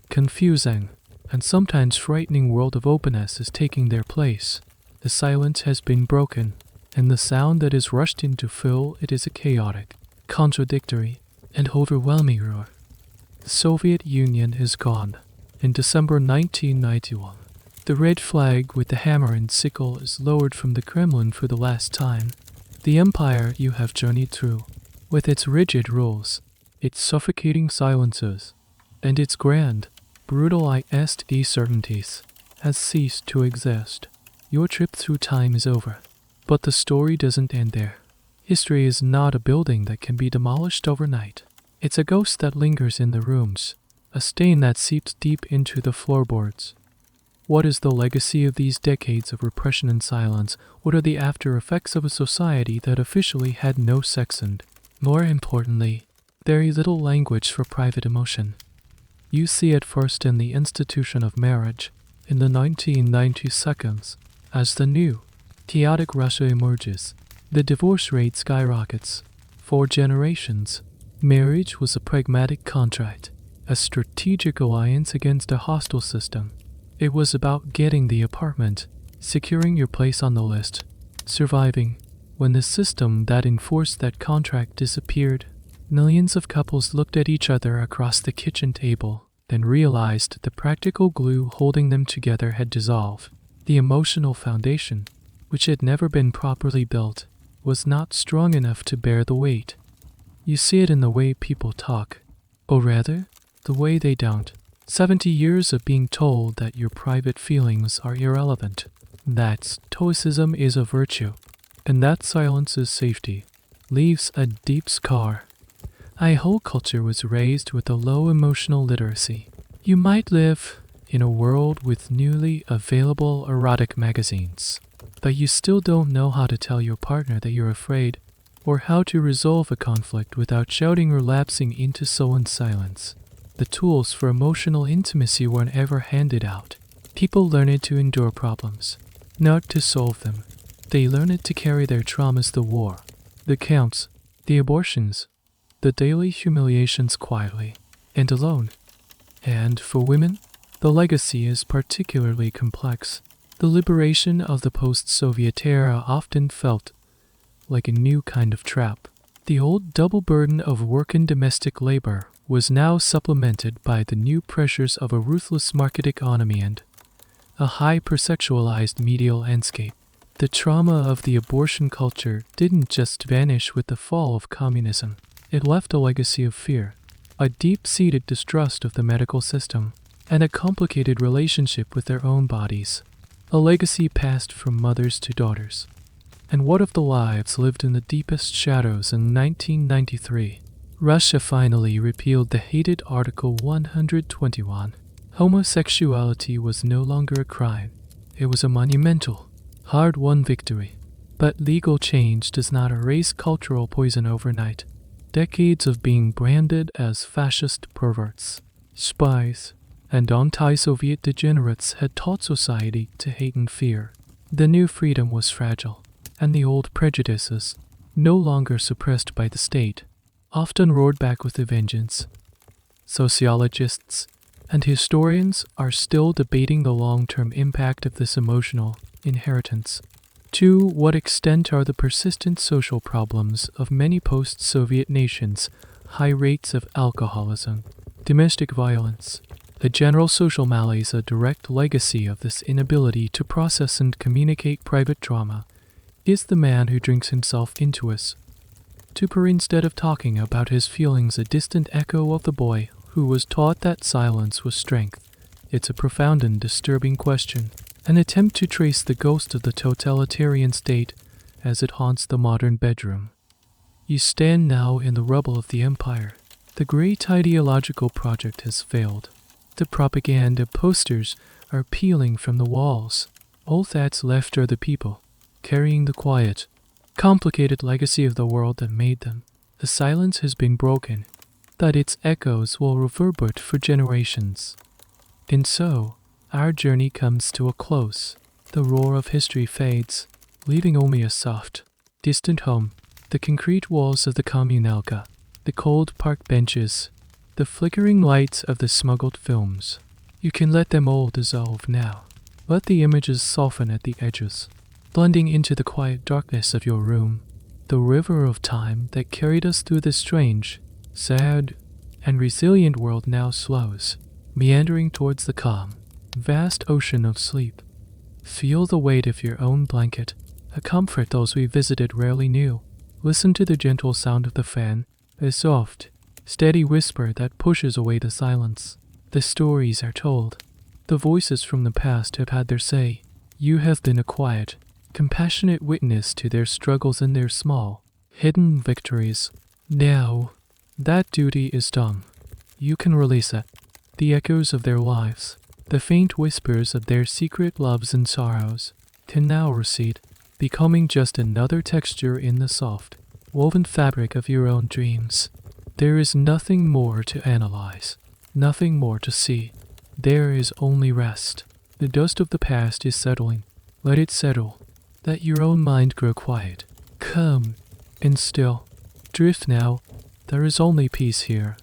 confusing, and sometimes frightening world of openness is taking their place. The silence has been broken, and the sound that is rushed in to fill it is a chaotic, contradictory, and overwhelming roar. The Soviet Union is gone. In December 1991, the red flag with the hammer and sickle is lowered from the Kremlin for the last time. The empire you have journeyed through, with its rigid rules, its suffocating silences, and its grand, brutalized certainties, has ceased to exist. Your trip through time is over. But the story doesn't end there. History is not a building that can be demolished overnight. It's a ghost that lingers in the rooms, a stain that seeps deep into the floorboards. What is the legacy of these decades of repression and silence? What are the after effects of a society that officially had no sex and, more importantly, very little language for private emotion? You see it first in the institution of marriage, in the 1992 as the new, chaotic Russia emerges. The divorce rate skyrockets. For generations, marriage was a pragmatic contract, a strategic alliance against a hostile system. It was about getting the apartment, securing your place on the list, surviving. When the system that enforced that contract disappeared, millions of couples looked at each other across the kitchen table, then realized the practical glue holding them together had dissolved. The emotional foundation, which had never been properly built, was not strong enough to bear the weight. You see it in the way people talk, or rather, the way they don't. 70 years of being told that your private feelings are irrelevant, that stoicism is a virtue, and that silence is safety, leaves a deep scar. Our whole culture was raised with a low emotional literacy. You might live in a world with newly available erotic magazines, but you still don't know how to tell your partner that you're afraid, or how to resolve a conflict without shouting or lapsing into sullen silence. The tools for emotional intimacy weren't ever handed out. People learned to endure problems, not to solve them. They learned to carry their traumas, the war, the counts, the abortions, the daily humiliations quietly and alone. And for women, the legacy is particularly complex. The liberation of the post-Soviet era often felt like a new kind of trap. The old double burden of work and domestic labor was now supplemented by the new pressures of a ruthless market economy and a hypersexualized media landscape. The trauma of the abortion culture didn't just vanish with the fall of communism. It left a legacy of fear, a deep-seated distrust of the medical system, and a complicated relationship with their own bodies. A legacy passed from mothers to daughters. And what of the lives lived in the deepest shadows in 1993? Russia finally repealed the hated Article 121. Homosexuality was no longer a crime. It was a monumental, hard-won victory. But legal change does not erase cultural poison overnight. Decades of being branded as fascist perverts, spies, and anti-Soviet degenerates had taught society to hate and fear. The new freedom was fragile, and the old prejudices, no longer suppressed by the state, often roared back with a vengeance. Sociologists and historians are still debating the long-term impact of this emotional inheritance. To what extent are the persistent social problems of many post-Soviet nations, high rates of alcoholism, domestic violence, a general social malaise, a direct legacy of this inability to process and communicate private trauma? Is the man who drinks himself into a stupor instead of talking about his feelings a distant echo of the boy who was taught that silence was strength? It's a profound and disturbing question, an attempt to trace the ghost of the totalitarian state as it haunts the modern bedroom. You stand now in the rubble of the empire. The great ideological project has failed. The propaganda posters are peeling from the walls. All that's left are the people, carrying the quiet, complicated legacy of the world that made them. The silence has been broken, that its echoes will reverberate for generations. And so, our journey comes to a close. The roar of history fades, leaving only a soft, distant hum. The concrete walls of the Kommunalka, the cold park benches, the flickering lights of the smuggled films. You can let them all dissolve now. Let the images soften at the edges, blending into the quiet darkness of your room. The river of time that carried us through this strange, sad, and resilient world now slows, meandering towards the calm, vast ocean of sleep. Feel the weight of your own blanket, a comfort those we visited rarely knew. Listen to the gentle sound of the fan, a soft, steady whisper that pushes away the silence. The stories are told. The voices from the past have had their say. You have been a quiet, compassionate witness to their struggles and their small, hidden victories. Now, that duty is done. You can release it. The echoes of their lives, the faint whispers of their secret loves and sorrows, can now recede, becoming just another texture in the soft, woven fabric of your own dreams. There is nothing more to analyze, nothing more to see. There is only rest. The dust of the past is settling. Let it settle. Let your own mind grow quiet, calm, and still. Drift now. There is only peace here.